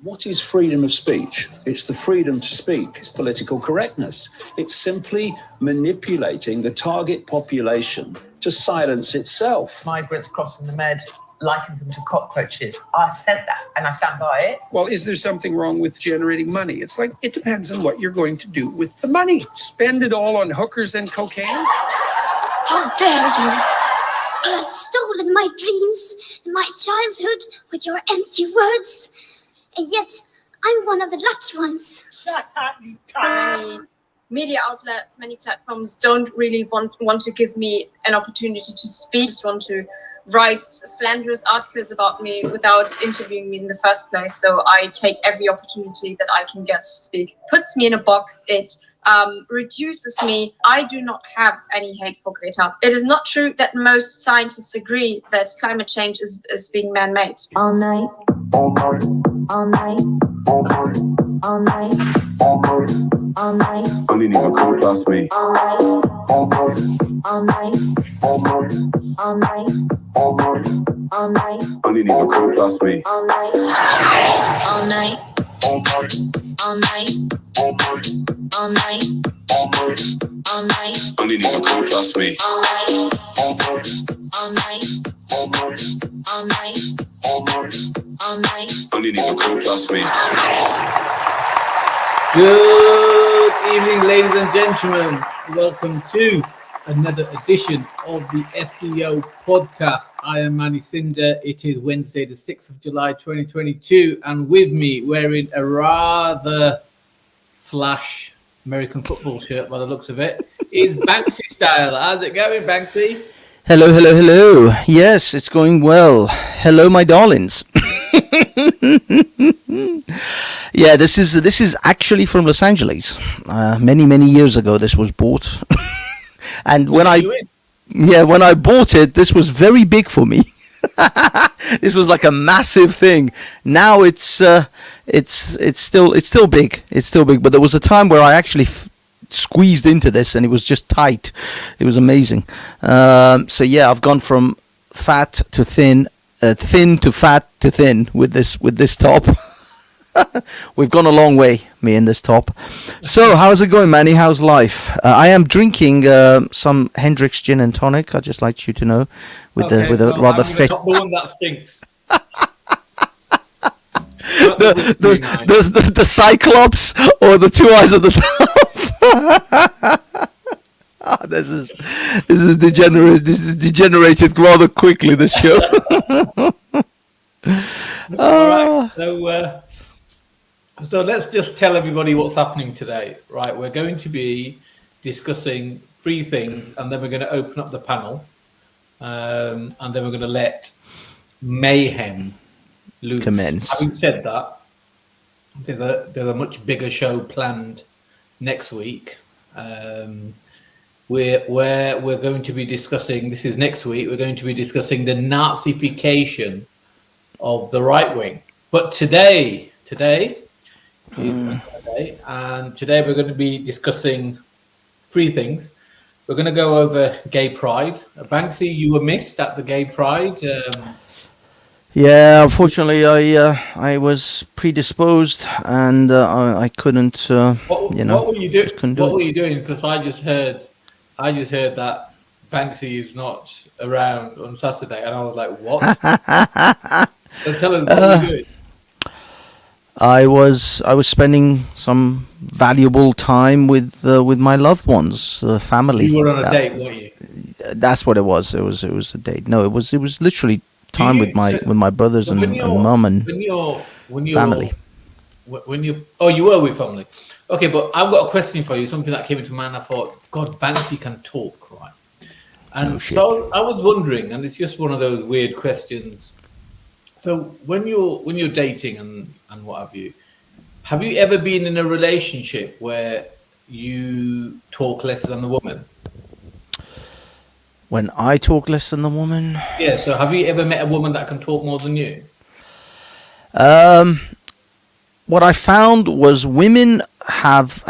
What is freedom of speech? It's the freedom to speak. It's political correctness. It's simply manipulating the target population to silence itself. Migrants crossing the Med, likened them to cockroaches. I said that and I stand by it. Well, is there something wrong with generating money? It's like, it depends on what you're going to do with the money. Spend it all on hookers and cocaine? How dare you! You have stolen my dreams and my childhood with your empty words. And yet, I'm one of the lucky ones. Many media outlets, many platforms don't really want to give me an opportunity to speak, just want to write slanderous articles about me without interviewing me in the first place. So I take every opportunity that I can get to speak. Puts me in a box. It reduces me. I do not have any hate for Greta. It is not true that most scientists agree that climate change is being man-made. All night. All night. All night. All night. All night. All night. All night. Only need a call plus me. All night. All night. All night. All night. All night. All night. All night. Only need a call plus me. All night. All night. All night. All night. All night. All night. All night. All night. Only need a call plus me. All night. All night. All night. All night. All night. All night. All night. Only need a call plus me. Good evening, ladies and gentlemen. Welcome to another edition of the SCO podcast. I am Manny Cinder. It is Wednesday, the 6th of July, 2022. And with me, wearing a rather flash American football shirt by the looks of it, is Banksy Style. How's it going, Banksy? Hello, hello, hello. Yes, it's going well. Hello, my darlings. Yeah, this is actually from Los Angeles. Many years ago, this was bought, and when I bought it, this was very big for me. This was like a massive thing. Now it's still big. It's still big, but there was a time where I actually squeezed into this, and it was just tight. It was amazing. So yeah, I've gone from fat to thin, thin to fat to thin with this top. We've gone a long way, me and this top. So how's it going, Manny? How's life? I am drinking some Hendrick's gin and tonic. I'd just like you to know, with a rather fit. The one that stinks. the Cyclops or the two eyes at the top. This is degenerate. This is degenerated rather quickly, this show. All right. So let's just tell everybody what's happening today. Right, we're going to be discussing three things, and then we're going to open up the panel, and then we're going to let mayhem loose. Commence. Having said that, there's a much bigger show planned next week. We're going to be discussing. This is next week. We're going to be discussing the Nazification of the right wing. But today is another day, and today we're going to be discussing three things. We're going to go over gay pride. Banksy, you were missed at the gay pride. Yeah, unfortunately, I was predisposed, and I couldn't. What were you doing? What were you doing? Because I just heard that Banksy is not around on Saturday, and I was like, what? So tell us, what were you doing? I was spending some valuable time with my loved ones, family. You were on a date, weren't you? That's what it was. It was a date. No, it was literally time with my brothers and mum and family. You were with family. Okay, but I've got a question for you. Something that came into mind. I thought, God, Banksy can talk, right? And so I was wondering, and it's just one of those weird questions. So when you're dating and what have you ever been in a relationship where you talk less than the woman? When I talk less than the woman? Yeah, so have you ever met a woman that can talk more than you? What I found was women have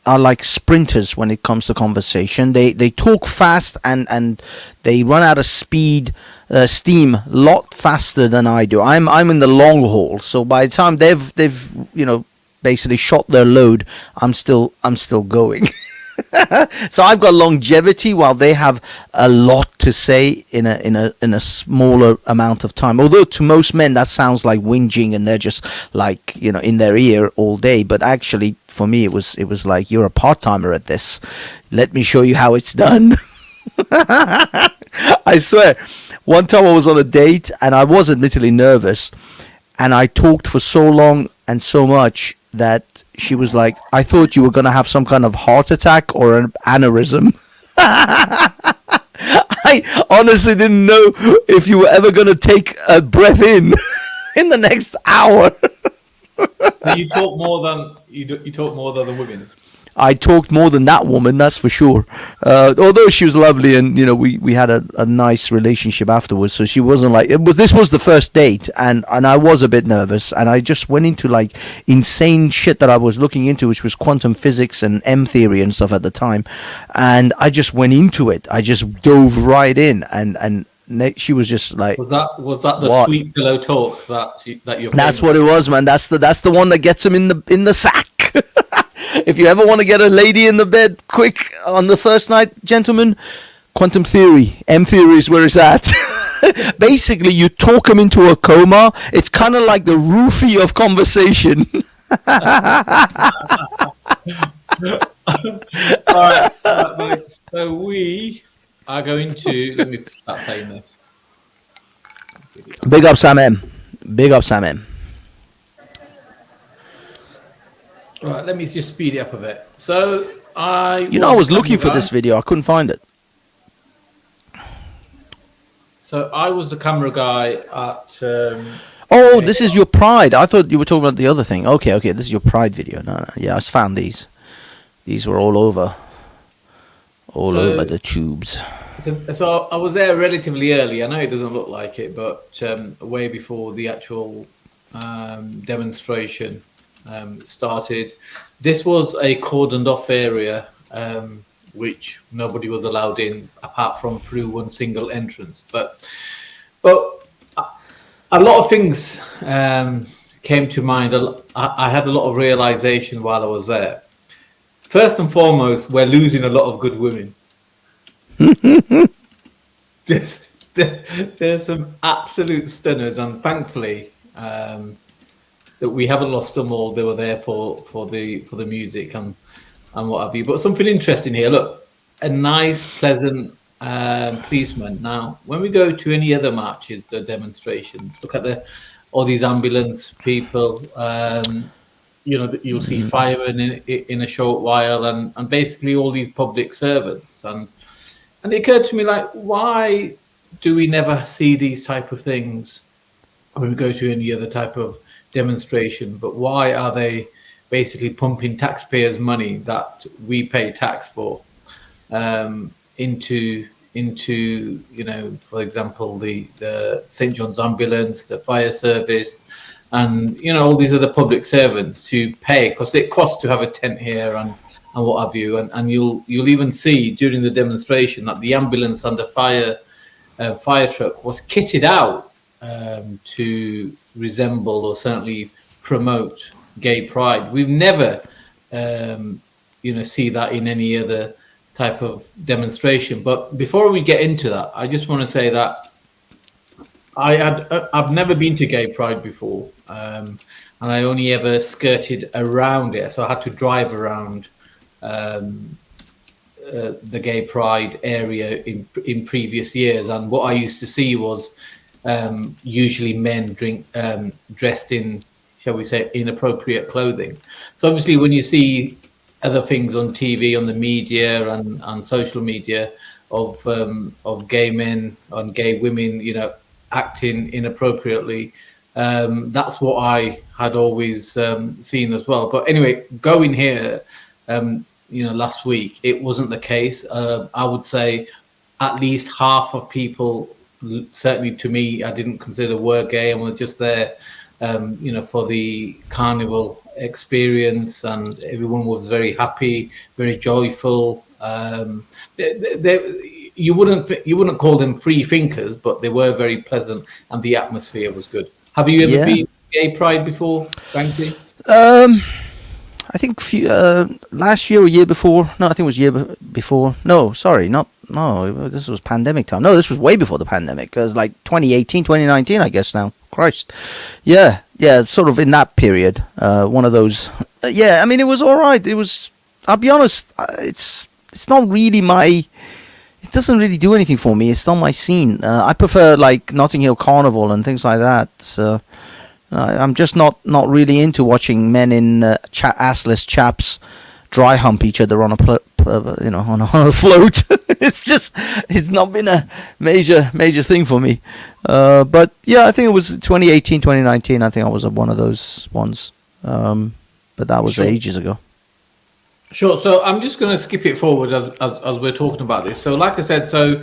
are like sprinters when it comes to conversation. They talk fast and they run out of steam a lot faster than I do. I'm in the long haul, so by the time they've basically shot their load, I'm still going. So I've got longevity while they have a lot to say in a smaller amount of time. Although to most men that sounds like whinging and they're just like in their ear all day, but actually for me it was like, you're a part-timer at this. Let me show you how it's done. I swear, one time I was on a date and I was admittedly nervous, and I talked for so long and so much that she was like, I thought you were going to have some kind of heart attack or an aneurysm. I honestly didn't know if you were ever going to take a breath in the next hour. You talk more than the women. I talked more than that woman, that's for sure. Although she was lovely, and we had a nice relationship afterwards. So she wasn't like this was the first date, and I was a bit nervous, and I just went into like insane shit that I was looking into, which was quantum physics and M theory and stuff at the time, and I just went into it. I just dove right in, and she was just like, was that the sweet pillow talk that you're? That's what it was, man. That's the one that gets him in the sack. If you ever want to get a lady in the bed quick on the first night, gentlemen, quantum theory, M theory is where it's at. Basically, you talk them into a coma. It's kind of like the roofie of conversation. All right. So we are going to, let me start playing this. Big up Sam M. Big up Sam M. All right, let me just speed it up a bit. So I was looking for this video. I couldn't find it. So I was the camera guy at. This is your Pride. I thought you were talking about the other thing. Okay. This is your Pride video. No. Yeah, I found these. These were all over the tubes. So I was there relatively early. I know it doesn't look like it, but way before the actual demonstration started. This was a cordoned off area, which nobody was allowed in apart from through one single entrance. But a lot of things came to mind. I had a lot of realization while I was there. First and foremost, we're losing a lot of good women. There's some absolute stunners, and thankfully that we haven't lost them all. They were there for the music and what have you. But something interesting here. Look, a nice, pleasant policeman. Now, when we go to any other marches, the demonstrations, look at all these ambulance people. You'll see firemen in a short while, and basically all these public servants. And it occurred to me, like, why do we never see these type of things when we go to any other type of demonstration? But why are they basically pumping taxpayers' money that we pay tax for into for example, the St. John's ambulance, the fire service, and all these other public servants to pay, because it costs to have a tent here and what have you, and you'll even see during the demonstration that the ambulance and the fire truck was kitted out to resemble or certainly promote gay pride. We've never see that in any other type of demonstration. But before we get into that, I just want to say that I've never been to gay pride before, and I only ever skirted around it, so I had to drive around the gay pride area in previous years, and what I used to see was usually men dressed in, shall we say, inappropriate clothing. So obviously when you see other things on TV, on the media and social media of gay men and gay women, acting inappropriately, that's what I had always seen as well. But anyway, going here, last week, it wasn't the case. I would say at least half of people, certainly to me, I didn't consider were gay and were just there, for the carnival experience, and everyone was very happy, very joyful. You wouldn't call them free thinkers, but they were very pleasant, and the atmosphere was good. Have you ever been to Gay Pride before, Banksy? I think last year or year before. No, I think it was year before. No, sorry, no. This was pandemic time. No, this was way before the pandemic. It was like 2018, 2019, I guess now. Christ. Yeah, sort of in that period. One of those. I mean, it was all right. It was. I'll be honest. It's not really my. It doesn't really do anything for me. It's not my scene. I prefer like Notting Hill Carnival and things like that. So. I'm just not really into watching men in assless chaps dry hump each other on a on a float. it's not been a major thing for me. But yeah, I think it was 2018, 2019. I think I was one of those ones. But that was ages ago. Sure. So I'm just going to skip it forward as we're talking about this. So like I said, so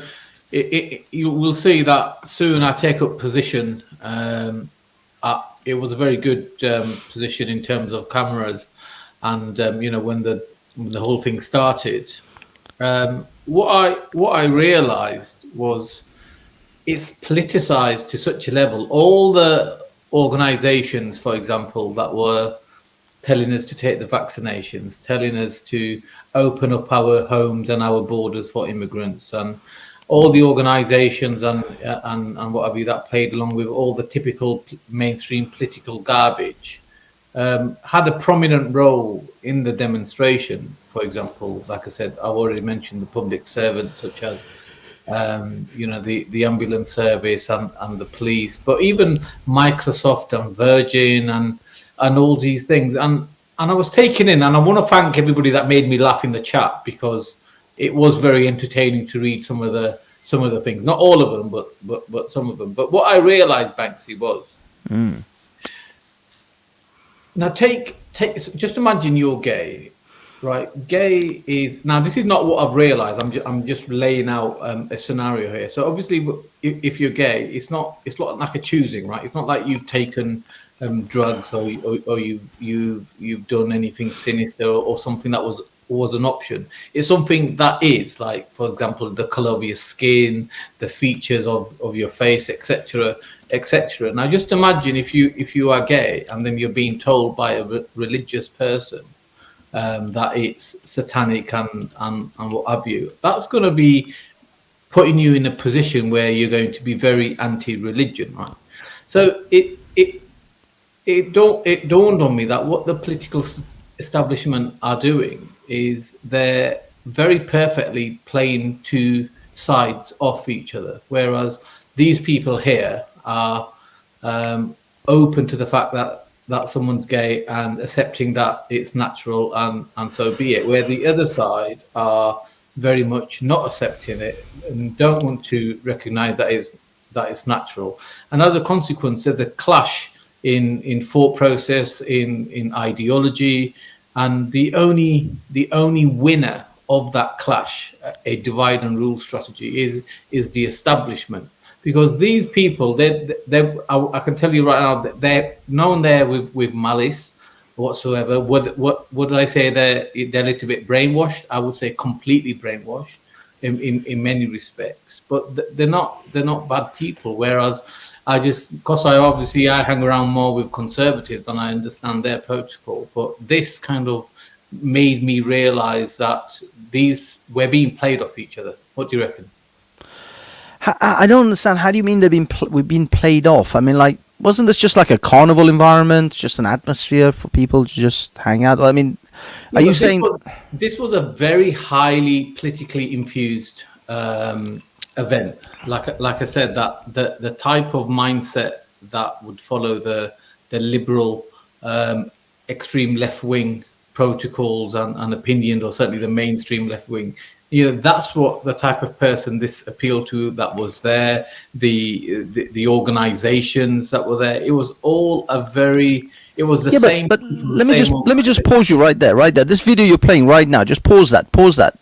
you will see that soon I take up position. It was a very good position in terms of cameras, and when the whole thing started, what I realised was it's politicised to such a level. All the organisations, for example, that were telling us to take the vaccinations, telling us to open up our homes and our borders for immigrants, and all the organisations and what have you that played along with all the typical mainstream political garbage had a prominent role in the demonstration. For example, like I said, I've already mentioned the public servants such as the ambulance service and the police, but even Microsoft and Virgin and all these things. And I was taken in, and I want to thank everybody that made me laugh in the chat, because it was very entertaining to read some of the things. Not all of them, but some of them. But what I realised, Banksy, was now take just imagine you're gay, right? Gay is now. This is not what I've realised. I'm just laying out a scenario here. So obviously, if you're gay, it's not like a choosing, right? It's not like you've taken drugs or you've done anything sinister or something that was an option. It's something that is, like, for example, the color of your skin, the features of your face, etc. Now just imagine if you are gay and then you're being told by a religious person that it's satanic and what have you. That's going to be putting you in a position where you're going to be very anti-religion, right? So it dawned on me that what the political establishment are doing is they're very perfectly playing two sides off each other, whereas these people here are open to the fact that someone's gay and accepting that it's natural and so be it, where the other side are very much not accepting it and don't want to recognize that it's natural. And as a consequence of the clash in thought process, in ideology, and the only winner of that clash, a divide and rule strategy, is the establishment. Because these people, I can tell you right now, that they're known there with malice whatsoever. What did I say? They're a little bit brainwashed. I would say completely brainwashed in many respects. But they're not bad people. Whereas because I hang around more with conservatives and I understand their protocol, but this kind of made me realise that we're being played off each other. What do you reckon? I don't understand. How do you mean we've been played off? I mean, like, wasn't this just like a carnival environment, just an atmosphere for people to just hang out? I mean, are you saying this was a very highly politically infused event? Like I said, that the type of mindset that would follow the liberal extreme left wing protocols and opinions, or certainly the mainstream left wing. That's what the type of person this appealed to that was there, the organizations that were there. It was all same. But let me just pause you right there. This video you're playing right now, just pause that.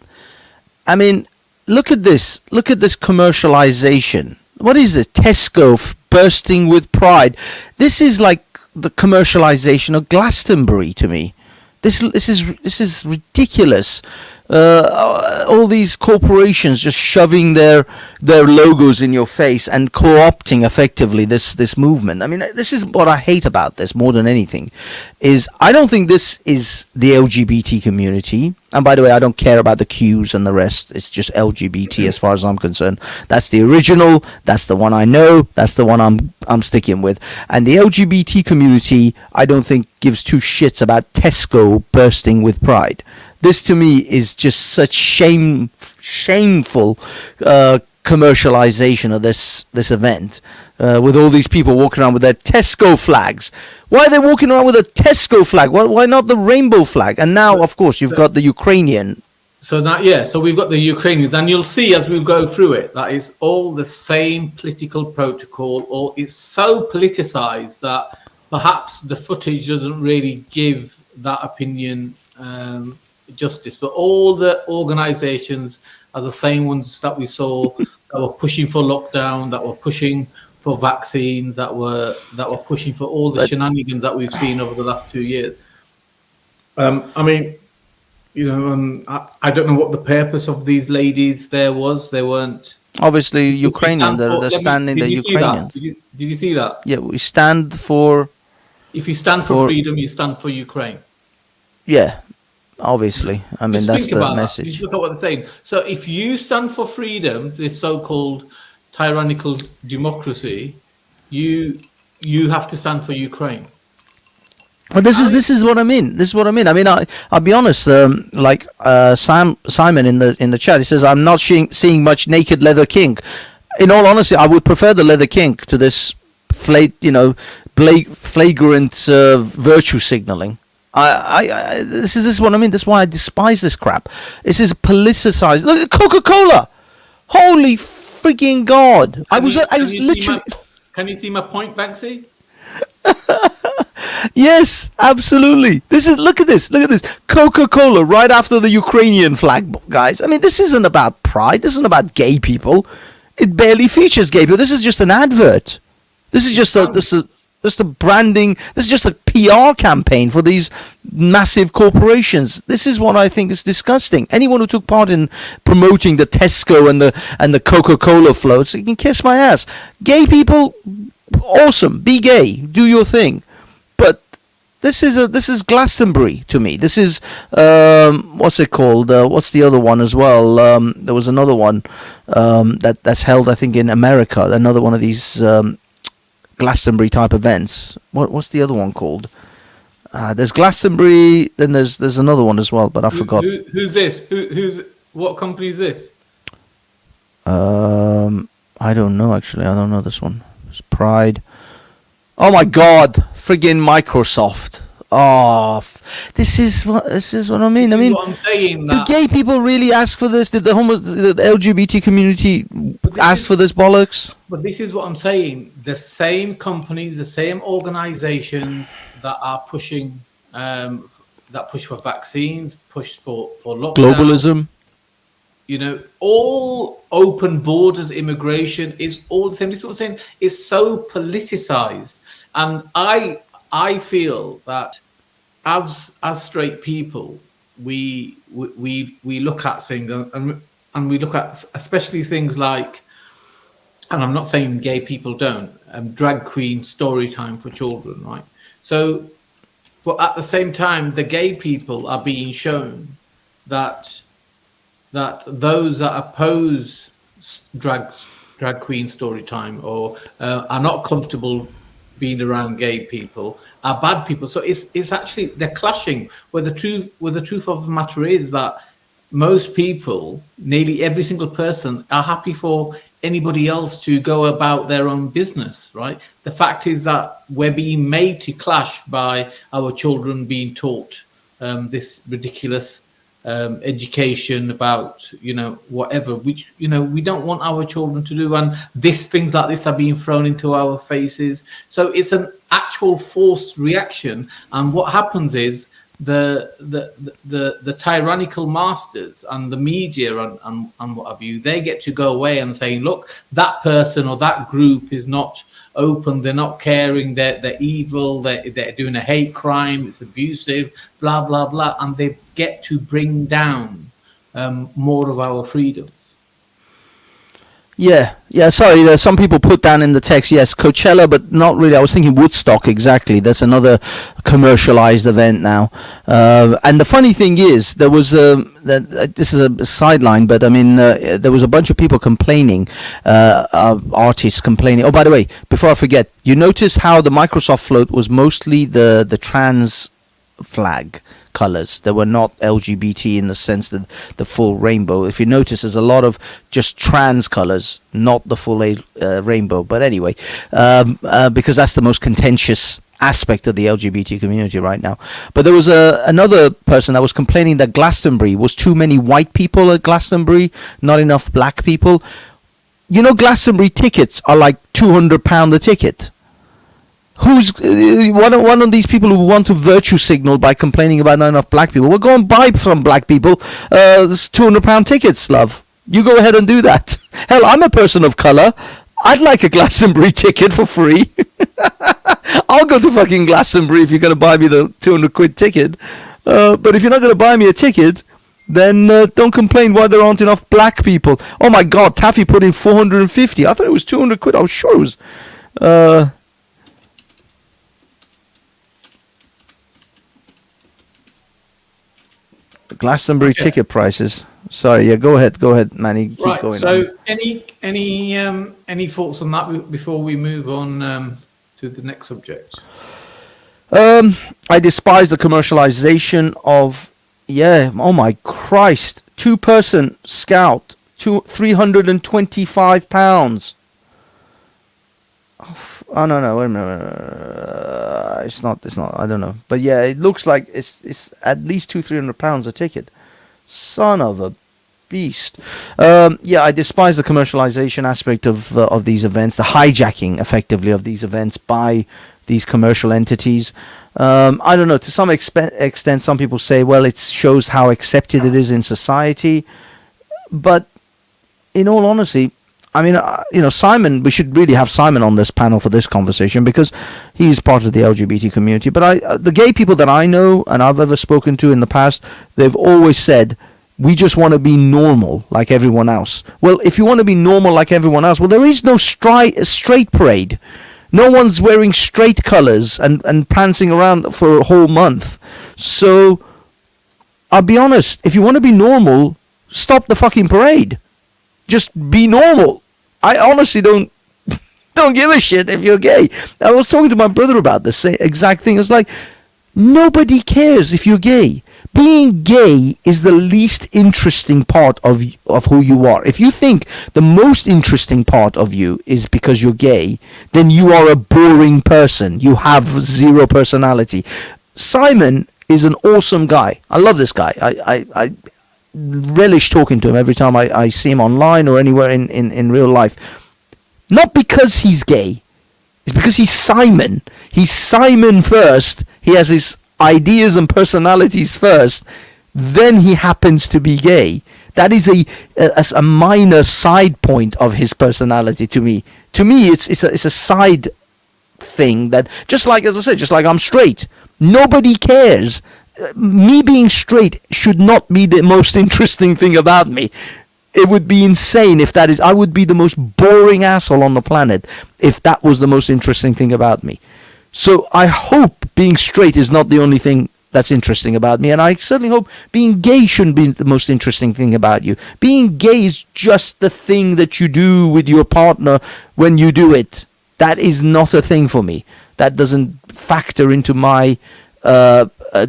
I mean, look at this commercialization. What is this? Tesco bursting with pride. This is like the commercialization of Glastonbury to me. This is ridiculous. All these corporations just shoving their logos in your face and co-opting effectively this movement. I mean, this is what I hate about this more than anything. Is I don't think this is the LGBT community. And by the way, I don't care about the Qs and the rest. It's just LGBT as far as I'm concerned. That's the original. That's the one I know. That's the one I'm sticking with. And the LGBT community, I don't think gives two shits about Tesco bursting with pride. This to me is just such shameful commercialization of this event, with all these people walking around with their Tesco flags. Why are they walking around with a Tesco flag? Why not the rainbow flag? And now, of course, you've got the Ukrainian. So we've got the Ukrainians, and you'll see as we go through it that it's all the same political protocol, or it's so politicized that perhaps the footage doesn't really give that opinion justice. But all the organizations are the same ones that we saw that were pushing for lockdown, that were pushing for vaccines, that were pushing for all the shenanigans that we've seen over the last 2 years. I mean, you know, I don't know what the purpose of these ladies there was. They weren't Obviously Ukrainian. They're standing the Ukrainians. Did you see that? Yeah, we stand for. If you stand for freedom, you stand for Ukraine. Yeah, obviously. I mean, Just that's think the about message. That. Just look at what they're saying. So if you stand for freedom, this so-called tyrannical democracy, you have to stand for Ukraine. But this is what I mean. This is what I mean. I mean, I'll be honest. Simon in the chat, he says, "I'm not seeing much naked leather king." In all honesty, I would prefer the leather king to this, flagrant virtue signaling. This is what I mean. That's why I despise this crap. This is politicized. Look at Coca-Cola. Holy freaking God! I was literally. Can you see my point, Banksy? Yes, absolutely. Look at this. Coca-Cola right after the Ukrainian flag, guys. I mean, this isn't about pride. This isn't about gay people. It barely features gay people. This is just an advert. This is just a branding. This is just a PR campaign for these massive corporations. This is what I think is disgusting. Anyone who took part in promoting the Tesco and the Coca-Cola floats, you can kiss my ass. Gay people, awesome. Be gay. Do your thing. But this is Glastonbury to me. This is what's it called? What's the other one as well? There was another one that's held, I think, in America. Another one of these Glastonbury type events. What's the other one called? There's Glastonbury. Then there's another one as well, but I forgot. Who's this? What company is this? I don't know actually. I don't know this one. It's Pride. Oh my God! Friggin' Microsoft. Oh, this is what I mean. I mean, what I'm saying, do gay people really ask for this? Did the LGBT community ask for this bollocks? But this is what I'm saying. The same companies, the same organizations that are pushing, that push for vaccines, push for lockdown. Globalism. You know, all open borders, immigration is all the same. This is what I'm saying. It's so politicized, and I feel that as straight people, we look at things and we look at especially things like, and I'm not saying gay people don't, drag queen story time for children, right? So, but at the same time, the gay people are being shown that those that oppose drag queen story time or are not comfortable being around gay people are bad people. So it's actually they're clashing. Where the truth of the matter is that most people, nearly every single person, are happy for anybody else to go about their own business, right? The fact is that we're being made to clash by our children being taught this ridiculous education about, you know, whatever, which, you know, we don't want our children to do, and things like this are being thrown into our faces. So it's an actual forced reaction, and what happens is the tyrannical masters and the media and what have you, they get to go away and say, look, that person or that group is not open, they're not caring, they're evil, they're doing a hate crime, it's abusive, blah, blah, blah. And they get to bring down more of our freedoms. Yeah. Sorry, there's some people put down in the text, yes, Coachella, but not really. I was thinking Woodstock, exactly. That's another commercialized event now. And the funny thing is, there was this is a sideline, but I mean, there was a bunch of people complaining, artists complaining. Oh, by the way, before I forget, you notice how the Microsoft float was mostly the trans flag colors. They were not LGBT in the sense that the full rainbow. If you notice, there's a lot of just trans colors, not the full rainbow. But anyway, because that's the most contentious aspect of the LGBT community right now. But there was another person that was complaining that Glastonbury was too many white people at Glastonbury, not enough black people. You know, Glastonbury tickets are like £200 a ticket. Who's one of these people who want to virtue signal by complaining about not enough black people? Well, go and buy from black people. This £200 tickets, love. You go ahead and do that. Hell, I'm a person of colour. I'd like a Glastonbury ticket for free. I'll go to fucking Glastonbury if you're going to buy me the 200 quid ticket. But if you're not going to buy me a ticket, then don't complain why there aren't enough black people. Oh my God, Taffy put in 450. I thought it was 200 quid. I was sure it was. Glastonbury ticket prices. Sorry, yeah, go ahead, Manny. Keep going. So, any thoughts on that before we move on to the next subject? I despise the commercialization of. Yeah, oh my Christ! 2-person scout, £325. Oh no! Wait a minute. It's not. I don't know. But yeah, it looks like it's at least £300 a ticket. Son of a beast. Yeah, I despise the commercialization aspect of these events, the hijacking effectively of these events by these commercial entities. I don't know. To some extent, some people say, well, it shows how accepted it is in society. But in all honesty, I mean, Simon, we should really have Simon on this panel for this conversation because he's part of the LGBT community. But the gay people that I know and I've ever spoken to in the past, they've always said, we just want to be normal like everyone else. Well, if you want to be normal like everyone else, well, there is no straight parade. No one's wearing straight colors and prancing around for a whole month. So, I'll be honest, if you want to be normal, stop the fucking parade. Just be normal. I honestly don't give a shit if you're gay. I was talking to my brother about this exact thing. It's like, nobody cares if you're gay. Being gay is the least interesting part of who you are. If you think the most interesting part of you is because you're gay, then you are a boring person. You have zero personality. Simon is an awesome guy. I love this guy. I relish talking to him every time I see him online or anywhere in real life. Not because he's gay. It's because he's Simon. He's Simon first. He has his ideas and personalities first. Then he happens to be gay. That is a minor side point of his personality to me. To me, it's a side thing that, just like, as I said, just like I'm straight. Nobody cares. Me being straight should not be the most interesting thing about me. It would be insane if that is. I would be the most boring asshole on the planet if that was the most interesting thing about me. So I hope being straight is not the only thing that's interesting about me, and I certainly hope being gay shouldn't be the most interesting thing about you. Being gay is just the thing that you do with your partner when you do it. That is not a thing for me. That doesn't factor into my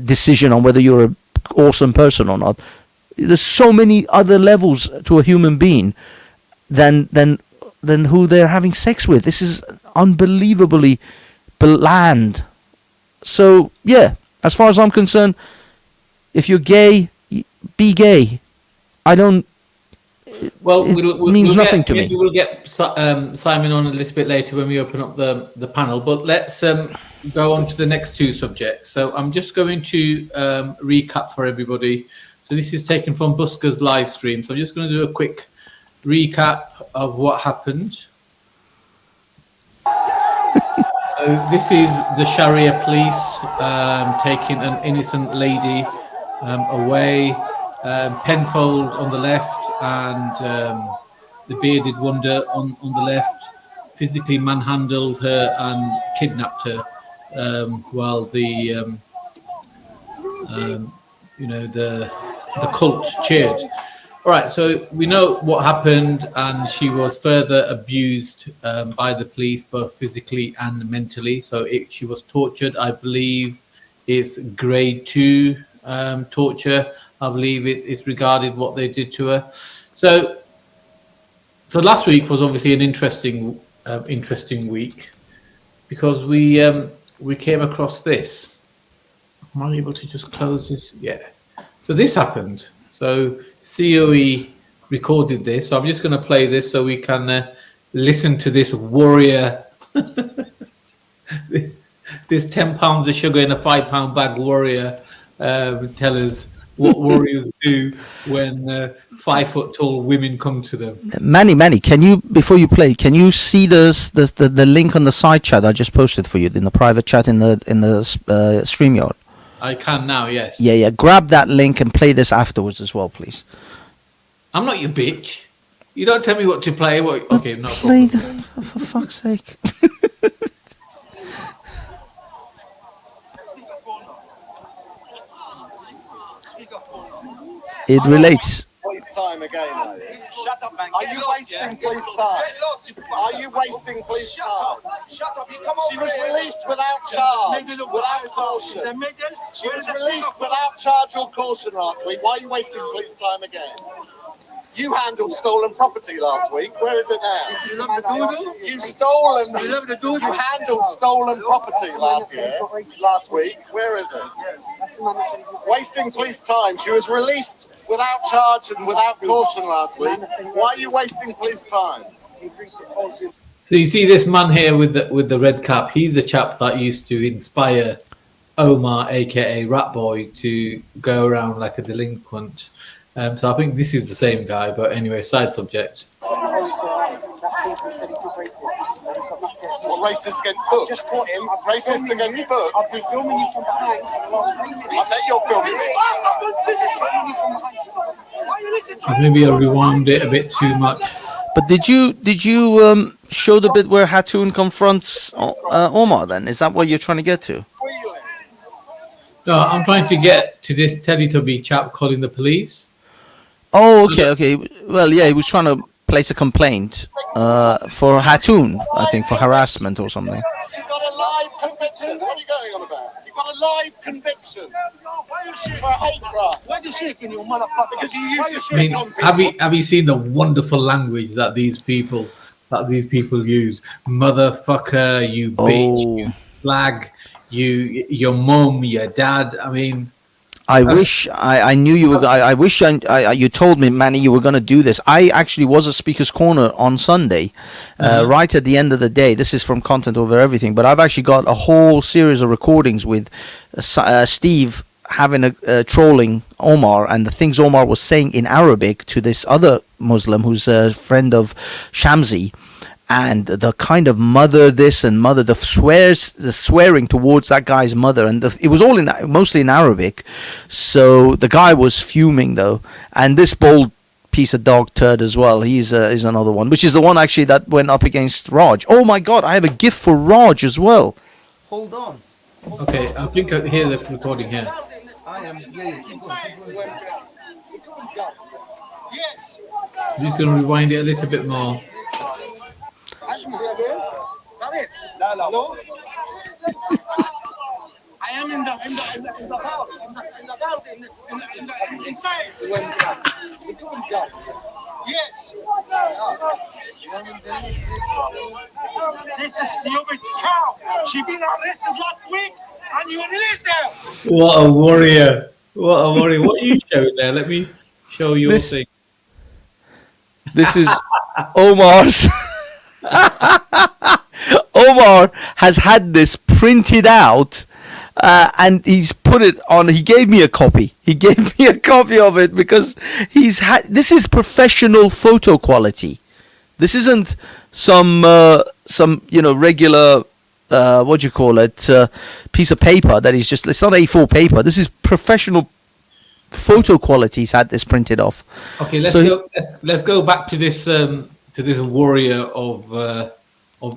decision on whether you're an awesome person or not. There's so many other levels to a human being than who they're having sex with. This is unbelievably bland. So yeah, as far as I'm concerned, if you're gay, be gay. I don't. Well, it means nothing to me. We'll get Simon on a little bit later when we open up the panel. But let's go on to the next two subjects. So I'm just going to recap for everybody. So this is taken from Busker's live stream. So I'm just going to do a quick recap of what happened. So this is the Sharia police taking an innocent lady away. Penfold on the left and the bearded wonder on the left physically manhandled her and kidnapped her while the the cult cheered. All right, so we know what happened, and she was further abused by the police, both physically and mentally. So she was tortured. I believe it's grade 2 torture. I believe it's regarded what they did to her. So last week was obviously an interesting week because we came across this. Am I able to just close this? Yeah. So this happened. So COE recorded this. So I'm just going to play this so we can listen to this warrior, this 10 pounds of sugar in a 5 pound bag warrior tell us what warriors do when 5 foot tall women come to them. Manny, can you, before you play, can you see the link on the side chat I just posted for you in the private chat in the StreamYard? I can now, yes. Yeah. Grab that link and play this afterwards as well, please. I'm not your bitch. You don't tell me what to play. Okay, no Play problem. for fuck's sake. It relates. Time again. Shut up, man. Are you wasting police time? Are you wasting police time? Shut up. You come over. She was released without charge, without caution. She was released without charge or caution last week. Why are you wasting police time again? You handled stolen property last week. Where is it now? You handled stolen property last week. Where is it? Wasting police time. She was released without charge and without caution last week. Why are you wasting police time? So you see this man here with the red cap. He's a chap that used to inspire Omar, aka Rat Boy, to go around like a delinquent. So I think this is the same guy, but anyway, side subject. What, racist against books? Just taught him. Racist against books? I've been filming you from behind for the last 3 minutes. I bet you're filming me. Maybe I rewound it a bit too much. But did you show the bit where Hatun confronts Omar then? Is that what you're trying to get to? No, I'm trying to get to this Teletubby chap calling the police. Oh, okay. Well, yeah, he was trying to place a complaint for Hatun, I think, for harassment or something. You've got a live conviction. What are you going on about? You've got a live conviction for a hate crime. Why are you shaking, you motherfucker? Because you use your stick on people. Have you seen the wonderful language that these people use? Motherfucker, you bitch, you flag, your mum, your dad. I mean, I wish I knew you were. I wish you told me, Manny, you were going to do this. I actually was at Speaker's Corner on Sunday, right at the end of the day. This is from Content Over Everything, but I've actually got a whole series of recordings with Steve having a trolling Omar and the things Omar was saying in Arabic to this other Muslim who's a friend of Shamsi. And the kind of mother this and mother the swearing towards that guy's mother, and it was all mostly in Arabic. So the guy was fuming though, and this bold piece of dog turd as well. He's another one, which is the one actually that went up against Raj. Oh my God, I have a gift for Raj as well. Hold on. Okay, I think I hear the recording here. I am. I'm just going to rewind it a little bit more. No. I am in the house, inside. Yes. This is stupid cow. She been arrested last week, and you released her. What a warrior! What a warrior! What are you showing there? Let me show you This- thing. This is Omar's Omar has had this printed out, and he's put it on. He gave me a copy. He gave me a copy of it because this is professional photo quality. This isn't some regular what do you call it, piece of paper that is just, it's not A4 paper. This is professional photo quality. He's had this printed off. Okay, let's go back to this warrior of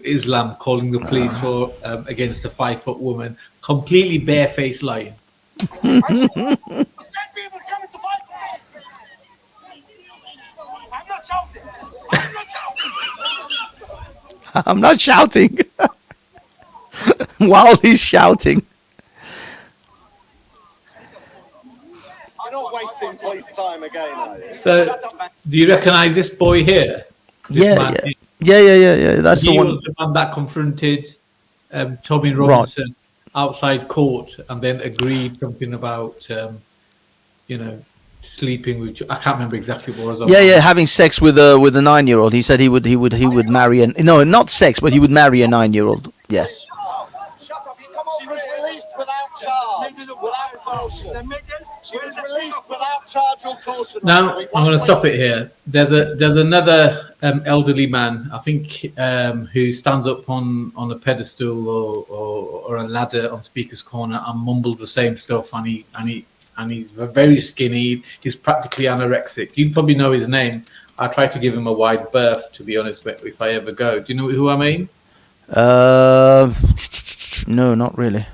Islam calling the police for against a 5-foot woman, completely barefaced lying. I'm not shouting. While he's shouting. You're not wasting police time again, are you? So, do you recognise this boy here? Yeah. That's the one. Was the man that confronted Tommy Robinson outside court, and then agreed something about, sleeping with. I can't remember exactly what it was. Having sex with a 9-year-old. He said he would marry not sex, but he would marry a 9-year-old. Yeah. She was released without charge, without caution. She was released without charge or caution. Now I'm going to stop it here. There's another elderly man, I think, who stands up on a pedestal or a ladder on Speaker's Corner and mumbles the same stuff, and he's very skinny. He's practically anorexic. You probably know his name. I try to give him a wide berth, to be honest, if I ever go. Do you know who I mean? No, not really.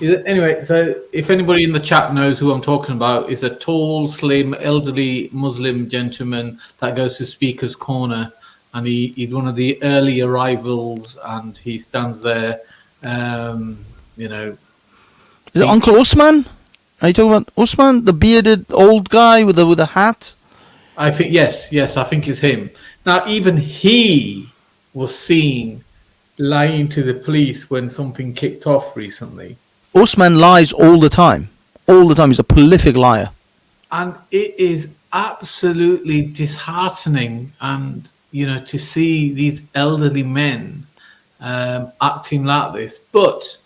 Anyway, so if anybody in the chat knows who I'm talking about, is a tall, slim, elderly Muslim gentleman that goes to Speaker's Corner, and he's one of the early arrivals, and he stands there, Is it Uncle Osman? Are you talking about Osman, the bearded old guy with a hat? I think yes, I think it's him. Now, even he was seen lying to the police when something kicked off recently. Osman lies all the time. All the time. He's a prolific liar. And it is absolutely disheartening, and to see these elderly men acting like this. But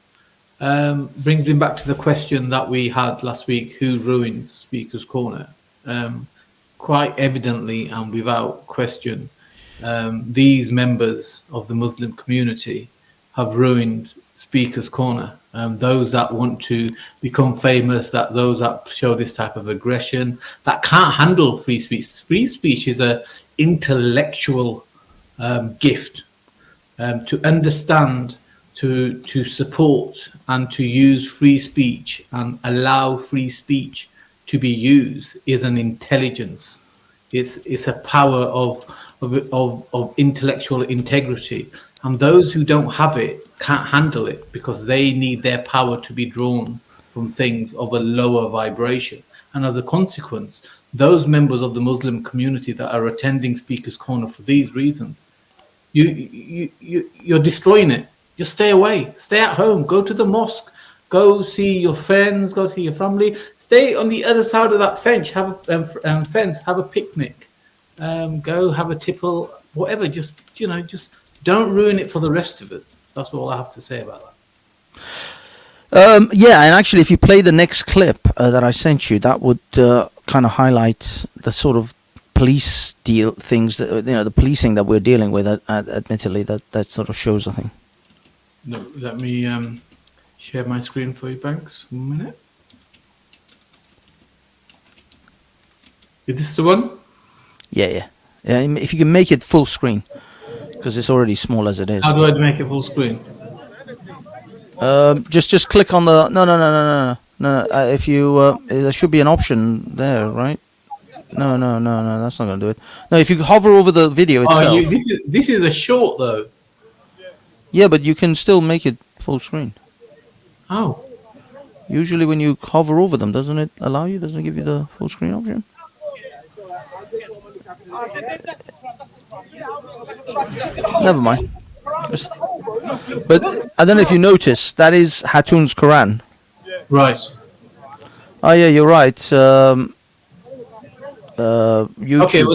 brings me back to the question that we had last week: who ruined Speaker's Corner? Quite evidently and without question, these members of the Muslim community have ruined Speaker's Corner. Those that want to become famous, those that show this type of aggression, that can't handle free speech. Free speech is an intellectual gift. To understand, to support, and to use free speech and allow free speech to be used is an intelligence. It's a power of intellectual integrity, and those who don't have it can't handle it because they need their power to be drawn from things of a lower vibration. And as a consequence, those members of the Muslim community that are attending Speaker's Corner for these reasons, you're destroying it. Just stay away, stay at home, go to the mosque, go see your friends, go see your family, stay on the other side of that fence, have a picnic, go have a tipple, whatever. Just don't ruin it for the rest of us. That's all I have to say about that. And actually, if you play the next clip that I sent you, that would kind of highlight the sort of police things that, the policing that we're dealing with. Admittedly, that sort of shows, I think. No, let me share my screen for you, Banks. 1 minute. Is this the one? Yeah. If you can make it full screen, because it's already small as it is. How do I make it full screen? Just click on the no. If you there should be an option there, right? No, that's not gonna do it. No, if you hover over the video itself. This is a short though. Yeah, but you can still make it full screen. Oh. Usually when you hover over them, doesn't it allow you? Doesn't it give you the full screen option? Never mind. But I don't know if you notice, that is Hatun's Quran. Right. Oh yeah, you're right. YouTube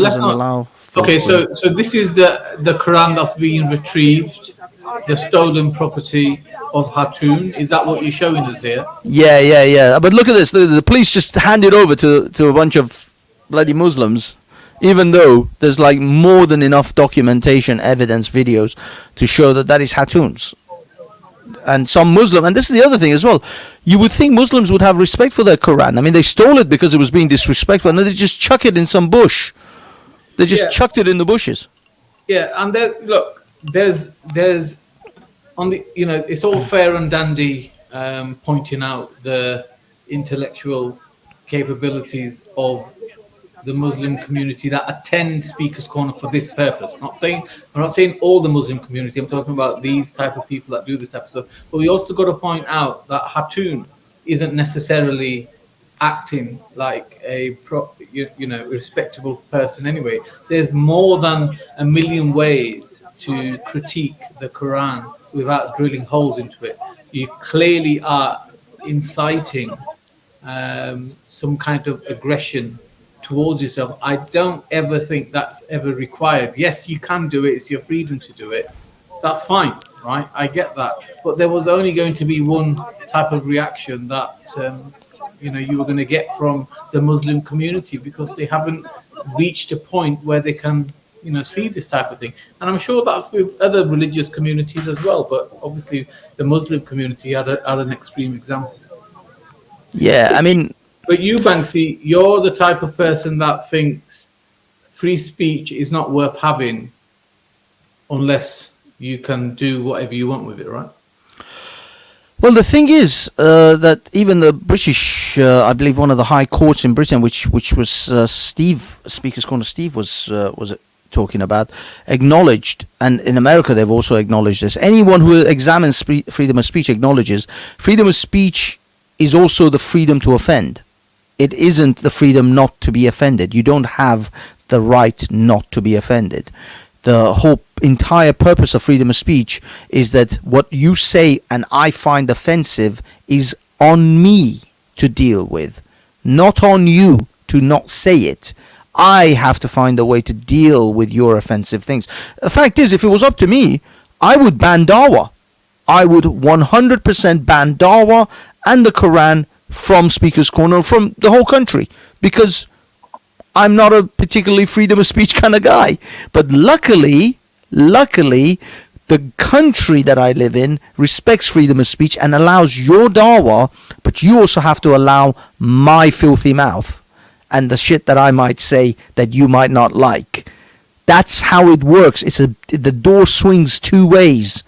doesn't allow. Okay, so this is the Quran that's being retrieved. the stolen property of Hatun. Is that what you're showing us here? Yeah. But look at this. The police just hand it over to a bunch of bloody Muslims, even though there's like more than enough documentation, evidence, videos to show that is Hatun's. And some Muslim, and this is the other thing as well, you would think Muslims would have respect for their Quran. I mean, they stole it because it was being disrespectful, and then they just chuck it in some bush. They just chucked it in the bushes. Yeah, and there's on the, it's all fair and dandy pointing out the intellectual capabilities of the Muslim community that attend Speaker's Corner for this purpose. I'm not saying all the Muslim community. I'm talking about these type of people that do this type of stuff. But we also got to point out that Hatun isn't necessarily acting like a respectable person anyway. There's more than a million ways to critique the Quran without drilling holes into it. You clearly are inciting some kind of aggression towards yourself. I don't ever think that's ever required. Yes, you can do it. It's your freedom to do it. That's fine, right? I get that. But there was only going to be one type of reaction that you were going to get from the Muslim community, because they haven't reached a point where they can see this type of thing. And I'm sure that's with other religious communities as well, but obviously the Muslim community had an extreme example. Yeah, I mean, but you, Banksy, you're the type of person that thinks free speech is not worth having unless you can do whatever you want with it, right? Well, the thing is that even the British, I believe one of the high courts in Britain, which was Speaker's Corner Steve was talking about, acknowledged, and in America they've also acknowledged this. Anyone who examines freedom of speech acknowledges freedom of speech is also the freedom to offend. It isn't the freedom not to be offended. You don't have the right not to be offended. The whole entire purpose of freedom of speech is that what you say and I find offensive is on me to deal with, not on you to not say it. I have to find a way to deal with your offensive things. The fact is, if it was up to me, I would ban Dawa. I would 100% ban Dawa and the Quran from Speaker's Corner, from the whole country, because I'm not a particularly freedom of speech kind of guy. But luckily, the country that I live in respects freedom of speech and allows your Dawa, but you also have to allow my filthy mouth and the shit that I might say that you might not like. That's how it works. The door swings two ways.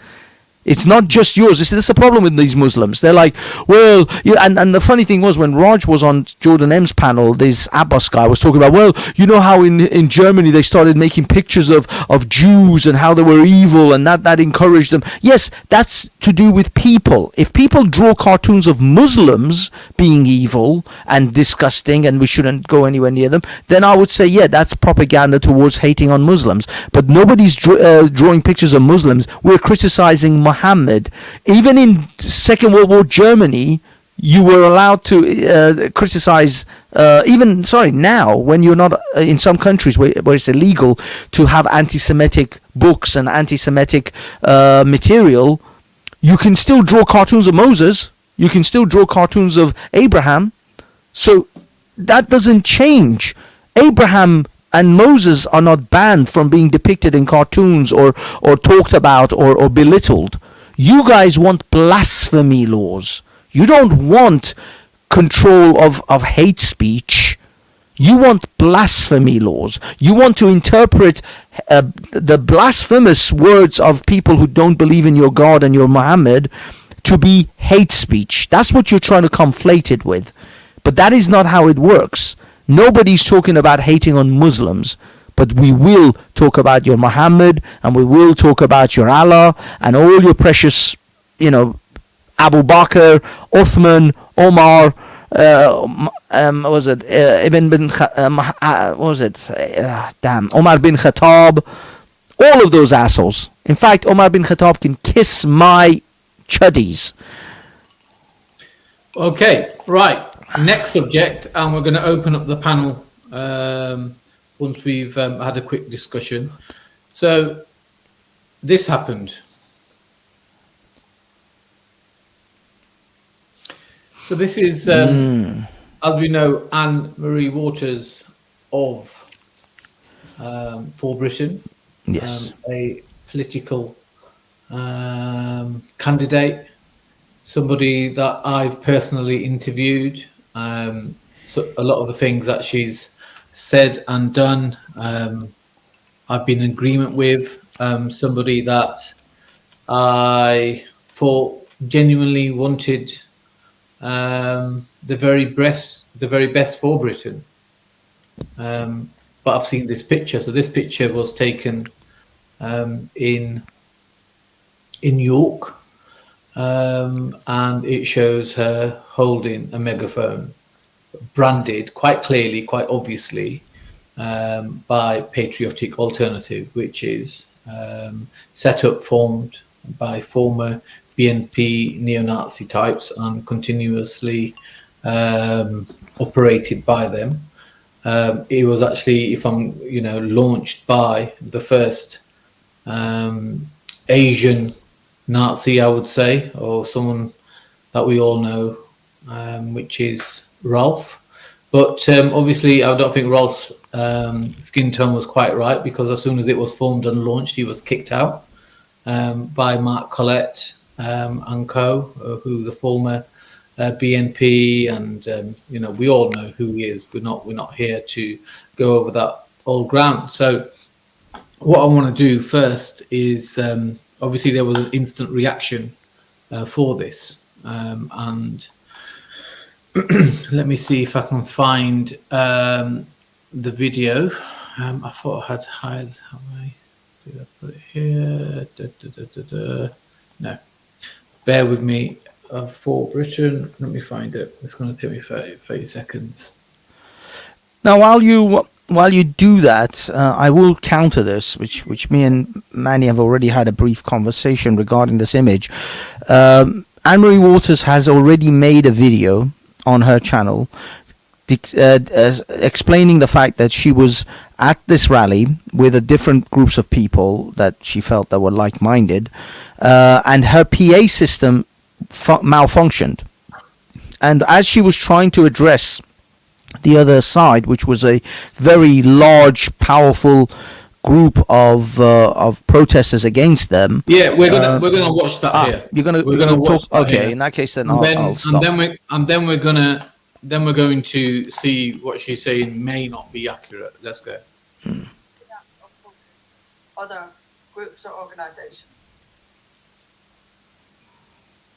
It's not just yours. This is the problem with these Muslims. They're like, well, and the funny thing was, when Raj was on Jordan M's panel, this Abbas guy was talking about, well, you know how in Germany they started making pictures of Jews and how they were evil, and that encouraged them. Yes, that's to do with people. If people draw cartoons of Muslims being evil and disgusting and we shouldn't go anywhere near them, then I would say, yeah, that's propaganda towards hating on Muslims. But nobody's drawing pictures of Muslims. We're criticizing Muhammad. Even in Second World War Germany, you were allowed to criticize, now, when you're not, in some countries where it's illegal to have anti-Semitic books and anti-Semitic material, you can still draw cartoons of Moses, you can still draw cartoons of Abraham, so that doesn't change. Abraham and Moses are not banned from being depicted in cartoons or talked about or belittled. You guys want blasphemy laws. You don't want control of hate speech. You want blasphemy laws. You want to interpret the blasphemous words of people who don't believe in your God and your Muhammad to be hate speech. That's what you're trying to conflate it with. But that is not how it works. Nobody's talking about hating on Muslims, but we will talk about your Muhammad, and we will talk about your Allah and all your precious, Abu Bakr, Uthman, Omar, Omar bin Khattab, all of those assholes. In fact, Omar bin Khattab can kiss my chuddies. Okay, right. Next subject, and we're going to open up the panel once we've had a quick discussion. So this happened. So this is, as we know, Anne-Marie Waters of For Britain, Yes. a political candidate, somebody that I've personally interviewed. So a lot of the things that she's said and done, I've been in agreement with. Somebody that I thought genuinely wanted the very best for Britain. But I've seen this picture. So this picture was taken in York, and it shows her holding a megaphone, branded quite clearly, quite obviously, by Patriotic Alternative, which is set up, formed by former BNP neo-Nazi types and continuously operated by them. It was actually, if I'm, launched by the first Asian Nazi, I would say, or someone that we all know, which is Ralph. But obviously, I don't think Ralph's skin tone was quite right, because as soon as it was formed and launched, he was kicked out by Mark Collette and co, who's a former BNP, and we all know who he is. We're not here to go over that old ground. So what I want to do first is, obviously there was an instant reaction for this, and let me see if I can find the video. I thought I had hired. Did I put it here? No. Bear with me. For Britain, let me find it. It's going to take me 30 seconds. Now, while you do that, I will counter this, which me and Manny have already had a brief conversation regarding this image. Anne-Marie Waters has already made a video on her channel explaining the fact that she was at this rally with a different groups of people that she felt that were like-minded, and her PA system malfunctioned. And as she was trying to address the other side, which was a very large, powerful group of protesters against them. Yeah, we're gonna watch that here. We're gonna talk. Okay, here. In that case, then I'll stop. And then we're going to see what she's saying may not be accurate. Let's go. Other groups or organisations.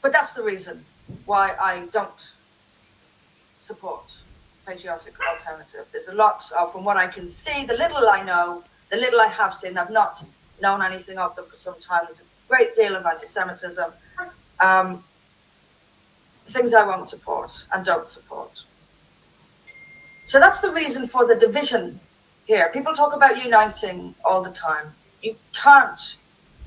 But that's the reason why I don't support Patriotic Alternative. There's a lot of, from what I can see, the little I know, the little I have seen, I've not known anything of them for some time. There's a great deal of anti-Semitism, things I won't support and don't support. So that's the reason for the division here. People talk about uniting all the time. You can't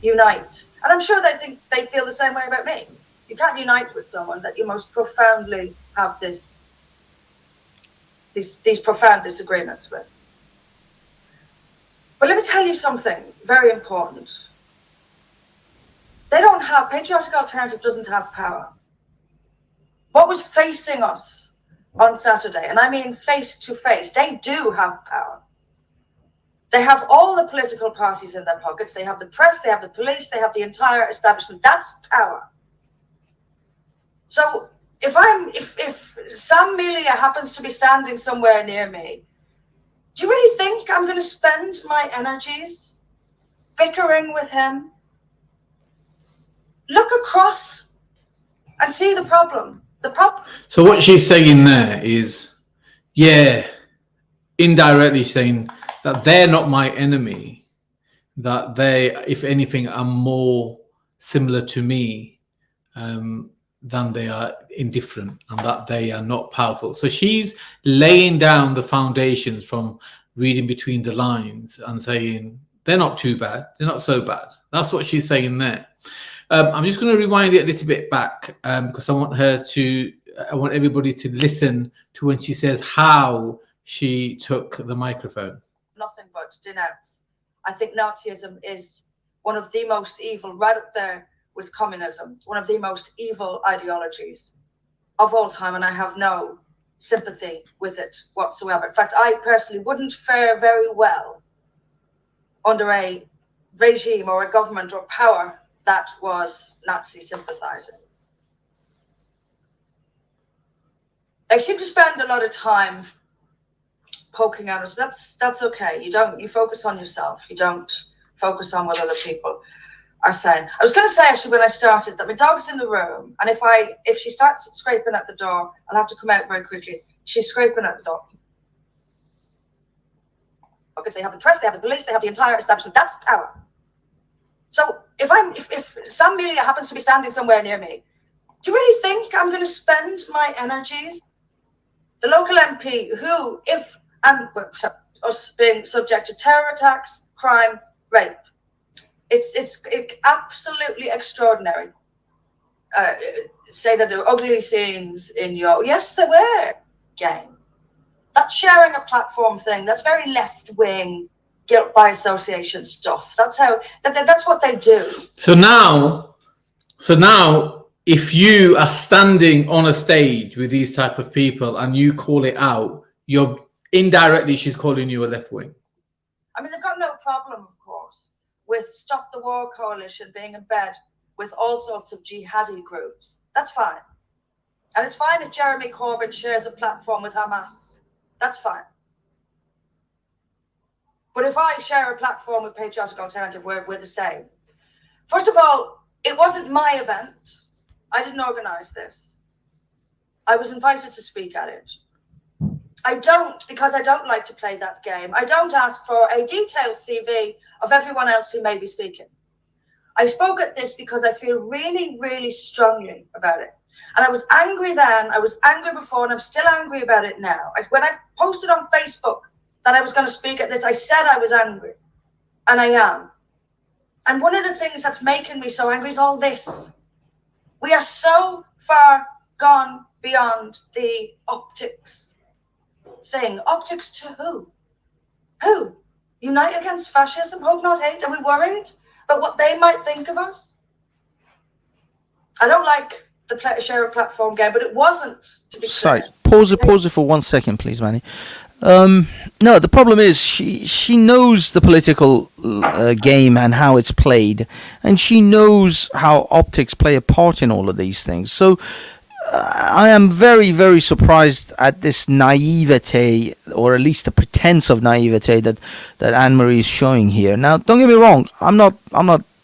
unite. And I'm sure they feel the same way about me. You can't unite with someone that you most profoundly have these profound disagreements with. But let me tell you something very important. Patriotic Alternative doesn't have power. What was facing us on Saturday, and I mean face to face, they do have power. They have all the political parties in their pockets. They have the press, they have the police, they have the entire establishment. That's power. So if Sam Melia happens to be standing somewhere near me, do you really think I'm going to spend my energies bickering with him? Look across and see the problem. So what she's saying there is, indirectly saying that they're not my enemy, that they, if anything, are more similar to me than they are indifferent, and that they are not powerful. So she's laying down the foundations from reading between the lines and saying they're not too bad, they're not so bad. That's what she's saying there. I'm just going to rewind it a little bit back because I want everybody to listen to when she says how she took the microphone. Nothing but denounce. I think Nazism is one of the most evil, right up there with communism, one of the most evil ideologies of all time, and I have no sympathy with it whatsoever. In fact, I personally wouldn't fare very well under a regime or a government or power that was Nazi sympathizing. They seem to spend a lot of time poking at us, but that's okay. You focus on yourself. You don't focus on what other people are saying. I was going to say actually when I started that my dog's in the room, and if she starts scraping at the door, I'll have to come out very quickly. She's scraping at the door. Because they have the press, they have the police, they have the entire establishment. That's power. So if Sam Melia happens to be standing somewhere near me, do you really think I'm going to spend my energies? The local MP who, us being subject to terror attacks, crime, rape, it's absolutely extraordinary. Say that there were ugly scenes in your, yes, there were, game. That's sharing a platform thing. That's very left-wing, guilt by association stuff. That's what they do. So now, if you are standing on a stage with these type of people and you call it out, you're indirectly, she's calling you a left-wing. I mean, they've got no problem, of course, with Stop the War Coalition being in bed with all sorts of jihadi groups. That's fine. And it's fine if Jeremy Corbyn shares a platform with Hamas. That's fine. But if I share a platform with Patriotic Alternative, we're the same. First of all, it wasn't my event. I didn't organize this. I was invited to speak at it. Because I don't like to play that game. I don't ask for a detailed CV of everyone else who may be speaking. I spoke at this because I feel really, really strongly about it. And I was angry then, I was angry before, and I'm still angry about it now. When I posted on Facebook that I was going to speak at this, I said I was angry. And I am. And one of the things that's making me so angry is all this. We are so far gone beyond the optics thing. Optics to who? Who? Unite against fascism, hope not hate? Are we worried about what they might think of us? I don't like the share a platform game, but it wasn't, to be Sorry, clear. pause it for 1 second, please, Manny. No, the problem is she knows the political game and how it's played, and she knows how optics play a part in all of these things. So I am very, very surprised at this naivete, or at least the pretense of naivete that Anne-Marie is showing here. Now, don't get me wrong, I'm not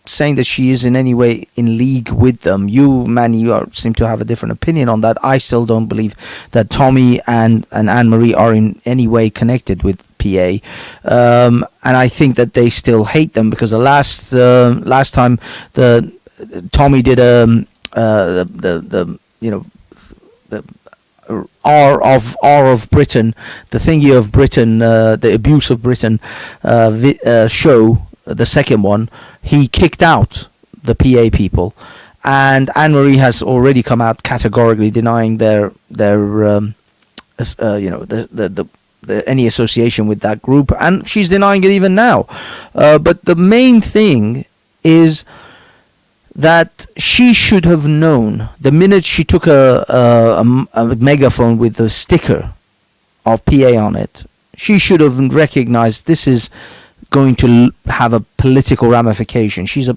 saying that she is in any way in league with them. You, Manny, seem to have a different opinion on that. I still don't believe that Tommy and Anne-Marie are in any way connected with PA, and I think that they still hate them because the last time the Tommy did the R of Britain, the thingy of Britain, the abuse of Britain show. The second one, he kicked out the PA people, and Anne-Marie has already come out categorically denying their any association with that group, and she's denying it even now. But the main thing is that she should have known the minute she took a megaphone with the sticker of PA on it. She should have recognized this is going to have a political ramification. She's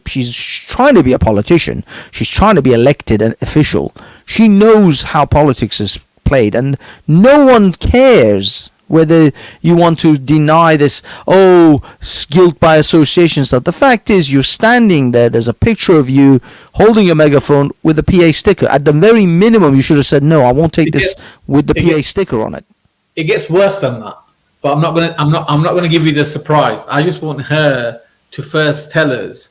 trying to be a politician. She's trying to be elected an official. She knows how politics is played, and no one cares whether you want to deny this guilt by association stuff. The fact is, you're standing there. There's a picture of you holding a megaphone with a PA sticker. At the very minimum, you should have said, "No, I won't take this with the PA sticker on it." It gets worse than that. But I'm not gonna give you the surprise. I just want her to first tell us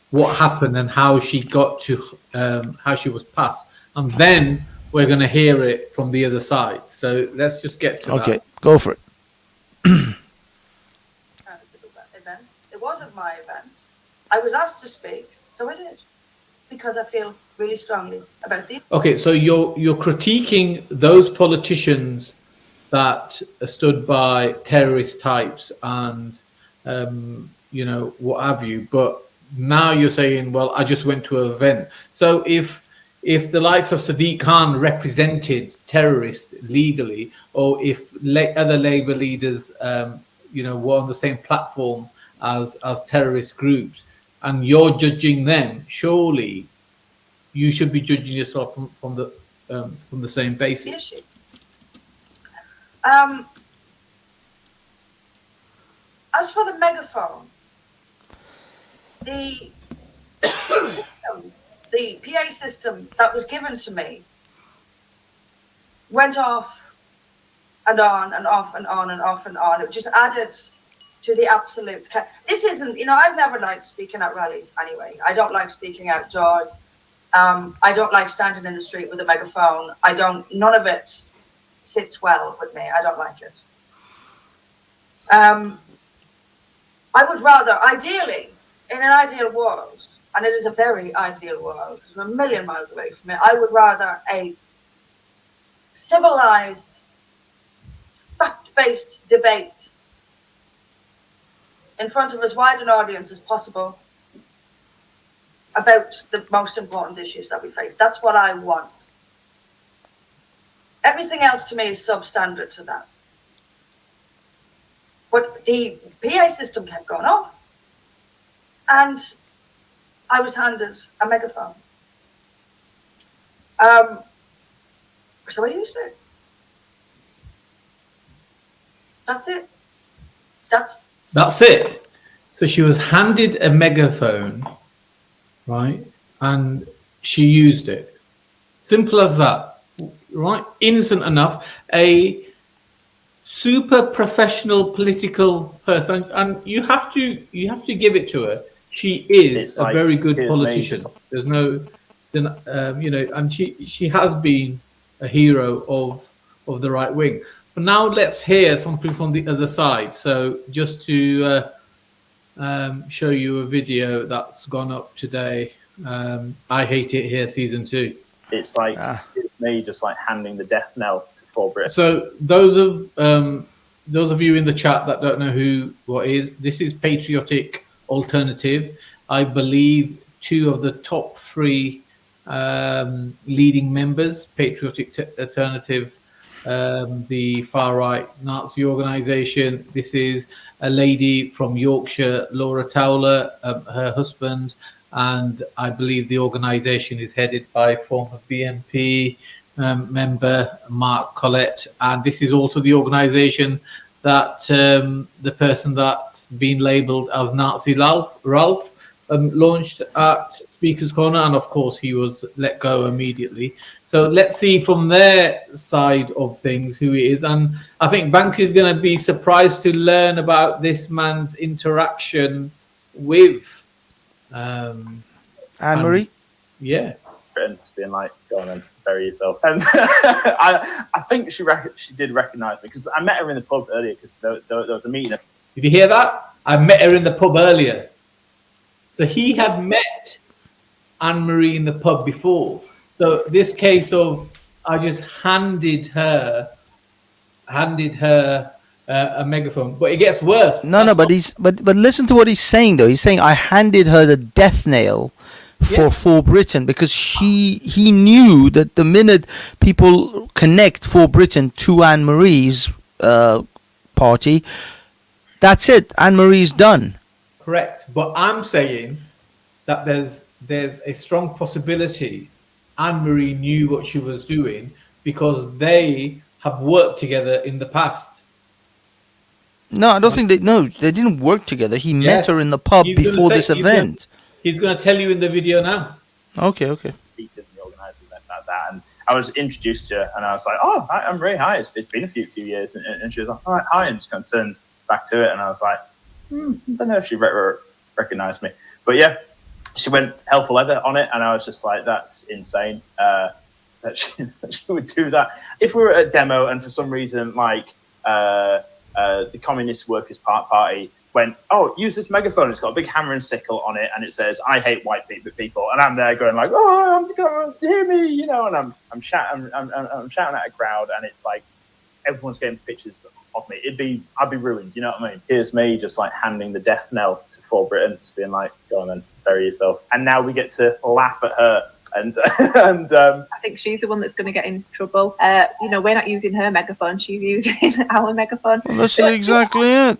what happened and how she got to how she was passed, and then we're gonna hear it from the other side. So let's just get to that. Okay, go for it. Event. It wasn't my event. I was asked to speak, so I did, because I feel really strongly about the. Okay, so you're critiquing those politicians that stood by terrorist types and what have you, but now you're saying, well, I just went to an event. So if if the likes of Sadiq Khan represented terrorists legally, or if other Labour leaders, were on the same platform as terrorist groups, and you're judging them, surely you should be judging yourself from the same basis. Issue. As for the megaphone, the PA system that was given to me went off and on and off and on and off and on. It just added to the absolute. This isn't, I've never liked speaking at rallies anyway. I don't like speaking outdoors. I don't like standing in the street with a megaphone. None of it sits well with me. I don't like it. I would rather, ideally, in an ideal world, and it is a very ideal world, because we're a million miles away from it, I would rather a civilized, fact-based debate in front of as wide an audience as possible about the most important issues that we face. That's what I want. Everything else to me is substandard to that. But the PA system kept going off, and I was handed a megaphone. So I used it. That's it. That's it. So she was handed a megaphone, right? And she used it. Simple as that, right? Innocent enough. A super professional political person, and you have to give it to her. She is a very good politician. There's no, and she has been a hero of the right wing. But now let's hear something from the other side. So just to show you a video that's gone up today. I Hate It Here season 2. It's like it's me just like handing the death knell to For Britain. So those of you in the chat that don't know this is Patriotic Alternative. I believe 2 of the top 3 leading members, Patriotic Alternative, the far right Nazi organization. This is a lady from Yorkshire, Laura Towler, her husband, and I believe the organization is headed by former BNP member Mark Collett. And this is also the organization that the person that's been labeled as Nazi Ralph launched at Speaker's Corner, and of course he was let go immediately. So let's see from their side of things who he is. And I think Banks is going to be surprised to learn about this man's interaction with Anne-Marie. Yeah. Britain's being like, go on and bury yourself. And I think she did recognise me because I met her in the pub earlier because there was a meeting. Did you hear that? I met her in the pub earlier. So he had met Anne-Marie in the pub before. So this case of I just handed her a megaphone, but it gets worse. But listen to what he's saying though. He's saying I handed her the death nail for Britain because he knew that the minute people connect For Britain to Anne-Marie's party, that's it. Anne-Marie's done. Correct, but I'm saying that there's a strong possibility Anne-Marie knew what she was doing because they have worked together in the past. No, I don't think they didn't work together. He met her in the pub before this event. He's going to tell you in the video now. Okay. The organising event like that, and I was introduced to her, and I was like, "Oh, hi, I'm Ray. Hi, it's been a few years," and she was like, "All right, hi," and just kind of turned back to it, and I was like, I don't know if she recognised me, but yeah, she went hell for leather on it, and I was just like, "That's insane." That she would do that. If we were at a demo, and for some reason, like the Communist Workers' Party went, "Oh, use this megaphone. It's got a big hammer and sickle on it, and it says I hate white people." And I'm there going like, "Oh, hear me," and I'm shouting at a crowd, and it's like everyone's getting pictures of me. I'd be ruined. You know what I mean? Here's me just like handing the death knell to For Britain, just being like, "Go on then, bury yourself." And now we get to laugh at her And I think she's the one that's going to get in trouble. We're not using her megaphone; she's using our megaphone. Well, that's exactly it.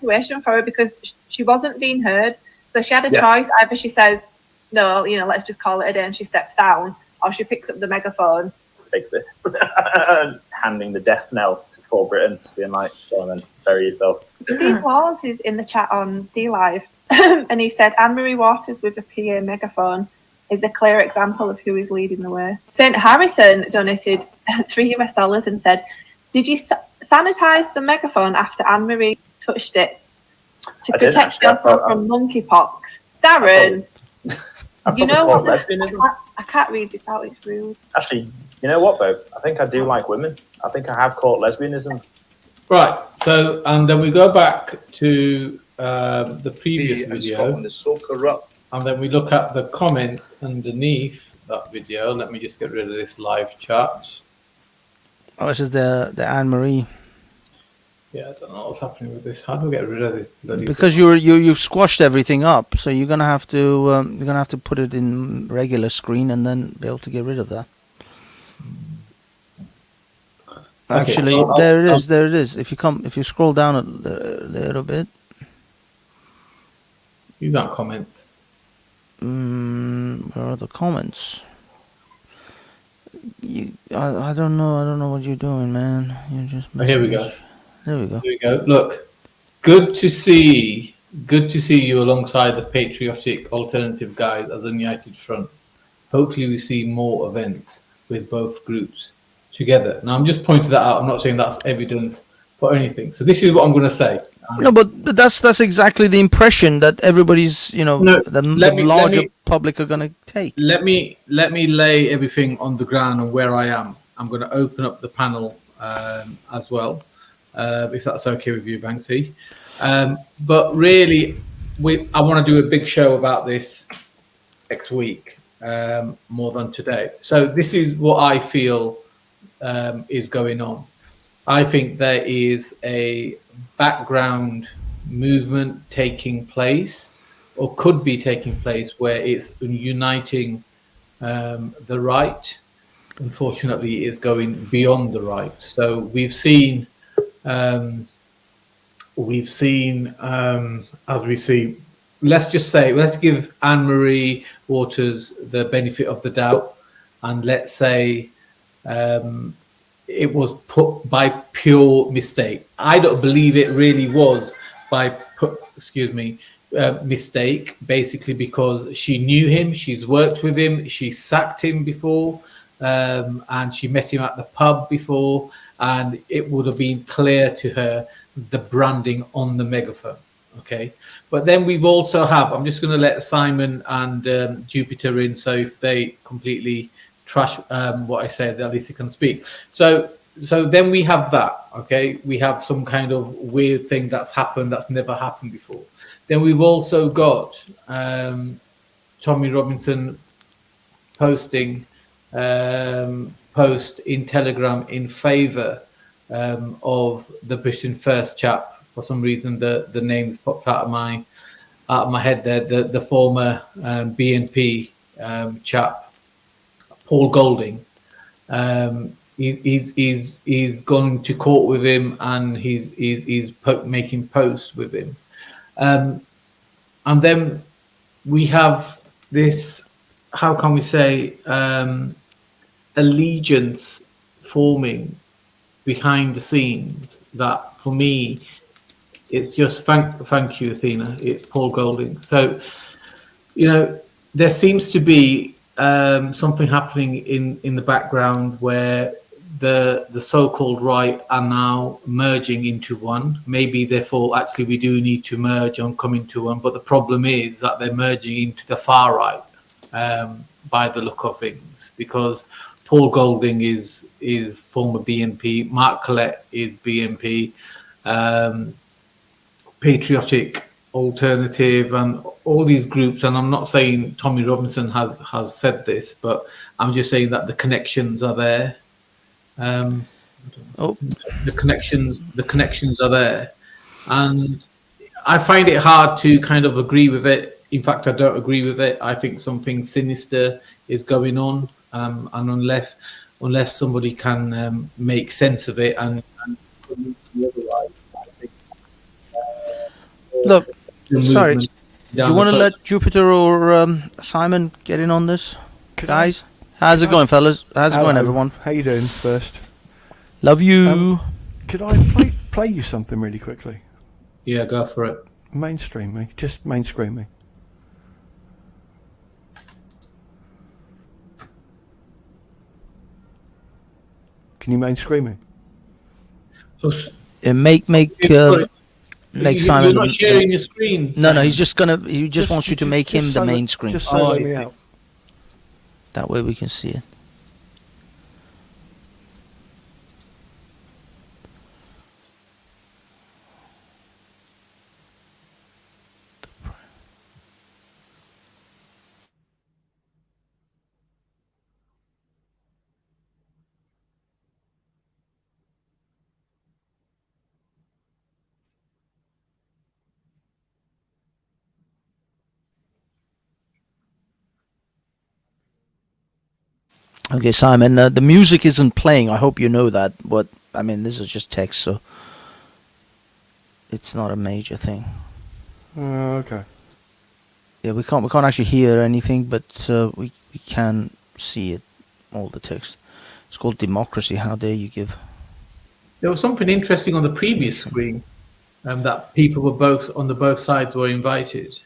Situation for her because she wasn't being heard, so she had a choice. Either she says, "No, let's just call it a day," and she steps down, or she picks up the megaphone. Take this, handing the death knell to poor Britain, just being like, "Go on then, bury yourself." Steve Laws is in the chat on DLive, and he said Anne-Marie Waters with a PA megaphone is a clear example of who is leading the way. St. Harrison donated $3 and said, "Did you sanitize the megaphone after Anne-Marie touched it to protect yourself from monkeypox?" Darren, you know what? I can't read this out. It's rude. Actually, you know what, though? I think I do like women. I think I have caught lesbianism. Right. So, and then we go back to the previous video. Scotland is so corrupt. And then we look at the comment underneath that video. Let me just get rid of this live chat. Oh, this is the Anne-Marie. Yeah, I don't know what's happening with this. How do we get rid of this bloody? Because you've squashed everything up, so you're gonna have to put it in regular screen and then be able to get rid of that. Okay, Actually, well, there it is. If you scroll down a little bit. You got comments. Where are the comments? I don't know what you're doing, man. You're just. Here we go. There we go. Here we go. Look, good to see you alongside the patriotic alternative guys as a united front. Hopefully, we see more events with both groups together. Now, I'm just pointing that out. I'm not saying that's evidence for anything. So this is what I'm going to say. No, but that's exactly the impression that everybody's, the larger public are going to take. Let me lay everything on the ground and where I am. I'm going to open up the panel as well, if that's okay with you, Banksy. But really, I want to do a big show about this next week, more than today. So this is what I feel is going on. I think there is a background movement taking place, or could be taking place, where it's uniting the right. Unfortunately, it's going beyond the right. So we've seen, as we see, let's give Anne-Marie Waters the benefit of the doubt, and let's say it was put by pure mistake. I don't believe it really was by mistake, basically because she knew him, she's worked with him, she sacked him before, and she met him at the pub before, and it would have been clear to her the branding on the megaphone. Okay, but then we've also I'm just going to let Simon and Jupiter in, so if they completely trash what I said, at least he can speak. So then we have that. Okay, we have some kind of weird thing that's happened that's never happened before. Then we've also got Tommy Robinson posting post in Telegram in favour of the Britain First chap. For some reason, the names popped out of my head there. The former BNP chap, Paul Golding. He's gone to court with him, and he's making posts with him. And then we have this, how can we say, allegiance forming behind the scenes that, for me, it's just thank you, Athena. It's Paul Golding. So, there seems to be something happening in the background where the so-called right are now merging into one. Maybe therefore actually we do need to merge and come into one, but the problem is that they're merging into the far right by the look of things, because Paul Golding is former BNP, Mark Collette is BNP, Patriotic Alternative, and all these groups. And I'm not saying Tommy Robinson has said this, but I'm just saying that the connections are there. The connections are there, and I find it hard to kind of agree with it. In fact, I don't agree with it. I think something sinister is going on, and unless somebody can make sense of it and otherwise, I think, Look, sorry, movement do you want to let Jupiter or Simon get in on this? Guys, how's it going, fellas? How's it going, everyone? How you doing first? Love you. Could I play you something really quickly? Yeah, go for it. Mainstream me. Just mainstream me. Can you mainstream me? Yeah, make Simon. You're not sharing your screen. No, he's just he just wants you to make him the main screen. Just solo me out. That way we can see it. Okay, Simon, the music isn't playing. I hope you know that. But, I mean, this is just text, so it's not a major thing. Okay. Yeah, we can't actually hear anything, but we can see it, all the text. It's called democracy. How dare you give? There was something interesting on the previous screen, that people were both sides were invited.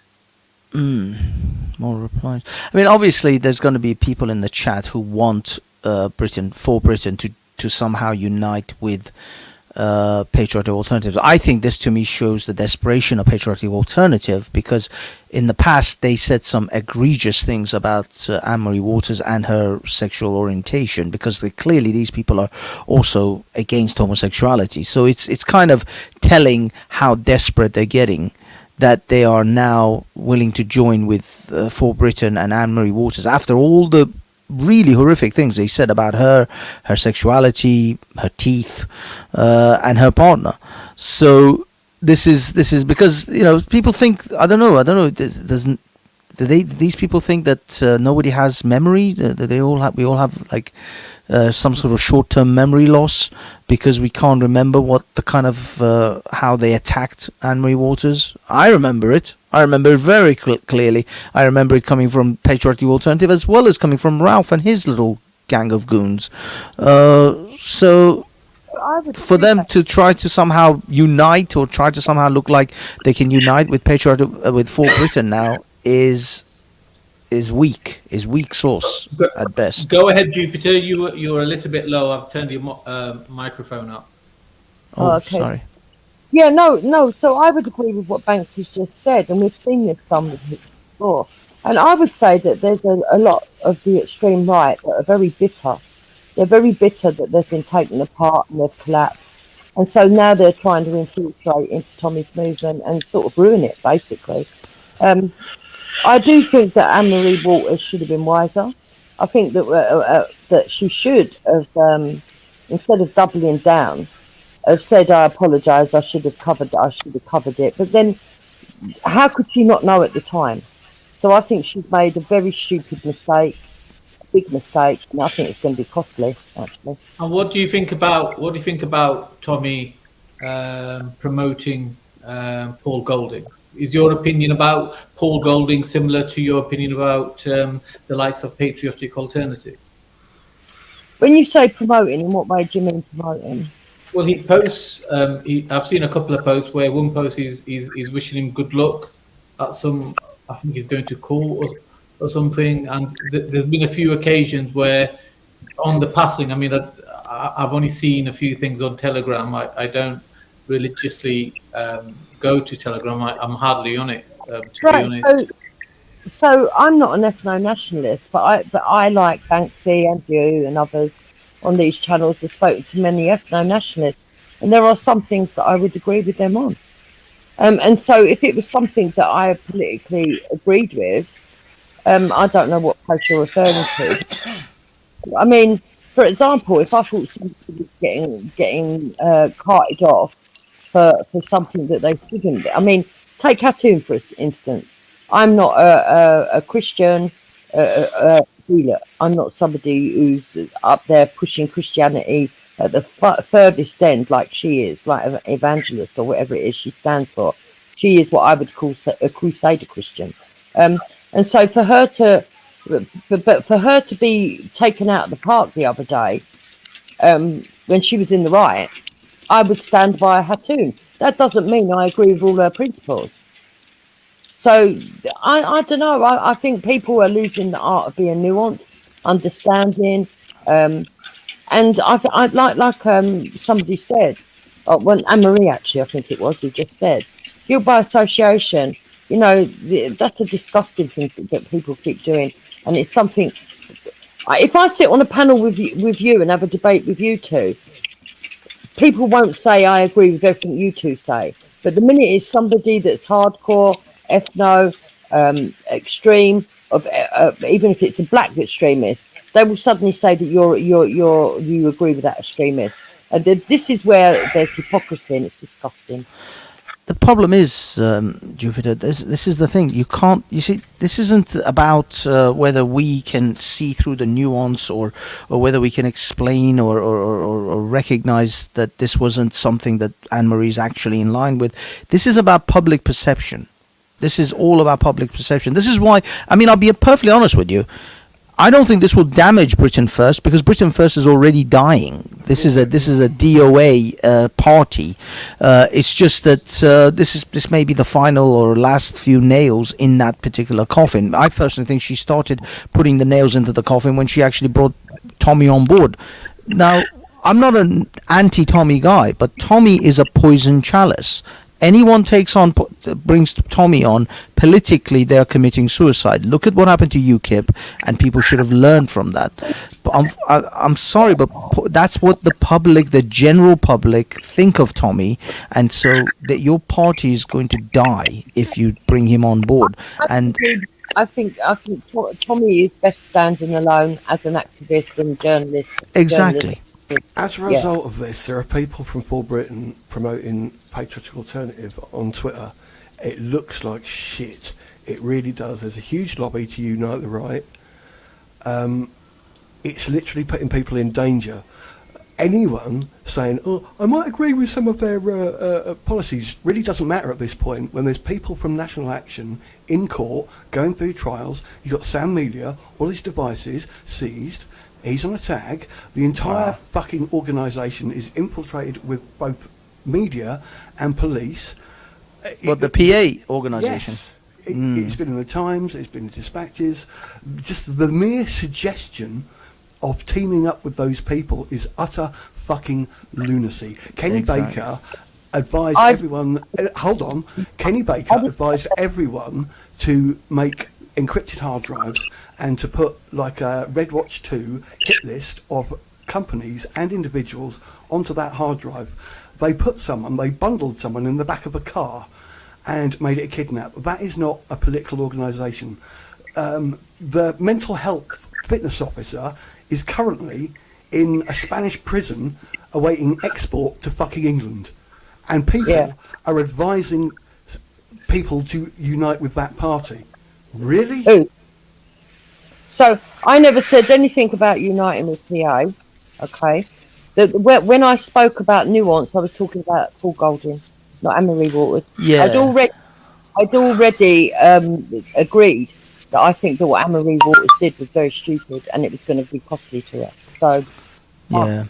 More replies. I mean, obviously, there's going to be people in the chat who want Britain to somehow unite with patriotic alternatives. I think this to me shows the desperation of patriotic alternative, because in the past they said some egregious things about Anne-Marie Waters and her sexual orientation, because clearly these people are also against homosexuality. So it's kind of telling how desperate they're getting, that they are now willing to join with For Britain and Anne-Marie Waters after all the really horrific things they said about her sexuality, her teeth, and her partner. So this is because, you know, people think, I don't know. Do these people think that nobody has memory? That we all have like some sort of short-term memory loss because we can't remember what the kind of how they attacked Anne-Marie Waters. I remember it. I remember it very clearly. I remember it coming from Patriotic Alternative as well as coming from Ralph and his little gang of goons. So for them to try to somehow unite or try to somehow look like they can unite with Patriotic with For Britain now is weak sauce at best. Go ahead, Jupiter. You're a little bit low. I've turned your microphone up. Oh, okay. Sorry. Yeah, no. So I would agree with what Banks has just said, and we've seen this done before. And I would say that there's a lot of the extreme right that are very bitter. They're very bitter that they've been taken apart and they've collapsed. And so now they're trying to infiltrate into Tommy's movement and sort of ruin it, basically. I do think that Anne-Marie Waters should have been wiser. I think that she should have, instead of doubling down, have said, "I apologise. I should have covered it." But then, how could she not know at the time? So I think she's made a very stupid mistake, a big mistake, and I think it's going to be costly, actually. And what do you think about Tommy promoting Paul Golding? Is your opinion about Paul Golding similar to your opinion about the likes of Patriotic Alternative? When you say promoting, in what way do you mean promoting? Well, he posts. I've seen a couple of posts where one post is wishing him good luck at some. I think he's going to court or something. And there's been a few occasions where, on the passing. I mean, I've only seen a few things on Telegram. I don't religiously go to Telegram. I'm hardly on it. To be honest. So I'm not an ethno-nationalist, but I like Banksy and you and others on these channels have spoken to many ethno-nationalists, and there are some things that I would agree with them on. And so if it was something that I politically agreed with, I don't know what post you're referring to. I mean, for example, if I thought somebody was getting carted off for something that they shouldn't, I mean, take Khatun for instance. I'm not a Christian, I'm not somebody who's up there pushing Christianity at the furthest end like she is, like an evangelist or whatever it is she stands for. She is what I would call a crusader Christian. And so for her to, but for her to be taken out of the park the other day, when she was in the right, I would stand by her tune. That doesn't mean I agree with all her principles. So I don't know. I think people are losing the art of being nuanced, understanding, and I like somebody said, when Anne-Marie actually, I think it was, who just said, guilt by association. You know, that's a disgusting thing that people keep doing, and it's something. If I sit on a panel with you and have a debate with you two, people won't say I agree with everything you two say. But the minute it's somebody that's hardcore, ethno, extreme, even if it's a black extremist, they will suddenly say that you agree with that extremist. And this is where there's hypocrisy, and it's disgusting. The problem is, Jupiter, this is the thing. You can't, you see, this isn't about whether we can see through the nuance or whether we can explain or recognize that this wasn't something that Anne-Marie's actually in line with. This is about public perception. This is all about public perception. This is why, I mean, I'll be perfectly honest with you. I don't think this will damage Britain First, because Britain First is already dying. This is a DOA party. It's just that this may be the final or last few nails in that particular coffin. I personally think she started putting the nails into the coffin when she actually brought Tommy on board. Now, I'm not an anti-Tommy guy, but Tommy is a poison chalice. Anyone brings Tommy on, politically they're committing suicide. Look at what happened to UKIP, and people should have learned from that. But I'm sorry, but that's what the general public think of Tommy, and so that your party is going to die if you bring him on board. And I think Tommy is best standing alone as an activist and journalist. Exactly. As a result of this, there are people from For Britain promoting Patriotic Alternative on Twitter. It looks like shit. It really does. There's a huge lobby to unite the right. It's literally putting people in danger. Anyone saying, oh, I might agree with some of their policies, really doesn't matter at this point when there's people from National Action in court going through trials. You've got Sam Melia, all his devices seized. He's on a tag. The entire fucking organisation is infiltrated with both media and police. But the PA organisation? Yes. It's been in the Times, it's been in Dispatches. Just the mere suggestion of teaming up with those people is utter fucking lunacy. Kenny Baker advised everyone... hold on. Kenny Baker advised everyone to make encrypted hard drives and to put like a Red Watch 2 hit list of companies and individuals onto that hard drive. They bundled someone in the back of a car and made it a kidnap. That is not a political organisation. The mental health fitness officer is currently in a Spanish prison awaiting export to fucking England. And people are advising people to unite with that party. Really? Who? So I never said anything about uniting with PA. Okay. When I spoke about nuance, I was talking about Paul Golding, not Anne-Marie Waters. Yeah. I'd already agreed that I think that what Anne-Marie Waters did was very stupid and it was going to be costly to her. So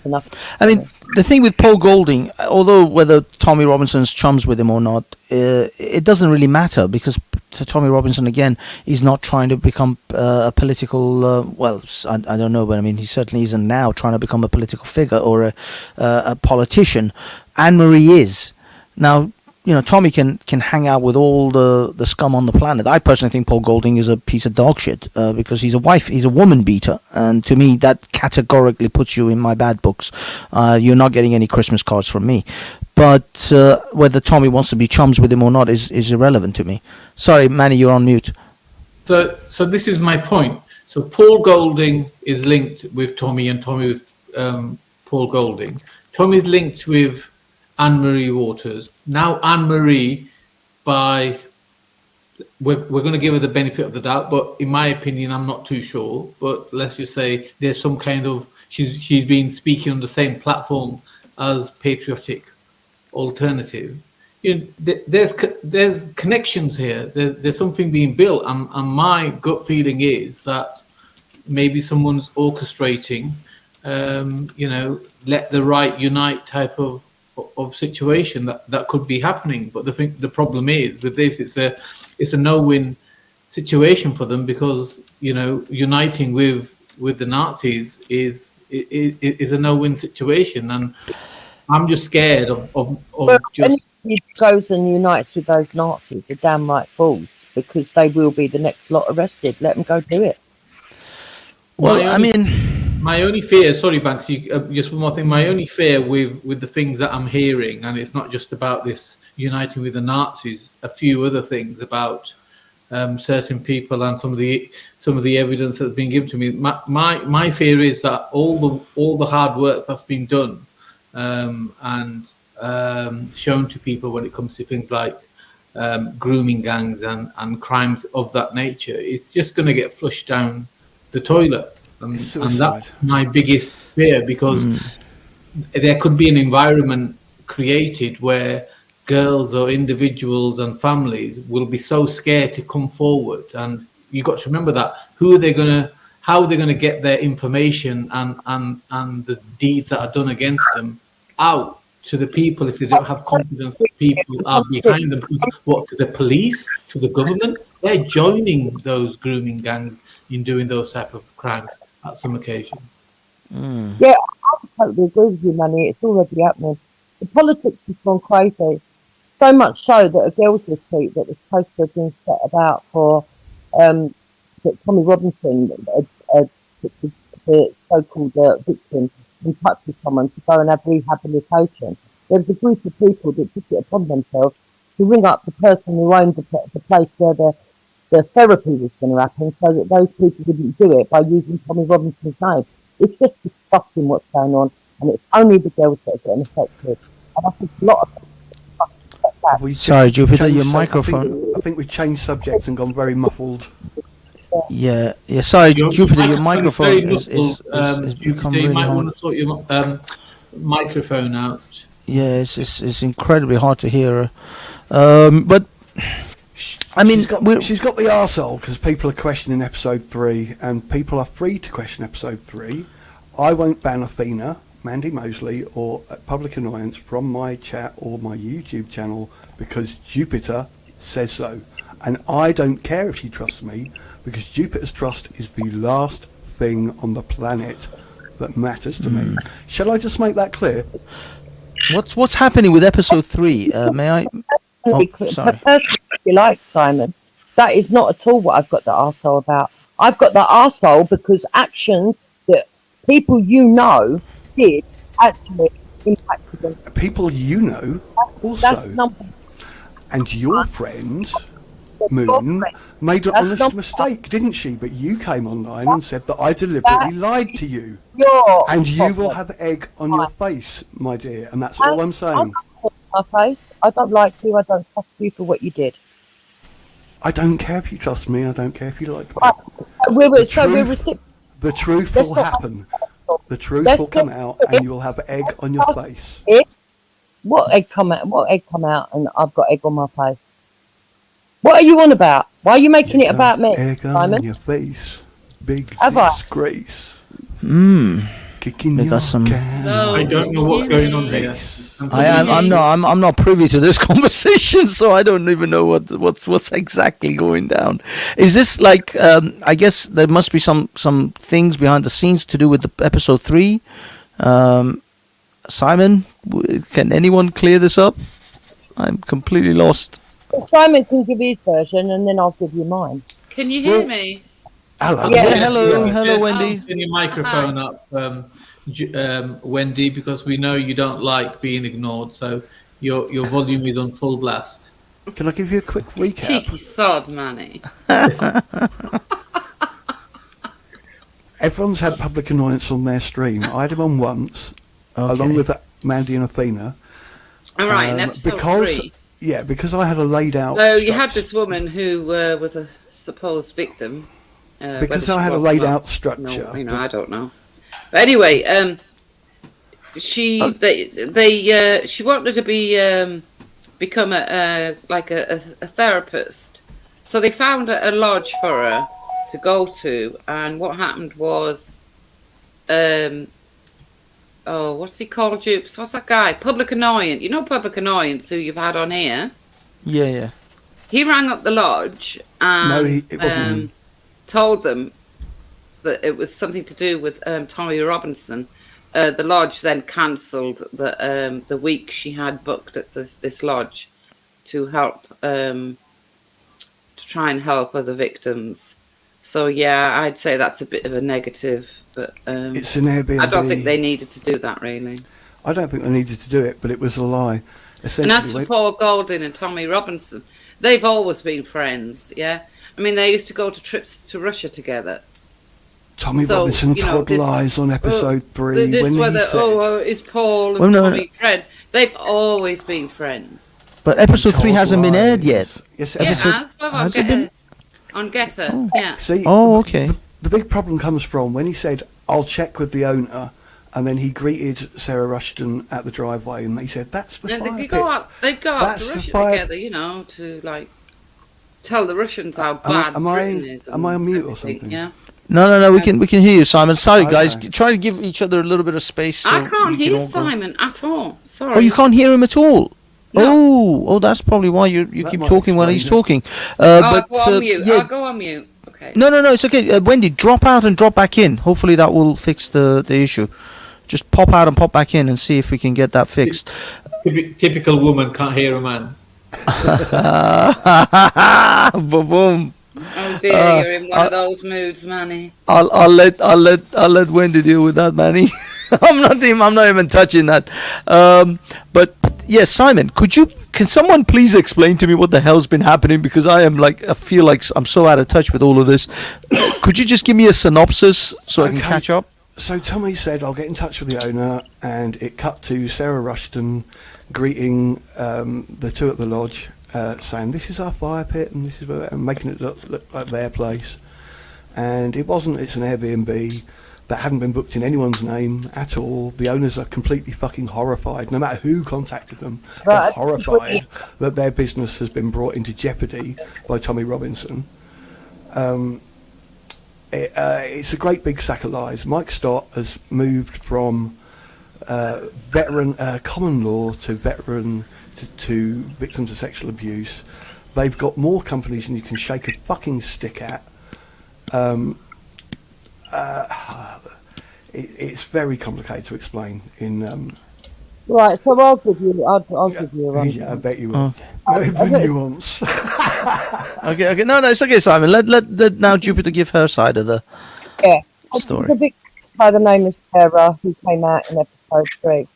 enough. I mean, the thing with Paul Golding, although whether Tommy Robinson's chums with him or not, it doesn't really matter, because Tommy Robinson, again, is not trying to become a political, I don't know, but I mean, he certainly isn't now trying to become a political figure or a politician. Anne-Marie is. Now, you know, Tommy can hang out with all the scum on the planet. I personally think Paul Golding is a piece of dog shit because he's a woman beater, and to me that categorically puts you in my bad books. You're not getting any Christmas cards from me. But whether Tommy wants to be chums with him or not is irrelevant to me. Sorry, Manny, you're on mute. So this is my point. So Paul Golding is linked with Tommy, and Tommy with Paul Golding. Tommy's linked with Anne-Marie Waters. Now Anne-Marie, by we're going to give her the benefit of the doubt, but in my opinion, I'm not too sure. But let's just say there's some kind of she's been speaking on the same platform as Patriotic Alternative. There's connections here. There's something being built, and my gut feeling is that maybe someone's orchestrating, let the right unite type of situation that could be happening. But the problem is with this, it's a no-win situation for them, because uniting with the Nazis is a no-win situation, and I'm just scared of just. He goes and unites with those Nazis, the damn right fools, because they will be the next lot arrested. Let them go do it. Well, my only fear, sorry, Banks, just one more thing. My only fear with the things that I'm hearing, and it's not just about this uniting with the Nazis, a few other things about certain people and some of the evidence that's been given to me. My fear is that all the hard work that's been done and shown to people when it comes to things like grooming gangs and crimes of that nature, it's just going to get flushed down the toilet, and that's my biggest fear, because there could be an environment created where girls or individuals and families will be so scared to come forward, and you've got to remember that how are they going to get their information and the deeds that are done against them out to the people if they don't have confidence that people are behind them? What, to the police, to the government? They're joining those grooming gangs in doing those type of crimes at some occasions. Yeah, I totally agree with you, Manny. It's already happening. The politics has gone crazy. So much so that a girls' retreat that was supposed to have been set about for that Tommy Robinson, the so-called victim, in touch with someone to go and have rehabilitation. There was a group of people that took it upon themselves to ring up the person who owned the place where the therapy was going to happen, so that those people wouldn't do it by using Tommy Robinson's name. It's just disgusting what's going on, and it's only the girls that are getting affected. And I think a lot of Sorry, Jupiter, your microphone. I think we've changed subjects and gone very muffled. Yeah. Sorry, Jupiter, your microphone is become really you might hard. want to sort your microphone out. Yeah, it's incredibly hard to hear her. But I mean, she's got the arsehole because people are questioning episode 3, and people are free to question episode 3. I won't ban Athena, Mandy Mosley, or Public Annoyance from my chat or my YouTube channel because Jupiter says so. And I don't care if you trust me, because Jupiter's trust is the last thing on the planet that matters to me. Shall I just make that clear? What's happening with episode 3? May I? Oh, sorry. If you like, Simon, that is not at all what I've got the arsehole about. I've got the arsehole because actions that people did actually impacted them. People also. And your friend, Moon, made an honest mistake, didn't she? But you came online and said that I deliberately lied to you. And you will have egg on your face, my dear, and that's all I'm saying. My face. I don't like you. I don't trust you for what you did. I don't care if you trust me. I don't care if you like me. The truth will happen. The truth will come out, and you will have egg on your face. What egg come out? What egg come out? And I've got egg on my face. What are you on about? Why are you making it about me, egg Simon? on your face. Big Have I? disgrace. Kicking We your got some. I don't know what's going on here. I'm not privy to this conversation, so I don't even know what's exactly going down. Is this like? I guess there must be some things behind the scenes to do with the episode 3. Simon, can anyone clear this up? I'm completely lost. Well, Simon can give his version, and then I'll give you mine. Can you hear me? Hello. Yeah, hello, Wendy. Turn your microphone up, Wendy, because we know you don't like being ignored. So your volume is on full blast. Can I give you a quick recap? Cheeky sod, Manny. Everyone's had Public Annoyance on their stream. I had him on once, along with Mandy and Athena. All right, in episode 3. Yeah, because I had a laid out. So you had this woman who was a supposed victim. Because I had a laid out structure. No, I don't know. But anyway, she wanted to become a therapist. So they found a lodge for her to go to, and what happened was, what's he called, Jupes? What's that guy? Public Annoyance. You know Public Annoyance, who you've had on here? Yeah. He rang up the lodge and it wasn't him. Told them that it was something to do with Tommy Robinson. The lodge then cancelled the week she had booked at this lodge to help, to try and help other victims. So yeah, I'd say that's a bit of a negative, but it's an Airbnb. I don't think they needed to do that, really. I don't think they needed to do it, but it was a lie. And as for Paul Golding and Tommy Robinson, they've always been friends, yeah? I mean, they used to go to trips to Russia together. Tommy Robinson told lies on episode 3. Is Paul and Tommy friend? They've always been friends. But episode 3 hasn't been aired yet. Yes, it has. Has it been? On Getter, yeah. See, okay. The big problem comes from when he said, I'll check with the owner, and then he greeted Sarah Rushton at the driveway, and they said, that's the fire They pit. go out to Russia together, to tell the Russians how bad Britain is. Am I on mute or something? Yeah. No, we can hear you, Simon. Sorry, guys. Try to give each other a little bit of space. So I can't hear Simon at all. Sorry. Oh, you can't hear him at all? No. Oh, that's probably why you keep talking while he's talking. I'll go on mute. I'll go on mute. Okay. No, it's okay. Wendy, drop out and drop back in. Hopefully that will fix the issue. Just pop out and pop back in and see if we can get that fixed. Typical woman can't hear a man. Boom. Oh dear, you're in one of those moods, Manny. I'll let Wendy deal with that, Manny. I'm not even touching that. But yes, Simon, can someone please explain to me what the hell's been happening? Because I feel like I'm so out of touch with all of this. Could you just give me a synopsis so I can catch up? So Tommy said, I'll get in touch with the owner, and it cut to Sarah Rushton greeting the two at the lodge, saying, this is our fire pit, and this is where, and making it look like their place. And it wasn't. It's an Airbnb that hadn't been booked in anyone's name at all. The owners are completely fucking horrified. No matter who contacted them, they're horrified that their business has been brought into jeopardy by Tommy Robinson. It's a great big sack of lies. Mike Stott has moved from veteran common law to veteran to victims of sexual abuse. They've got more companies than you can shake a fucking stick at. It's very complicated to explain in. Right, so I'll give you a run. Yeah, I bet you will. Okay. The nuance. Okay. No, it's okay, Simon. Let now Jupiter give her side of the story. The victim by the name of Sarah, who came out in episode 3.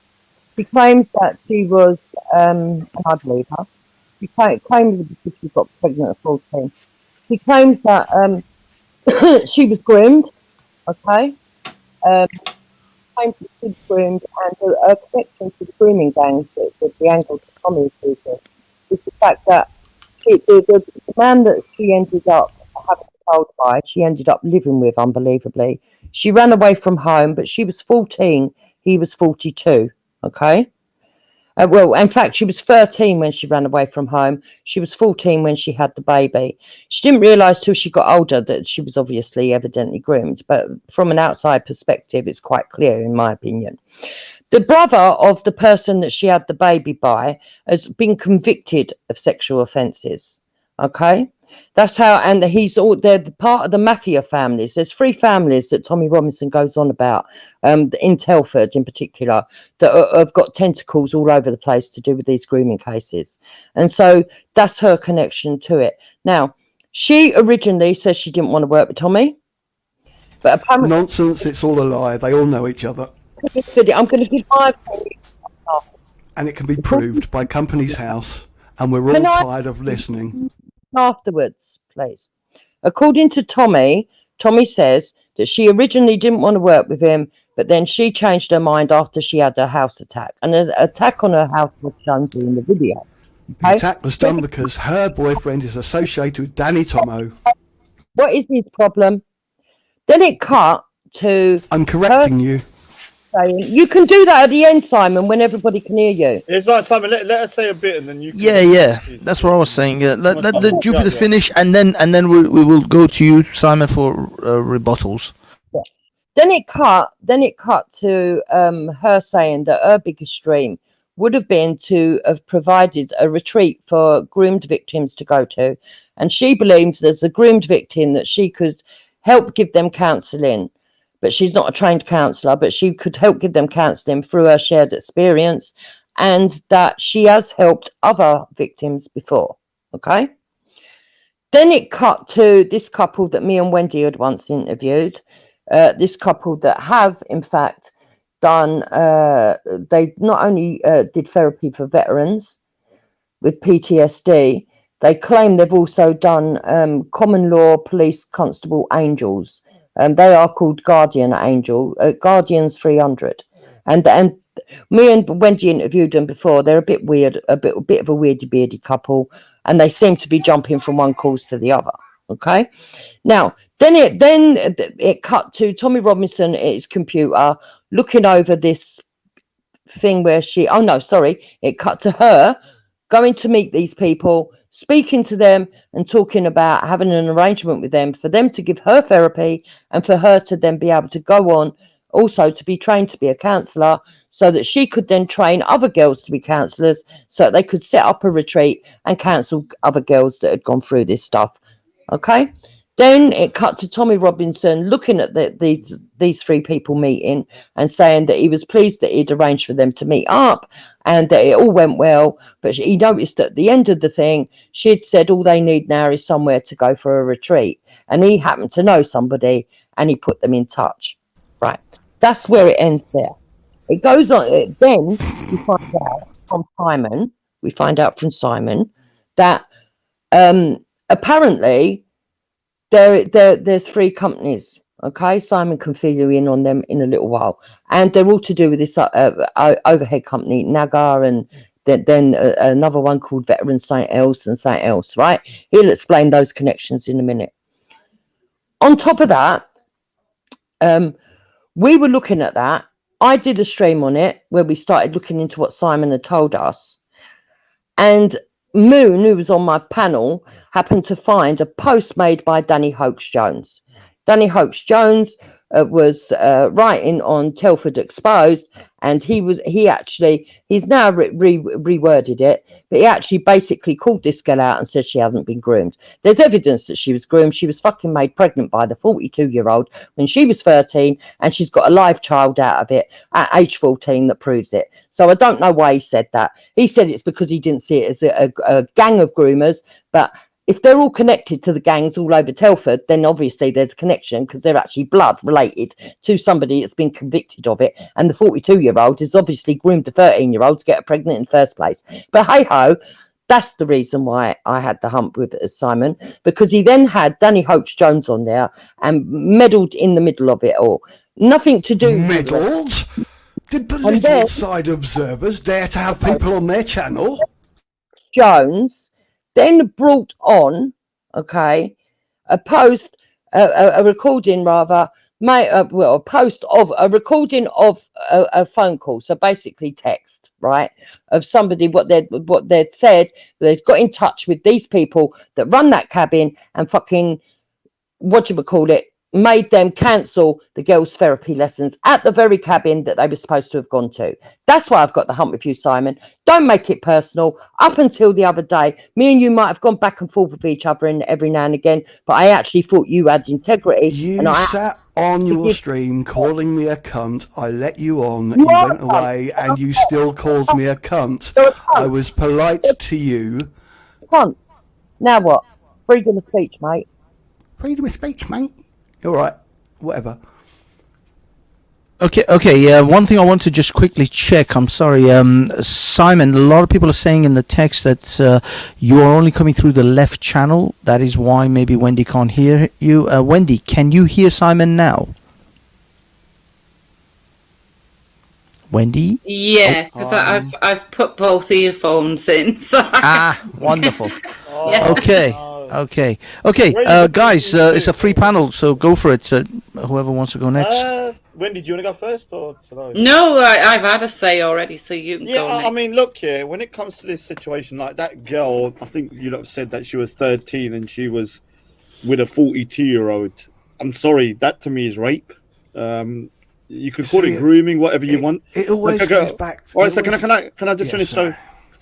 She claims that she was, and I believe her. She claims that she got pregnant at 14. She claims that she was groomed. Okay. Claims that she was groomed, and a connection to the grooming gangs that the angle to Tommy is the fact that the man that she ended up having a child by, she ended up living with, unbelievably. She ran away from home, but she was 14, he was 42, okay? Well, in fact, she was 13 when she ran away from home. She was 14 when she had the baby. She didn't realise till she got older that she was obviously evidently groomed, but from an outside perspective, it's quite clear, in my opinion. The brother of the person that she had the baby by has been convicted of sexual offences. Okay, that's how, and they're part of the mafia families. There's 3 families that Tommy Robinson goes on about, in Telford in particular, that have got tentacles all over the place to do with these grooming cases. And so that's her connection to it. Now, she originally says she didn't want to work with Tommy, but apparently... Nonsense, it's all a lie. They all know each other. I'm going to give my opinion. And it can be proved by Company's House, and we're all tired of listening. Afterwards, please. According to Tommy says that she originally didn't want to work with him, but then she changed her mind after she had her house attack. And an attack on her house was shown in the video. The attack was done because her boyfriend is associated with Danny Tomo. What is his problem? Then it cut to. I'm correcting you. Saying, you can do that at the end, Simon, when everybody can hear you. It's like, Simon, let us say a bit and then you can... Yeah. That's what I was saying. Let the Jupiter finish, and then we will go to you, Simon, for rebuttals. Yeah. Then it cut to her saying that her biggest dream would have been to have provided a retreat for groomed victims to go to, and she believes as a groomed victim that she could help give them counselling. But she's not a trained counsellor, but she could help give them counselling through her shared experience, and that she has helped other victims before. Okay. Then it cut to this couple that me and Wendy had once interviewed. This couple that have, in fact, done. They not only did therapy for veterans with PTSD, they claim they've also done common law police constable angels. They are called Guardians 300, and me and Wendy interviewed them before. They're a bit weird, a bit of a weirdy beardy couple, and they seem to be jumping from one cause to the other. Okay, now then it cut to Tommy Robinson at his computer looking over this thing where it cut to her going to meet these people, speaking to them and talking about having an arrangement with them for them to give her therapy and for her to then be able to go on also to be trained to be a counsellor, so that she could then train other girls to be counsellors, so that they could set up a retreat and counsel other girls that had gone through this stuff. Okay. Then it cut to Tommy Robinson looking at these three people meeting and saying that he was pleased that he'd arranged for them to meet up and that it all went well. But he noticed at the end of the thing, she'd said all they need now is somewhere to go for a retreat. And he happened to know somebody and he put them in touch. Right. That's where it ends there. It goes on. Then we find out from Simon, that apparently there's three companies. Okay, Simon can fill you in on them in a little while, and they're all to do with this overhead company, Naga, and then another one called Veteran St. Else, right? He'll explain those connections in a minute. On top of that, we were looking at that. I did a stream on it where we started looking into what Simon had told us, and Moon, who was on my panel, happened to find a post made by Danny Hoax-Jones. Danny Hoax-Jones was writing on Telford Exposed, and he's now reworded it, but he actually basically called this girl out and said she hasn't been groomed. There's evidence that she was groomed. She was fucking made pregnant by the 42-year-old when she was 13, and she's got a live child out of it at age 14 that proves it. So I don't know why he said that. He said it's because he didn't see it as a gang of groomers, but if they're all connected to the gangs all over Telford, then obviously there's a connection because they're actually blood related to somebody that's been convicted of it. And the 42-year-old is obviously groomed the 13-year-old to get her pregnant in the first place. But hey-ho, that's the reason why I had the hump with Simon, because he then had Danny Hoax-Jones on there and meddled in the middle of it all. Nothing to do with meddled? Did the little side observers dare to have people on their channel? Jones then brought on, a post, a recording rather, a post of a recording of a phone call. So basically text, right, of somebody, what they'd said. They've got in touch with these people that run that cabin and fucking, made them cancel the girls' therapy lessons at the very cabin that they were supposed to have gone to. That's why I've got the hump with you, Simon. Don't make it personal. Up until the other day, me and you might have gone back and forth with each other every now and again, but I actually thought you had integrity. You sat on your stream calling me a cunt. I let you on. You went away and you still called me a cunt. I was polite to you. Cunt. Now what? Freedom of speech, mate. Freedom of speech, mate. All right, whatever. Okay. One thing I want to just quickly check. I'm sorry, Simon. A lot of people are saying in the text that you are only coming through the left channel. That is why maybe Wendy can't hear you. Wendy, can you hear Simon now? Wendy? Yeah, because I've put both earphones in. So Wonderful. Yeah. Okay. Guys, it's a free panel, so go for it. Whoever wants to go next. Wendy, do you want to go first or should I? No, I've had a say already, so you can go next. I mean, look here. When it comes to this situation, like that girl, I think you lot said that she was 13 and she was with a 42-year-old. I'm sorry, that to me is rape. You could call it grooming, whatever you want. It always goes back. All right, so can I just finish? So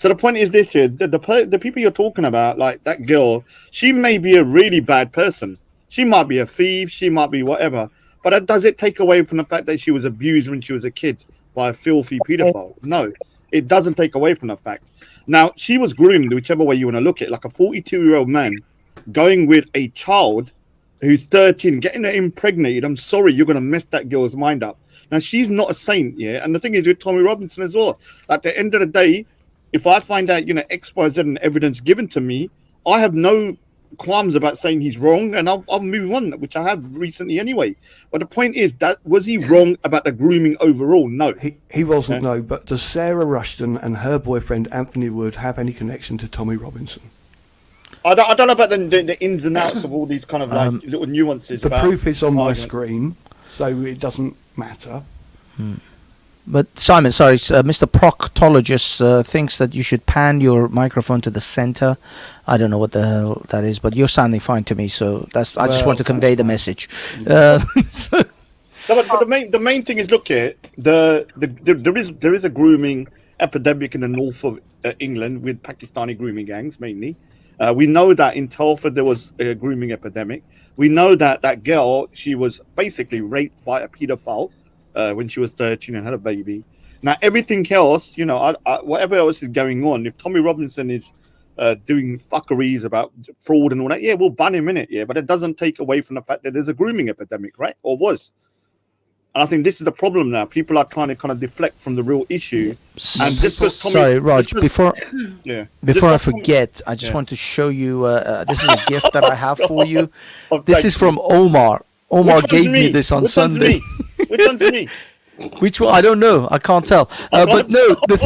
the point is this here: the people you're talking about, like that girl, she may be a really bad person. She might be a thief. She might be whatever. But does it take away from the fact that she was abused when she was a kid by a filthy pedophile? No, it doesn't take away from the fact. Now, she was groomed, whichever way you want to look at it, like a 42-year-old man going with a child who's 13, getting her impregnated. I'm sorry, you're going to mess that girl's mind up. Now, she's not a saint, yeah? And the thing is with Tommy Robinson as well. At the end of the day, if I find out, X, Y, Z and evidence given to me, I have no qualms about saying he's wrong, and I'll move on, which I have recently anyway. But the point is, that was he wrong about the grooming overall? No, he wasn't. No, but does Sarah Rushton and her boyfriend Anthony Wood have any connection to Tommy Robinson? I don't know about the ins and outs of all these kind of little nuances. The proof is on my screen, so it doesn't matter. But Simon, sorry, Mr. Proctologist thinks that you should pan your microphone to the center. I don't know what the hell that is, but you're sounding fine to me, so I just want to convey the message. No, but the main thing is, look here, there is a grooming epidemic in the north of England with Pakistani grooming gangs mainly. We know that in Telford there was a grooming epidemic. We know that that girl, she was basically raped by a paedophile when she was 13 and had a baby. Now, everything else, whatever else is going on, if Tommy Robinson is doing fuckeries about fraud and all that, yeah, we'll ban him in it, yeah, but it doesn't take away from the fact that there's a grooming epidemic, right? Or was. And I think this is the problem now. People are trying to kind of deflect from the real issue. And just because Tommy... Sorry, Raj, before I forget, I just want to show you, this is a gift that I have for you. This is from Omar. Omar gave me this on Sunday. Which one's me? Which one? I don't know. I can't tell. But no, the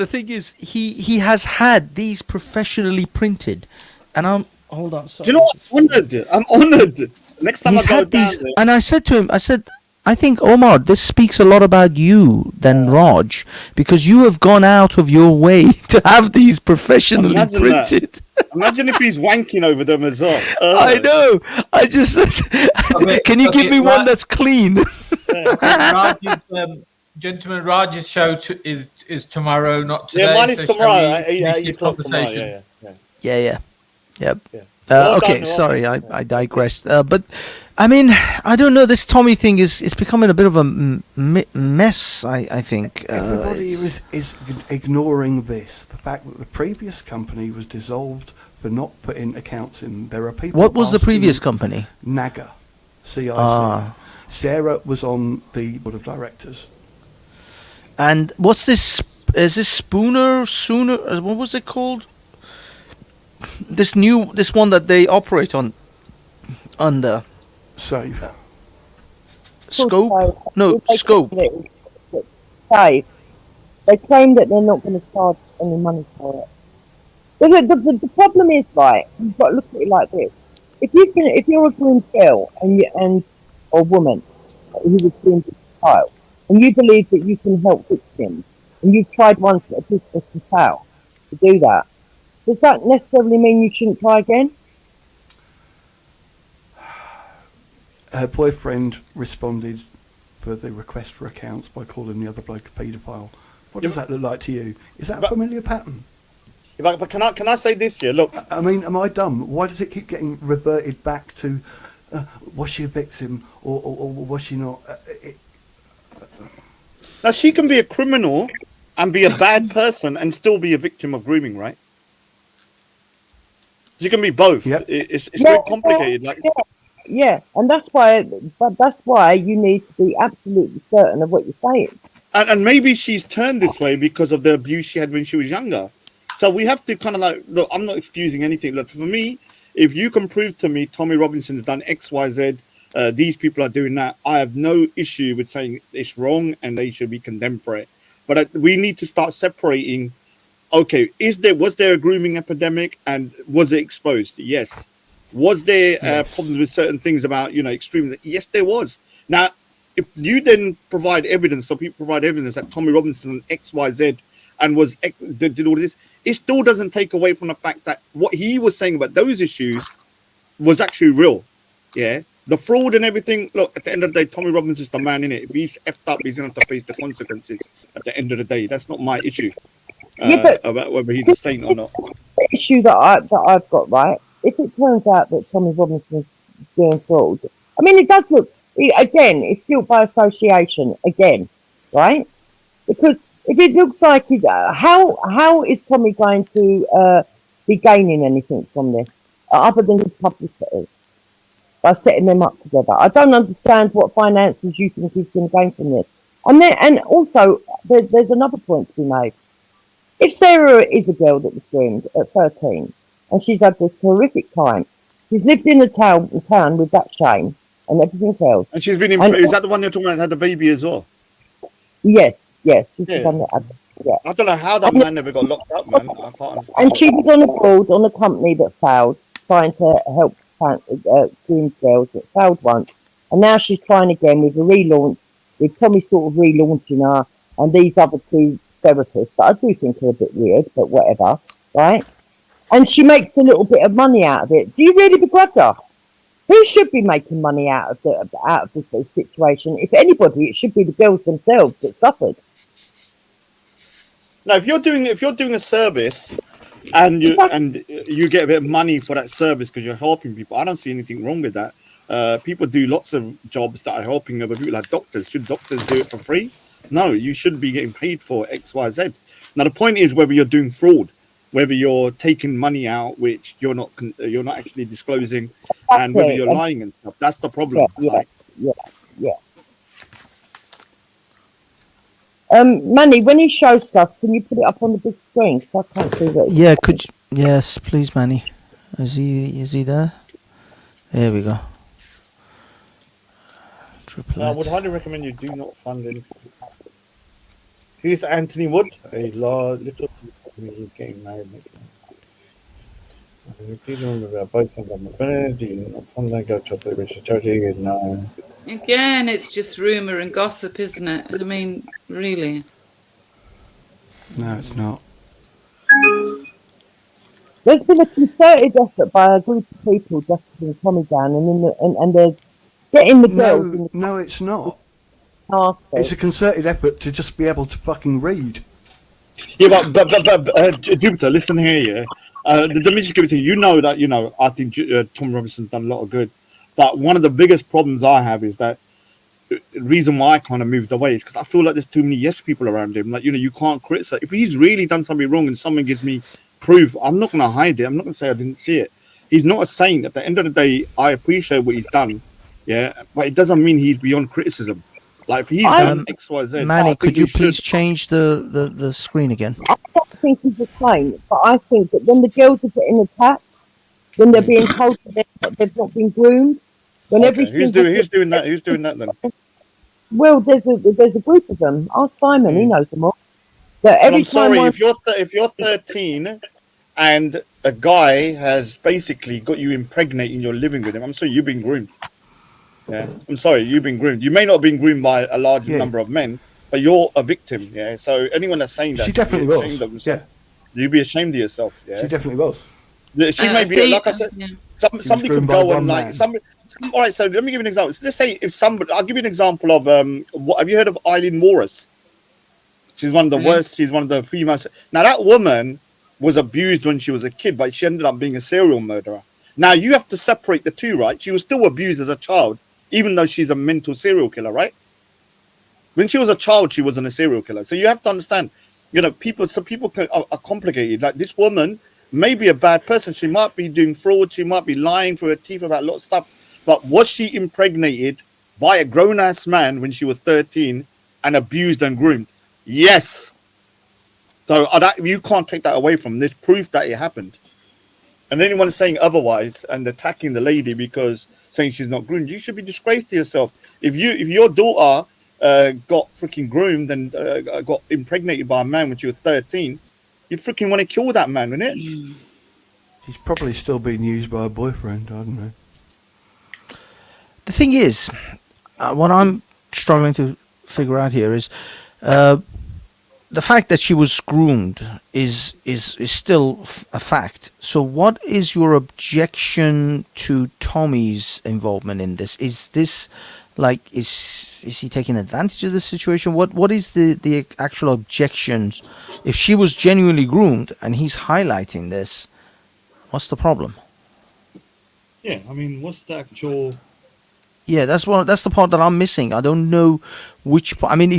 thing is, he has had these professionally printed, and hold on. Sorry. Do you know what? I'm honored. Next time he's I go had down these, there. and I said to him, I think, Omar, this speaks a lot about you than Raj, because you have gone out of your way to have these professionally printed. Imagine if he's wanking over them as well. I know. I just said, can you give me one that's clean? Gentlemen, Raj's show is tomorrow, not today. Yeah, mine is tomorrow. Yeah. Yep. Okay, sorry, I digressed. But I mean, I don't know. This Tommy thing is becoming a bit of a mess. I think everybody is ignoring this. The fact that the previous company was dissolved for not putting accounts in. There are people. What was the previous company? NAGA, CIC. Sarah was on the board of directors. And what's this? Is this Sooner? What was it called? This one that they operate on under Save. Scope? No, Scope. Save. They claim that they're not going to charge any money for it. The problem is, right, you've got to look at it like this. If you're a groomed girl or woman who was groomed as a child, and you believe that you can help victims, and you've tried once at a business to fail to do that, does that necessarily mean you shouldn't try again? Her boyfriend responded for the request for accounts by calling the other bloke a paedophile. What does that look like to you? Is that a familiar pattern? But can I say this here? Look, I mean, am I dumb? Why does it keep getting reverted back to was she a victim or was she not? Now she can be a criminal and be a bad person and still be a victim of grooming, right? You can be both. Yep. It's very complicated. Yeah, and that's why you need to be absolutely certain of what you're saying. And maybe she's turned this way because of the abuse she had when she was younger. So we have to kind of look, I'm not excusing anything. Look, for me, if you can prove to me Tommy Robinson's done X, Y, Z, these people are doing that, I have no issue with saying it's wrong and they should be condemned for it. But we need to start separating. Okay, was there a grooming epidemic and was it exposed? Yes. Was there problems with certain things about extremism? Yes, there was. Now, if you then provide evidence, so people provide evidence that Tommy Robinson XYZ and did all this, it still doesn't take away from the fact that what he was saying about those issues was actually real. Yeah. The fraud and everything, look, at the end of the day, Tommy Robinson's the man in it. If he's effed up, he's going to have to face the consequences at the end of the day. That's not my issue about whether he's a saint or not. The issue that I've got, right, if it turns out that Tommy Robinson's doing fraud, I mean, it does look, again, it's guilt by association, again, right? Because if it looks like, how is Tommy going to be gaining anything from this, other than his publicity? By setting them up together. I don't understand what finances you think he's going to gain from this. And also, there's another point to be made. If Sarah is a girl that was groomed at 13, and she's had this horrific time, she's lived in a town with that shame and everything else. And she's been is that the one you're talking about, had the baby as well? Yes. She's the one that had, I don't know how that man never got locked up, man. I can't understand. And she was on a board on a company that failed, trying to help groomed girls that failed once, and now she's trying again with a relaunch, with Tommy sort of relaunching her and these other two therapists that I do think are a bit weird, but whatever, right? And she makes a little bit of money out of it. Do you really begrudge her? Who should be making money out of this situation? If anybody, it should be the girls themselves that suffered. Now, if you're doing a service and you get a bit of money for that service because you're helping people, I don't see anything wrong with that. People do lots of jobs that are helping other people, like doctors. Should doctors do it for free? No, you shouldn't be getting paid for X, Y, Z. Now, the point is whether you're doing fraud, whether you're taking money out which you're not actually disclosing, and whether you're lying and stuff. That's the problem. Yeah. Manny, when he shows stuff, can you put it up on the big screen? 'Cause I can't see that. Yeah, yes, please, Manny. Is he there? There we go. I would highly recommend you do not fund anything. Who's Anthony Wood? A little. He's getting married next month. Please remember that both of them are do not fund that. Go to a British charity. No. Again, it's just rumour and gossip, isn't it? I mean, really. No, it's not. There's been a concerted effort by a group of people just to bring Tommy down, and they're getting the girls. No, it's not. It's a concerted effort to just be able to fucking read. Yeah, but Jupiter, listen here. Let me just give it to you. I think Tom Robinson's done a lot of good. But one of the biggest problems I have is that the reason why I kind of moved away is because I feel like there's too many yes people around him. Like, you can't criticize. If he's really done something wrong and someone gives me proof, I'm not going to hide it. I'm not going to say I didn't see it. He's not a saint. At the end of the day, I appreciate what he's done. Yeah, but it doesn't mean he's beyond criticism. Like, if he's done X, Y, Z. Manny, could you please change the screen again? I don't think he's a saint, but I think that when the girls are getting attacked, when they're being told that they've not been groomed, when who's doing that? Who's doing that then? Well, there's a group of them. Ask Simon; he knows them all. I'm sorry, if you're 13 and a guy has basically got you impregnating, you're living with him. I'm sorry, you've been groomed. Yeah, I'm sorry, you've been groomed. You may not have been groomed by a large number of men, but you're a victim. Yeah, so anyone that's saying that, she definitely was. Yeah, you'd be ashamed of yourself. Yeah, she definitely was. She may be, like I said, somebody could go and like somebody. All right, so let me give you an example. So let's say if somebody, I'll give you an example of what have you heard of Eileen Morris? She's one of the worst. She's one of the females. Now that woman was abused when she was a kid, but she ended up being a serial murderer. Now you have to separate the two, right? She was still abused as a child, even though she's a mental serial killer, right? When she was a child, she wasn't a serial killer. So you have to understand, some people are complicated. Like this woman may be a bad person. She might be doing fraud. She might be lying through her teeth about a lot of stuff. But was she impregnated by a grown-ass man when she was 13 and abused and groomed? Yes. So you can't take that away from this proof that it happened. And anyone saying otherwise and attacking the lady because saying she's not groomed, you should be disgraced to yourself. If your daughter got freaking groomed and got impregnated by a man when she was 13, you'd freaking want to kill that man, wouldn't it? She's probably still being used by a boyfriend. I don't know. The thing is, what I'm struggling to figure out here is the fact that she was groomed is still a fact. So what is your objection to Tommy's involvement in this? Is this like is he taking advantage of the situation? What is the actual objections? If she was genuinely groomed and he's highlighting this, what's the problem? Yeah, I mean, what's the actual? Yeah, that's the part that I'm missing. I don't know which. I mean,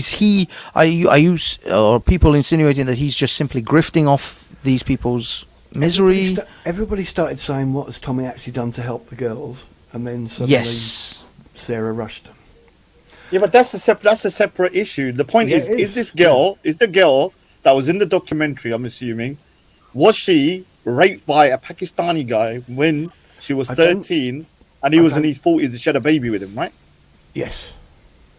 are you or people insinuating that he's just simply grifting off these people's misery? Everybody started saying, "What has Tommy actually done to help the girls?" And then suddenly, yes, Sarah rushed them. Yeah, but that's a separate issue. The point is the girl that was in the documentary, I'm assuming, was she raped by a Pakistani guy when she was 13 and he was in his 40s and she had a baby with him, right? Yes.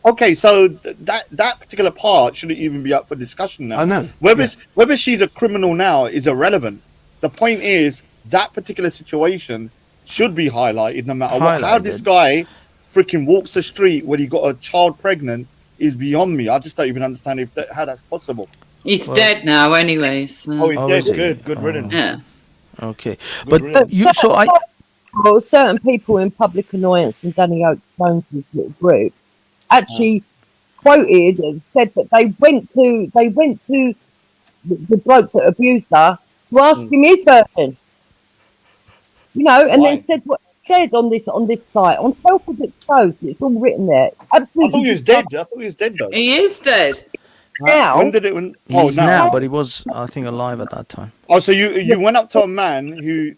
Okay, so that particular part shouldn't even be up for discussion now. I know. Whether she's a criminal now is irrelevant. The point is that particular situation should be highlighted no matter what. How this guy freaking walks the street when he got a child pregnant is beyond me. I just don't even understand how that's possible. He's dead now anyway. So. Oh, he's dead. Good riddance. Yeah. Okay, but you well, certain people in Public Annoyance and Danny Oak Jones' little group actually quoted and said that they went to the bloke that abused her to ask him his version. You know, and then said what he said on this site on Telford Exposed. It's all written there. Absolutely. I thought he was dead. I thought he was dead though. He is dead. Now, when did it? He's now, but he was, I think, alive at that time. Oh, so you went up to a man who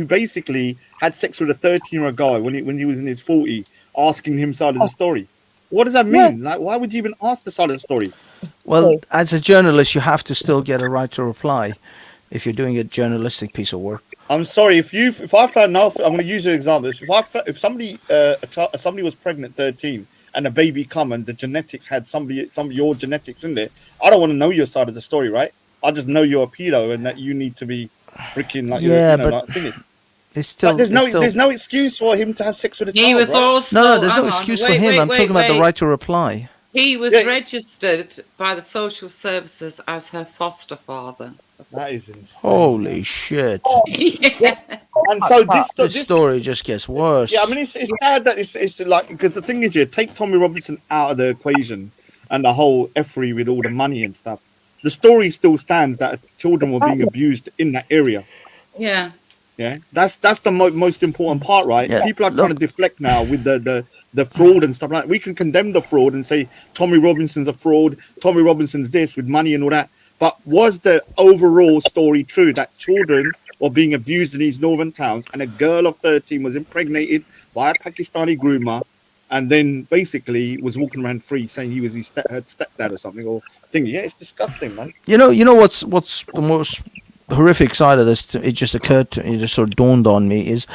basically had sex with a 13-year-old guy when he was in his 40s, asking him side of the story. What does that mean? Like, why would you even ask the side of the story? Well, as a journalist, you have to still get a right to reply if you're doing a journalistic piece of work. I'm sorry if I found out. I'm going to use an example. If somebody was pregnant 13 and a baby come and the genetics had some of your genetics in there, I don't want to know your side of the story, right? I just know you're a pedo and that you need to be freaking like like thinking. It's still, but there's no excuse for him to have sex with a child. He was also no, there's no excuse for him. I'm talking about the right to reply. He was registered by the social services as her foster father. That is insane. Holy shit! Yeah. And so this story just gets worse. Yeah, I mean it's sad that it's like, because the thing is, take Tommy Robinson out of the equation and the whole effery with all the money and stuff. The story still stands that children were being abused in that area. Yeah. Yeah, that's the most important part, right? Yeah. People are trying to deflect now with the fraud and stuff like that. We can condemn the fraud and say Tommy Robinson's a fraud, Tommy Robinson's this with money and all that. But was the overall story true that children were being abused in these northern towns and a girl of 13 was impregnated by a Pakistani groomer and then basically was walking around free saying he was her stepdad or something or thing? Yeah, it's disgusting, man. You know what's the most horrific side of this? It just sort of dawned on me is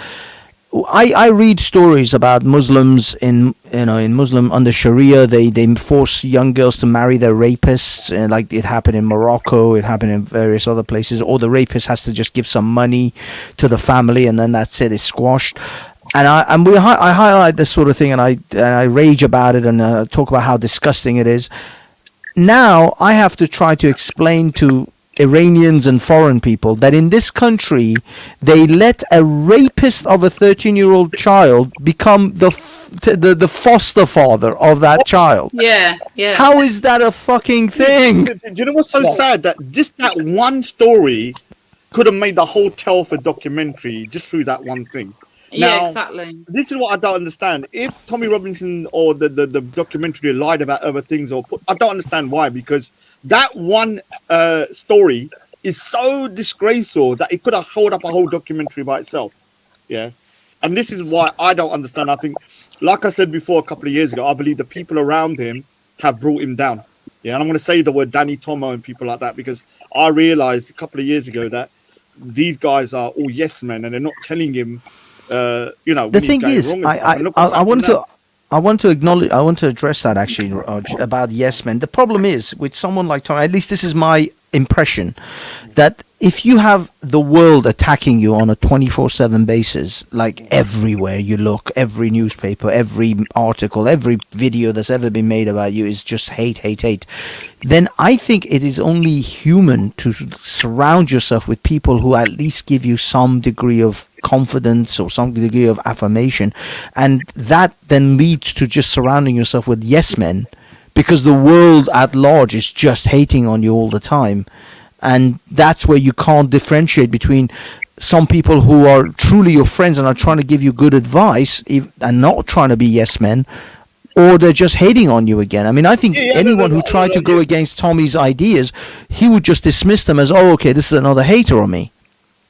I read stories about Muslims in Muslim under Sharia. They force young girls to marry their rapists, and like it happened in Morocco, it happened in various other places. Or the rapist has to just give some money to the family, and then that's it. It's squashed. And I highlight this sort of thing, and I rage about it, and talk about how disgusting it is. Now I have to try to explain to Iranians and foreign people that in this country they let a rapist of a 13-year-old child become the foster father of that child. Yeah. How is that a fucking thing? Do you know what's so sad? That just that one story could have made the whole Telford documentary just through that one thing. Yeah, exactly. This is what I don't understand. If Tommy Robinson or the documentary lied about other things, I don't understand why, because that one story is so disgraceful that it could have held up a whole documentary by itself. Yeah. And this is why I don't understand. I think, like I said before a couple of years ago, I believe the people around him have brought him down. Yeah. And I'm going to say the word Danny Tomo and people like that, because I realized a couple of years ago that these guys are all yes men and they're not telling him, The when he's thing going is, wrong and stuff. And look what's I want happening now. I want to acknowledge, I want to address that actually, Raj, about yes men. The problem is with someone like Tom, at least this is my impression, that if you have the world attacking you on a 24/7 basis, like everywhere you look, every newspaper, every article, every video that's ever been made about you is just hate, hate, hate, then I think it is only human to surround yourself with people who at least give you some degree of confidence or some degree of affirmation, and that then leads to just surrounding yourself with yes men, because the world at large is just hating on you all the time. And that's where you can't differentiate between some people who are truly your friends and are trying to give you good advice and not trying to be yes men, or they're just hating on you again. I mean, I think anyone who tried to go against Tommy's ideas, he would just dismiss them as, oh, okay, this is another hater on me.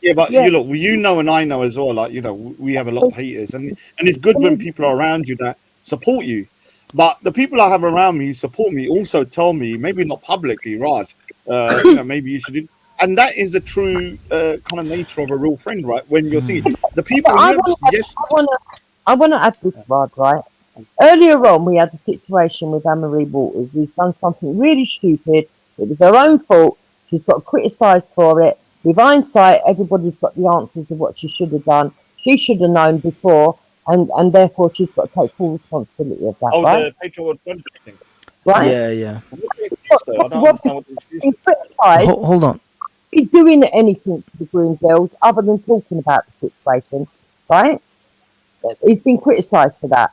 Yeah, but you look, you know, and I know as well. Like, we have a lot of haters, and it's good when people are around you that support you. But the people I have around me who support me also tell me, maybe not publicly, Raj, maybe you should. And that is the true kind of nature of a real friend, right? When you're thinking the people. I want to add this, Raj, right? Earlier on, we had a situation with Anne-Marie Waters. We've done something really stupid. It was her own fault. She's got criticised for it. With hindsight, everybody's got the answers of what she should have done. She should have known before, and therefore she's got to take full responsibility of that, right? The Patriot thing. Right? Yeah. Hold on. He's doing anything to the groom girls other than talking about the situation, right? He's been criticised for that.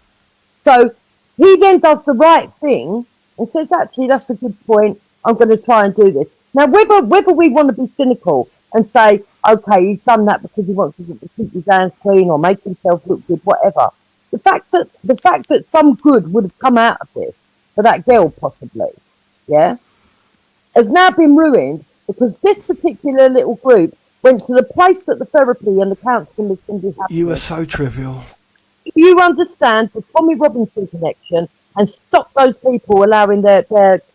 So he then does the right thing and says, actually, that's a good point. I'm going to try and do this. Now, whether we want to be cynical and say, okay, he's done that because he wants to keep his hands clean or make himself look good, whatever. The fact that some good would have come out of this for that girl, possibly, has now been ruined because this particular little group went to the place that the therapy and the counselling was going to be happening. You are so trivial. If you understand the Tommy Robinson connection and stop those people allowing their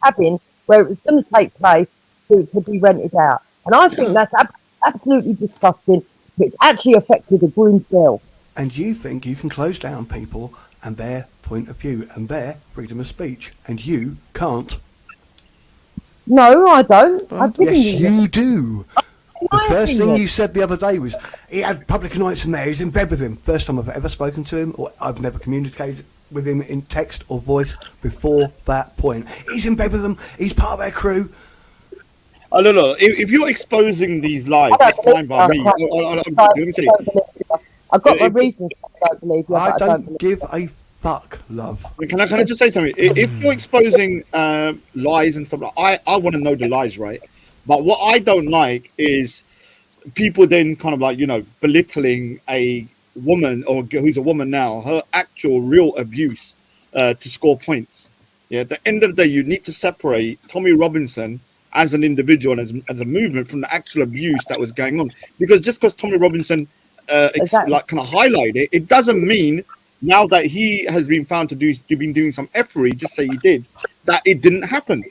cabin where it was going to take place to be rented out. And I think that's absolutely disgusting. It's actually affected a groom girl. And you think you can close down people and their point of view and their freedom of speech, and you can't. No, I don't. Yes, you do. The first thing you said the other day was he had public annoyance in there. He's in bed with him. First time I've ever spoken to him, or I've never communicated with him in text or voice before that point. He's in bed with them. He's part of their crew. Oh, no. If you're exposing these lies, that's fine by me. Let me say. I've got my reasons. I don't believe you. I don't give a fuck, love. Can I just say something? If you're exposing lies and stuff, I want to know the lies, right? But what I don't like is people then kind of like, belittling a woman or who's a woman now, her actual real abuse to score points. Yeah, at the end of the day, you need to separate Tommy Robinson as an individual and as a movement from the actual abuse that was going on. Because just because Tommy Robinson kind of highlighted it, it doesn't mean now that he has been found to been doing some effery, just say he did, that it didn't happen.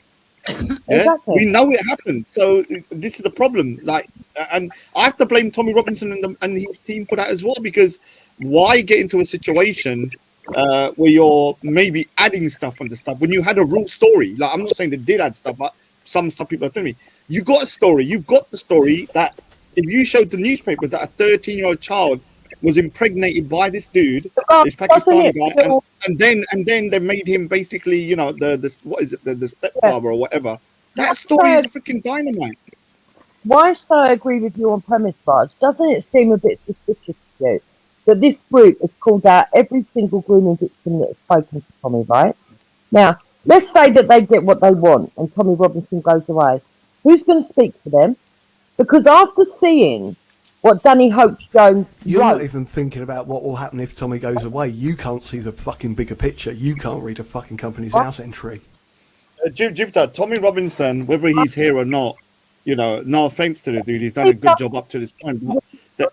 Exactly. We know it happened. So this is the problem. And I have to blame Tommy Robinson and his team for that as well, because why get into a situation where you're maybe adding stuff on the stuff when you had a real story? Like, I'm not saying they did add stuff, but some stuff people are telling me. You got a story. You've got the story that if you showed the newspapers that a 13-year-old child was impregnated by this dude, this Pakistani guy, and then they made him basically, the stepfather or whatever. That story is freaking dynamite. Whilst I agree with you on premise, Raj, doesn't it seem a bit suspicious to you that this group has called out every single grooming victim that has spoken to Tommy, right? Now, let's say that they get what they want and Tommy Robinson goes away. Who's going to speak for them? Because after seeing what Danny Hopes Jones You're wrote, not even thinking about what will happen if Tommy goes away. You can't see the fucking bigger picture. You can't read a fucking company's house entry. Jupiter, Tommy Robinson, whether he's here or not, no offense to the dude, he's done a good job up to this point.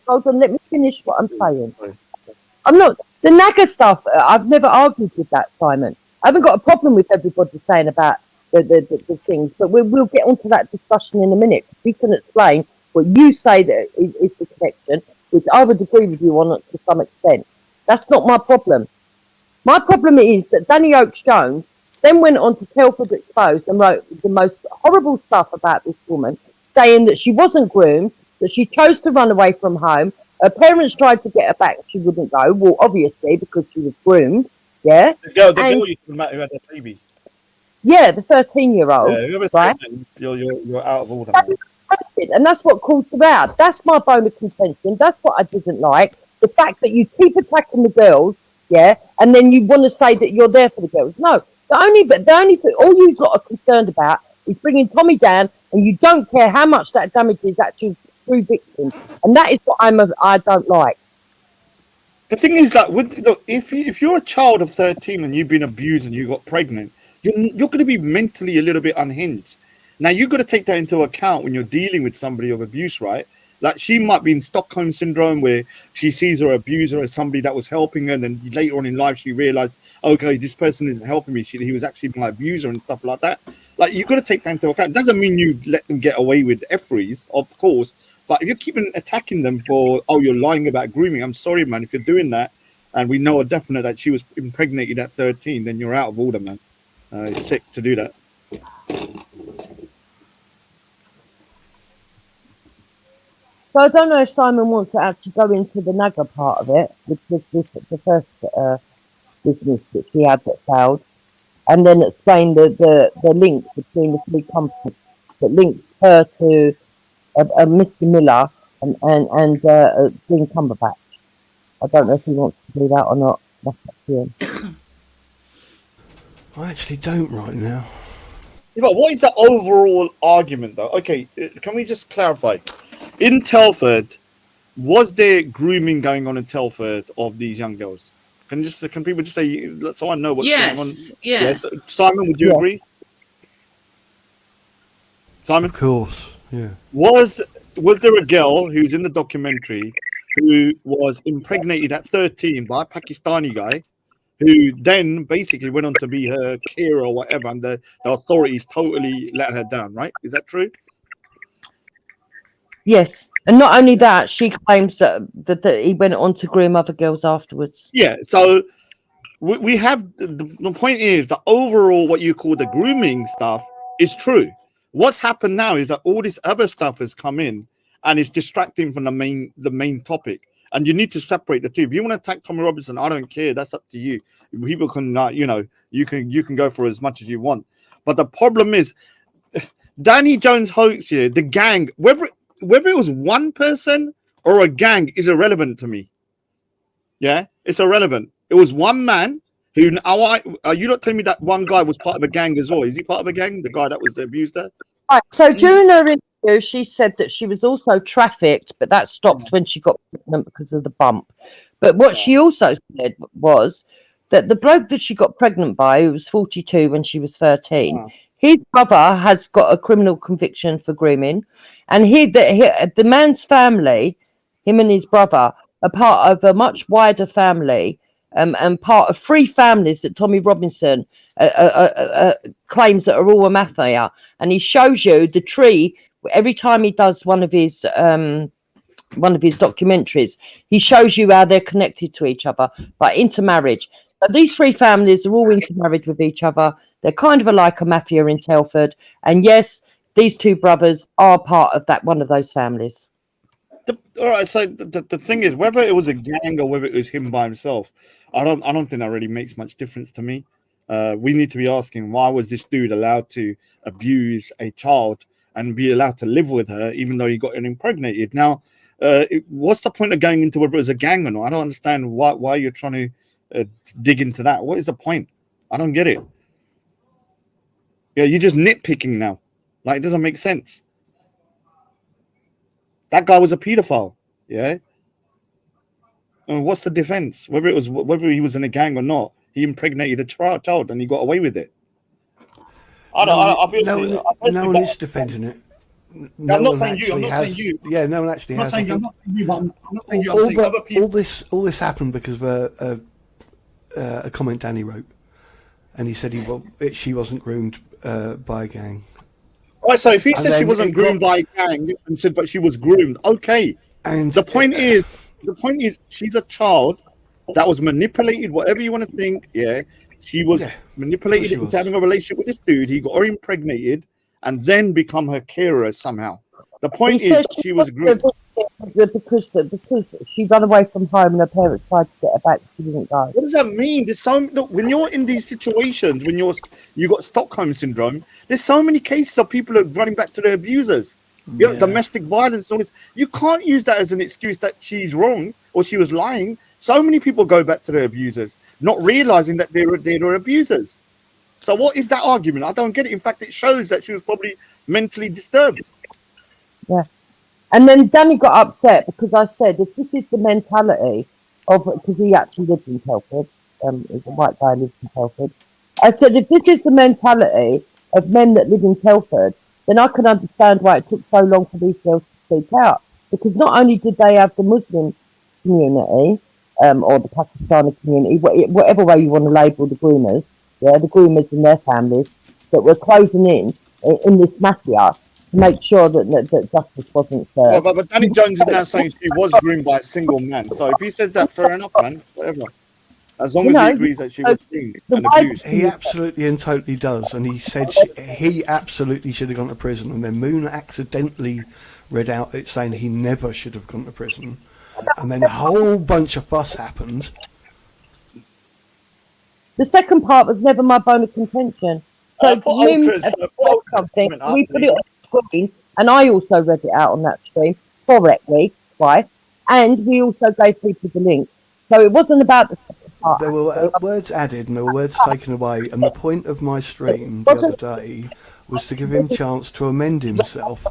Hold on, let me finish what I'm saying. I'm not the Naga stuff. I've never argued with that, Simon. I haven't got a problem with everybody saying about the things, but we'll get onto that discussion in a minute. We can explain But you say that it's the connection, which I would agree with you on to some extent. That's not my problem. My problem is that Danny Oakes-Jones then went on to Telford Exposed and wrote the most horrible stuff about this woman, saying that she wasn't groomed, that she chose to run away from home. Her parents tried to get her back, she wouldn't go. Well, obviously, because she was groomed, yeah? The girl you met who had a baby. Yeah, the 13-year-old, Yeah, whoever right? said that, you're out of order, man. And that's what calls her out. That's my bone of contention. That's what I didn't like. The fact that you keep attacking the girls, yeah, and then you want to say that you're there for the girls. No, the only thing, all you've got are concerned about is bringing Tommy down, and you don't care how much that damages actual true victims, and that is what I don't like. The thing is that look, if you're a child of 13 and you've been abused and you got pregnant, you're going to be mentally a little bit unhinged. Now you've got to take that into account when you're dealing with somebody of abuse, right? Like she might be in Stockholm syndrome where she sees her abuser as somebody that was helping her, and then later on in life she realized, okay, this person isn't helping me. He was actually my abuser and stuff like that. Like you've got to take that into account. It doesn't mean you let them get away with efferys, of course. But if you're keeping attacking them for, oh, you're lying about grooming, I'm sorry, man. If you're doing that, and we know a definite that she was impregnated at 13, then you're out of order, man. It's sick to do that. So I don't know if Simon wants to actually go into the Naga part of it, which was the first business that she had that failed, and then explain the link between the three companies that linked her to Mr. Miller and Dean Cumberbatch. I don't know if he wants to do that or not. That's up to him. I actually don't right now. Yeah, but what is the overall argument, though? Okay, can we just clarify? In Telford, was there grooming going on in Telford of these young girls? Can people just say, let someone know what's going on? Yeah. Yes. Simon, would you agree? Simon? Of course, yeah. Was there a girl who's in the documentary who was impregnated at 13 by a Pakistani guy who then basically went on to be her carer or whatever, and the authorities totally let her down, right? Is that true? Yes, and not only that, she claims that he went on to groom other girls afterwards. Yeah, so we have the point is that overall what you call the grooming stuff is true. What's happened now is that all this other stuff has come in and it's distracting from the main topic, and you need to separate the two. If you want to attack Tommy Robinson, I don't care. That's up to you. People can you can go for as much as you want, but the problem is Danny Jones hoax here, the gang, whether it was one person or a gang is irrelevant to me. Yeah, it's irrelevant. It was one man who. Are you not telling me that one guy was part of a gang as well? Is he part of a gang? The guy that was the abuser? Right. So during her interview, she said that she was also trafficked, but that stopped when she got pregnant because of the bump. But what she also said was that the bloke that she got pregnant by, who was 42 when she was 13, his brother has got a criminal conviction for grooming, and the man's family, him and his brother, are part of a much wider family, and part of 3 families that Tommy Robinson claims that are all a mafia. And he shows you the tree every time he does one of his documentaries. He shows you how they're connected to each other by intermarriage. But these 3 families are all intermarried with each other. They're kind of like a mafia in Telford. And yes, these 2 brothers are part of one of those families. All right. So the thing is, whether it was a gang or whether it was him by himself, I don't think that really makes much difference to me. We need to be asking, why was this dude allowed to abuse a child and be allowed to live with her, even though he got her impregnated? Now, what's the point of going into whether it was a gang or not? I don't understand why you're trying to dig into that. What is the point? I don't get it. Yeah, you're just nitpicking now. Like, it doesn't make sense. That guy was a pedophile. Yeah. And what's the defense? Whether he was in a gang or not, he impregnated a child and he got away with it. No one is defending it. I'm not saying you. I'm not saying you. Yeah, no one actually has. I'm not saying you, but I'm not saying you. I'm saying other people. All this happened because of a comment Danny wrote, and he said she wasn't groomed by a gang. Right, so if he And said she then wasn't it groomed got- by a gang and said, but she was groomed, okay. And the point is, she's a child that was manipulated, whatever you want to think. Yeah, she was manipulated she into was. having a relationship with this dude. He got her impregnated and then become her carer somehow. The point He is, says she was groomed. because she ran away from home and her parents tried to get her back. She didn't go. What does that mean? There's so look, when you're in these situations, when you got Stockholm syndrome, there's so many cases of people are running back to their abusers. You know, domestic violence, all this. You can't use that as an excuse that she's wrong or she was lying. So many people go back to their abusers, not realizing that they're abusers. So what is that argument? I don't get it. In fact, it shows that she was probably mentally disturbed. Yeah. And then Danny got upset because I said, if this is the mentality of, because he actually lived in Telford, he's a white guy who lives in Telford. I said, if this is the mentality of men that live in Telford, then I can understand why it took so long for these girls to speak out. Because not only did they have the Muslim community, or the Pakistani community, whatever way you want to label the groomers, the groomers and their families, that were closing in this mafia to make sure that justice wasn't served. But Danny Jones is now saying she was groomed by a single man. So if he says that, fair enough, man. Whatever. As long as he agrees that she was groomed and abused. He absolutely and totally does. And he said he absolutely should have gone to prison. And then Moon accidentally read out it saying he never should have gone to prison. And then a whole bunch of fuss happened. The second part was never my bone of contention. So Moon said something, we put it on screen, and I also read it out on that stream correctly twice, and we also gave people the link. So it wasn't about the second part. There were words added and there were words taken away. And the point of my stream the other day was to give him a chance to amend himself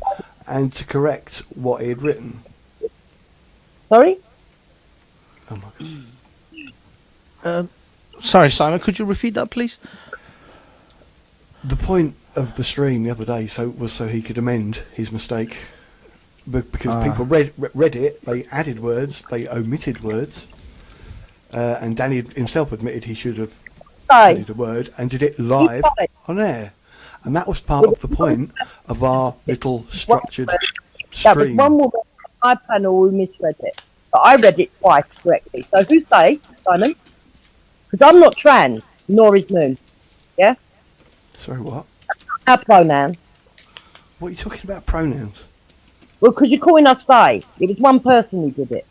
and to correct what he had written. Sorry? Oh my God. Sorry, Simon, could you repeat that, please? The point of the stream the other day was so he could amend his mistake. Because people read it, they added words, they omitted words, and Danny himself admitted he should have added a word and did it live on air. And that was part of the point of our little structured That was stream. one woman on my panel who misread it, but I read it twice correctly. So who's they, Simon? Because I'm not trans, nor is Moon. Yeah? Sorry, what? Our pronoun. What are you talking about, pronouns? Well, because you're calling us they. It was one person who did it.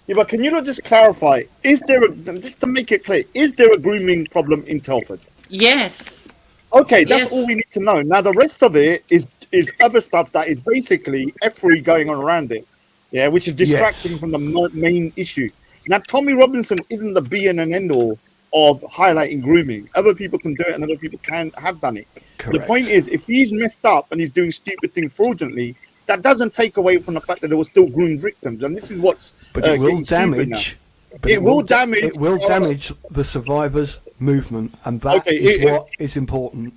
Yeah, but can you not just clarify? Is there just to make it clear? Is there a grooming problem in Telford? Yes. Okay, that's all we need to know. Now the rest of it is other stuff that is basically effery going on around it. Yeah, which is distracting from the main issue. Now Tommy Robinson isn't the be and end all of highlighting grooming. Other people can do it and other people can have done it. Correct. The point is, if he's messed up and he's doing stupid things fraudulently, that doesn't take away from the fact that there were still groomed victims. And this is what's But it will damage. But it will damage. It will damage the survivors' movement, and that is what is important.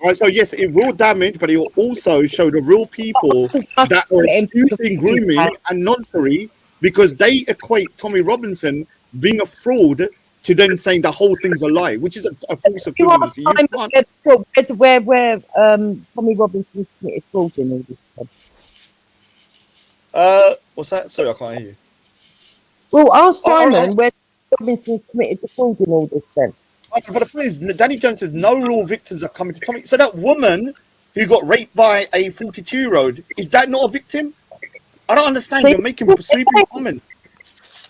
Right, so yes, it will damage, but it will also show the real people that are excusing grooming and noncery because they equate Tommy Robinson being a fraud to then saying the whole thing's a lie, which is a false equivalency. Where Tommy Robinson committed fraud in all this stuff. What's that? Sorry, I can't hear you. Well, ask Simon where Robinson committed the fraud in all this then. But the point is, Danny Jones says no real victims are coming to Tommy. So that woman who got raped by a 42-year-old, is that not a victim? I don't understand. You're making sweeping comments.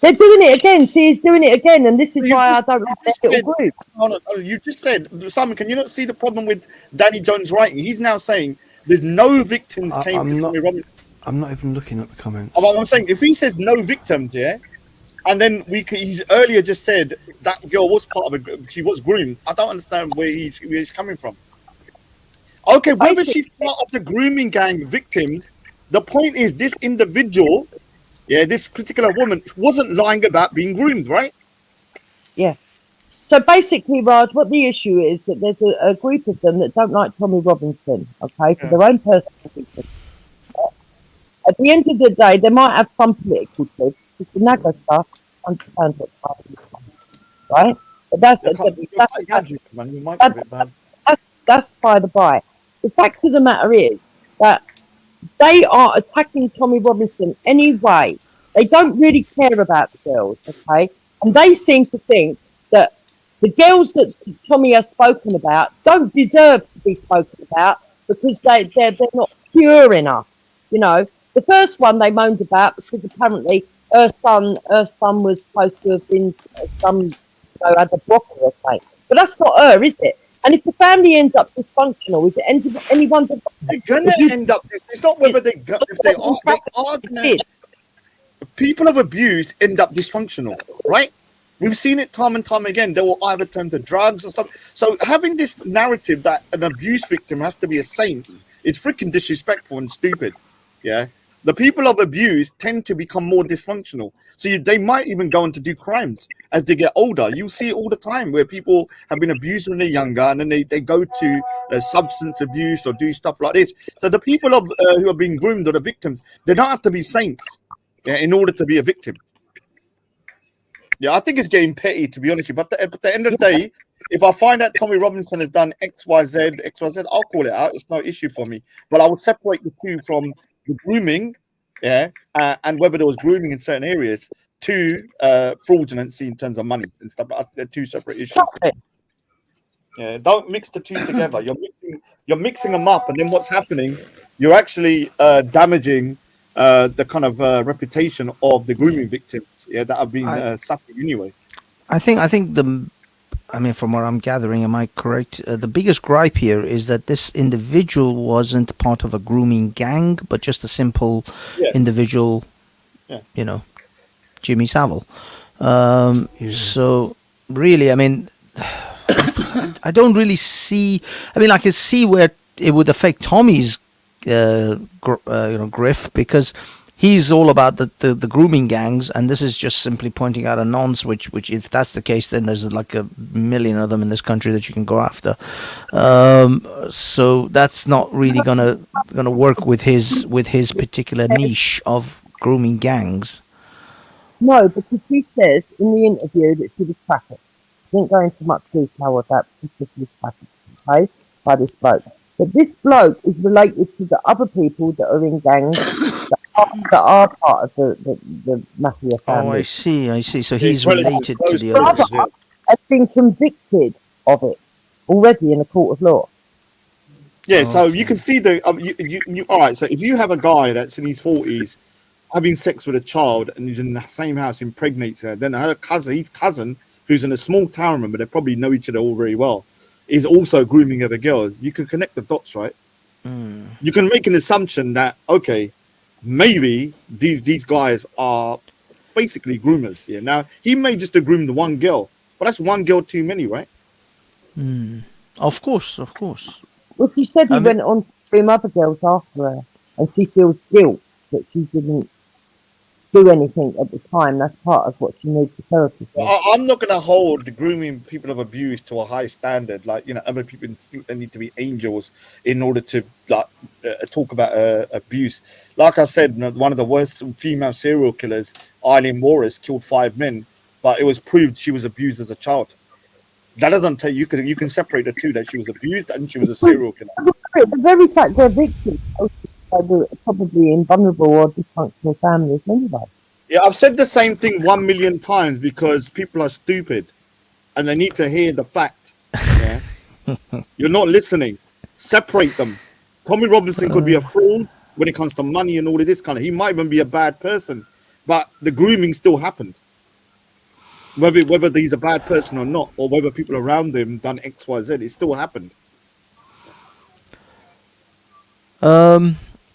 They're doing it again. See, he's doing it again, and this is why I don't like this little group. No, you just said, Simon, can you not see the problem with Danny Jones' writing? He's now saying there's no victims came to Tommy Robinson. I'm not even looking at the comments. I'm saying if he says no victims, yeah, and then he's earlier just said that girl was part of it, she was groomed. I don't understand where he's coming from. Okay, whether she's part of the grooming gang victims, the point is this individual, this particular woman wasn't lying about being groomed, right? Yeah. So basically, Raj, what the issue is that there's a group of them that don't like Tommy Robinson, okay, for their own personal reasons. At the end of the day, they might have some political truth. Because the Naga stuff, understand what's happening, right? But that's by the by. The fact of the matter is that they are attacking Tommy Robinson anyway. They don't really care about the girls, okay? And they seem to think that the girls that Tommy has spoken about don't deserve to be spoken about because they're not pure enough. You know, the first one they moaned about because apparently her son was supposed to have been had a brothel or something. But that's not her, is it? And if the family ends up dysfunctional, is it anyone? They're gonna end up. It's not whether they go, if they are gonna. People of abuse end up dysfunctional, right? We've seen it time and time again. They will either turn to drugs or stuff. So having this narrative that an abuse victim has to be a saint is freaking disrespectful and stupid. Yeah. The people of abuse tend to become more dysfunctional. So they might even go on to do crimes as they get older. You see it all the time where people have been abused when they're younger and then they go to substance abuse or do stuff like this. So the people who are being groomed or the victims, they don't have to be saints in order to be a victim. Yeah, I think it's getting petty, to be honest with you. But at the end of the day, if I find that Tommy Robinson has done XYZ, I'll call it out. It's no issue for me. But I would separate the two from the grooming, and whether there was grooming in certain areas to fraudulency in terms of money and stuff. They're two separate issues. Yeah, don't mix the two together. You're mixing them up, and then what's happening? You're actually damaging the kind of reputation of the grooming victims, that have been suffering anyway. I think from what I'm gathering, am I correct? The biggest gripe here is that this individual wasn't part of a grooming gang, but just a simple individual, Jimmy Savile. So really, I mean, I don't really see. I mean, I can see where it would affect Tommy's, griff, because he's all about the grooming gangs, and this is just simply pointing out a nonce. Which if that's the case, then there's like a million of them in this country that you can go after. So that's not really gonna work with his particular niche of grooming gangs. No, because he says in the interview that she was trafficked. He didn't go into much detail about specific trafficking, okay, by this bloke. But this bloke is related to the other people that are in gangs that are part of the mafia family. Oh, I see. So he's related to the others. Brother has been convicted of it already in a court of law. Yeah, so you can see all right. So if you have a guy that's in his 40s having sex with a child and he's in the same house, impregnates her, then his cousin, who's in a small town, remember, they probably know each other all very well, is also grooming other girls. You can connect the dots, right? You can make an assumption that, okay, maybe these guys are basically groomers. Yeah. Now, he may just have groomed one girl, but that's one girl too many, right? Of course. Well, she said he went on to groom other girls after her, and she feels guilt that she didn't do anything at the time. That's part of what she needs the therapy for. I'm not going to hold the grooming people of abuse to a high standard. Like, other people think they need to be angels in order to talk about abuse. Like I said, one of the worst female serial killers, Eileen Warris, killed 5 men, but it was proved she was abused as a child. That doesn't tell you can separate the two, that she was abused and she was a serial killer. The very fact they're victims are probably in vulnerable or dysfunctional families anyway. Yeah, I've said the same thing 1 million times because people are stupid and they need to hear the fact. Yeah? You're not listening. Separate them. Tommy Robinson could be a fraud when it comes to money and all of this kind of. He might even be a bad person, but the grooming still happened. Whether he's a bad person or not, or whether people around him done X, Y, Z, it still happened.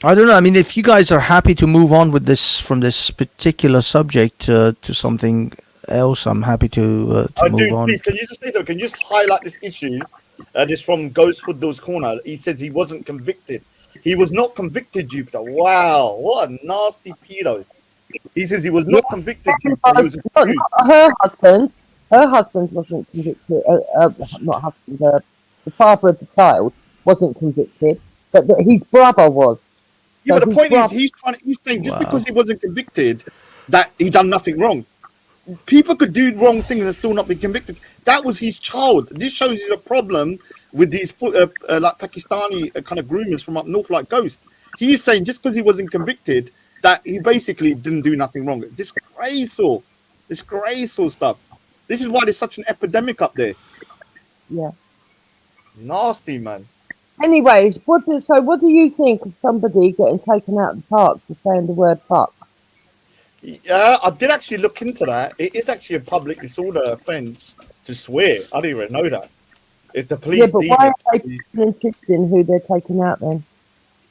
I don't know. I mean, if you guys are happy to move on with this from this particular subject to something else, I'm happy to move on. Please, can you just say something? Can you just highlight this issue? This from Ghost Football's Corner. He says he wasn't convicted. He was not convicted, Jupiter. Wow, what a nasty pedo. He says he was not convicted. Her husband wasn't convicted. Not husband. The father of the child wasn't convicted, but his brother was. Yeah, so but the point is, he's saying just because he wasn't convicted, that he done nothing wrong. people could do wrong things and still not be convicted. That was his child. This shows you the problem with these like Pakistani kind of groomers from up north, like Ghost. He's saying just because he wasn't convicted, that he basically didn't do nothing wrong. Disgraceful stuff. This is why there's such an epidemic up there. Yeah. Nasty, man. Anyways, what do you think of somebody getting taken out of the park for saying the word fuck? Yeah, I did actually look into that. It is actually a public disorder offence to swear. I didn't even know that. If the police Yeah, but why are they insisting who they're taking out then?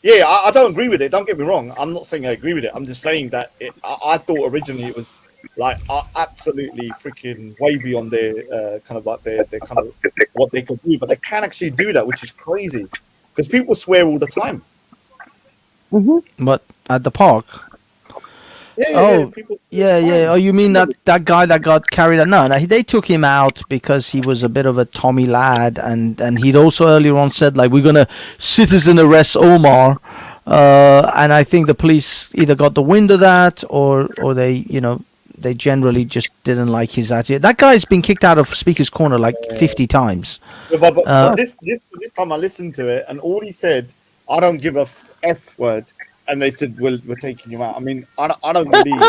Yeah, I don't agree with it. Don't get me wrong. I'm not saying I agree with it. I'm just saying that I thought originally it was like absolutely freaking way beyond their kind of like their kind of what they could do, but they can actually do that, which is crazy because people swear all the time. But at the park. Yeah. Oh, you mean that guy that got carried out? No, they took him out because he was a bit of a Tommy lad, and he'd also earlier on said like we're gonna citizen arrest Omar, and I think the police either got the wind of that or they they generally just didn't like his attitude. That guy's been kicked out of Speaker's Corner like 50 times. But this time I listened to it, and all he said, "I don't give a F word." And they said, well, we're taking you out. I mean, I don't believe.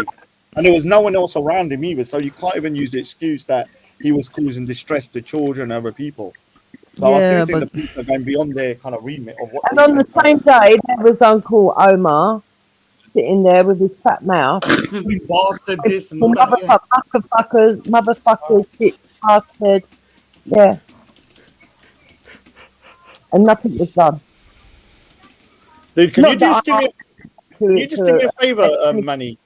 And there was no one else around him either. So you can't even use the excuse that he was causing distress to children and other people. So I do think the people are going beyond their kind of remit of what. And on the same day, there was Uncle Omar sitting there with his fat mouth. You bastard this and all that. Motherfuckers, shit, bastard. Yeah. And nothing was done. Dude, can you just give me a favor, Manny?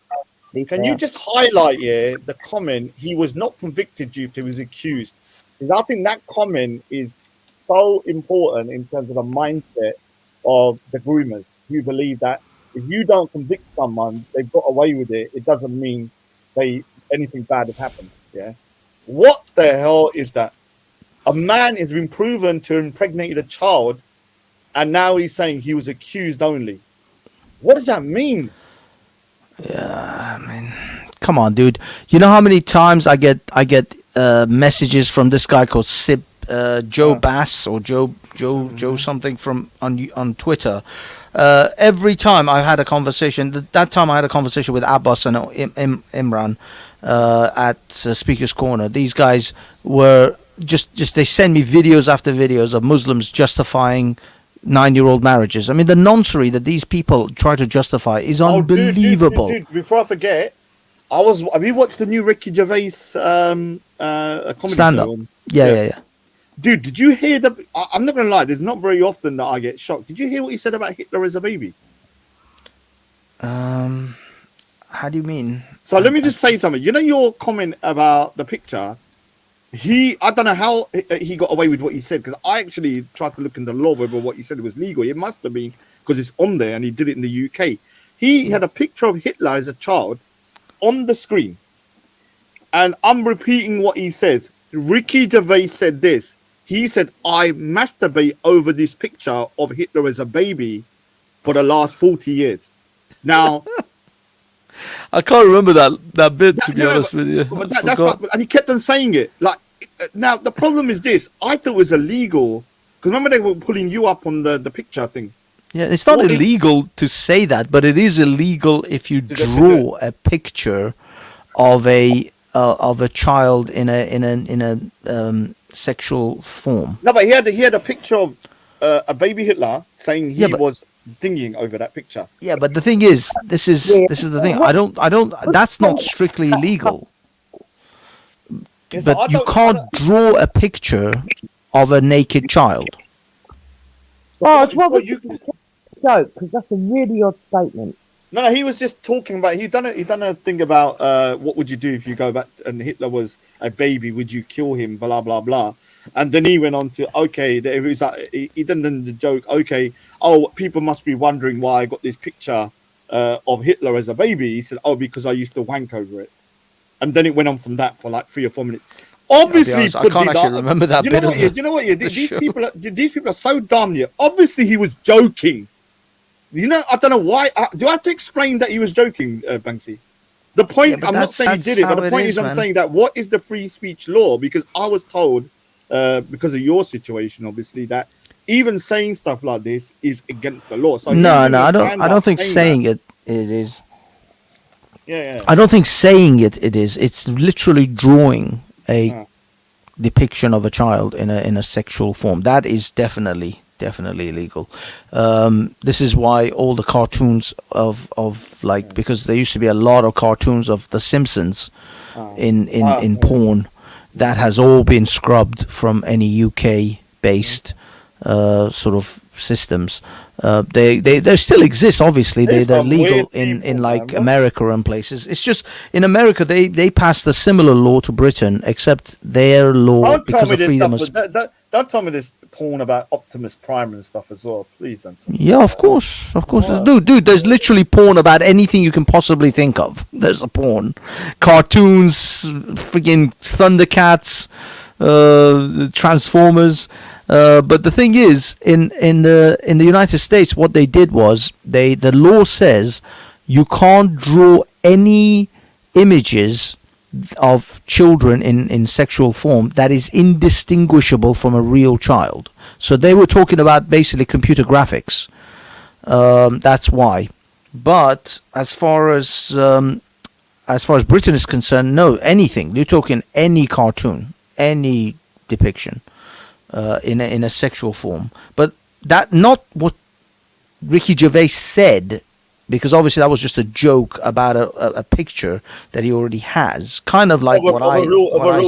Can you just highlight the comment? He was not convicted, Dupe. He was accused. Because I think that comment is so important in terms of the mindset of the groomers who believe that if you don't convict someone, they've got away with it. It doesn't mean anything bad has happened. Yeah. What the hell is that? A man has been proven to have impregnated a child. And now he's saying he was accused only. What does that mean? Yeah, I mean, come on, dude. You know how many times I get messages from this guy called Joe Bass or Joe something from on Twitter. Every time I had a conversation, that time I had a conversation with Abbas and Imran at Speaker's Corner. These guys were just they send me videos after videos of Muslims justifying 9-year-old marriages. I mean, the nonsense that these people try to justify is unbelievable. Dude, before I forget, have you watched the new Ricky Gervais comedy stand-up? show? Yeah. Dude, did you hear I'm not going to lie, there's not very often that I get shocked. Did you hear what he said about Hitler as a baby? How do you mean? So let me just say something. You know your comment about the picture? I don't know how he got away with what he said, because I actually tried to look in the law whether what he said was legal. It must have been, because it's on there and he did it in the UK. He had a picture of Hitler as a child on the screen. And I'm repeating what he says. Ricky Gervais said this. He said, I masturbate over this picture of Hitler as a baby for the last 40 years. Now... I can't remember that bit, to be honest with you. But that's like, and he kept on saying it. Like, now the problem is this: I thought it was illegal because remember they were pulling you up on the picture thing. Yeah, it's not illegal to say that, but it is illegal if you draw a picture of a child in a sexual form. No, but he had a picture of a baby Hitler saying he was dinging over that picture. Yeah, but the thing is, this is the thing. I don't. That's not strictly illegal. Yes, but you can't draw a picture of a naked child. Raj, what was the joke? Because that's a really odd statement. No, he was just talking about. He done a thing about what would you do if you go back and Hitler was a baby? Would you kill him? Blah blah blah. And then he went on to it was like he done the joke. Okay, people must be wondering why I got this picture of Hitler as a baby. He said, because I used to wank over it. And then it went on from that for like 3 or 4 minutes. Obviously, I can't actually remember that bit. You know what? These people are so dumb. Yeah, obviously he was joking. You know, I don't know why. Do I have to explain that he was joking, Banksy? The point, Yeah, but I'm not that's- saying he that's did it, but how the it point is, is, I'm man. saying that what is the free speech law? Because I was told, because of your situation, obviously, that even saying stuff like this is against the law. So him No, putting no, his I don't. hand I up don't think saying that- saying it is. Yeah, yeah. I don't think saying it is. It's literally drawing a depiction of a child in a sexual form. That is definitely illegal. This is why all the cartoons of like, because there used to be a lot of cartoons of The Simpsons in porn. That has all been scrubbed from any UK based sort of systems. They still exist, obviously. They're some legal weird in like man. America and places. It's just in America they passed a similar law to Britain, except their law, Don't tell because me of this freedom stuff. of Don't tell me this porn about Optimus Prime and stuff as well. Please don't. Tell me. Yeah, of course. Dude, there's literally porn about anything you can possibly think of. There's a porn, cartoons, friggin' Thundercats, Transformers. But the thing is, in the United States, what they did was the law says you can't draw any images of children in sexual form that is indistinguishable from a real child. So they were talking about basically computer graphics. That's why. But as far as Britain is concerned, no, anything. You're talking any cartoon, any depiction in a sexual form. But that not what Ricky Gervais said, because obviously that was just a joke about a picture that he already has, kind of like what I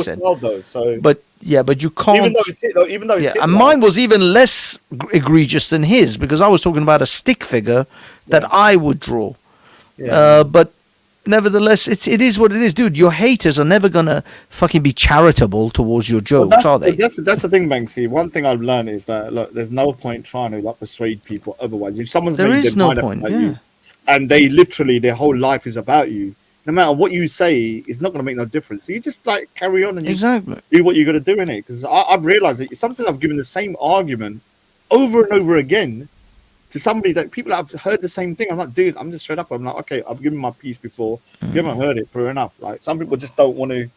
said. Child, though, so. But yeah, but you can't. Even though it's hit, and mine was even less egregious than his, because I was talking about a stick figure that I would draw. Yeah. But nevertheless, it is what it is, dude. Your haters are never gonna fucking be charitable towards your jokes, are they? That's the thing, Banksy. One thing I've learned is that look, there's no point trying to like persuade people otherwise. If someone's There made is their no mind up point, about yeah. you, and they literally their whole life is about you, no matter what you say, it's not going to make no difference. So you just like carry on and you Exactly. do what you got to do in it. Because I've realized that sometimes I've given the same argument over and over again to somebody that people have heard the same thing. I'm like, dude, I'm just fed up. I'm like, okay, I've given my piece before. You haven't heard it, fair enough. Like some people just don't want to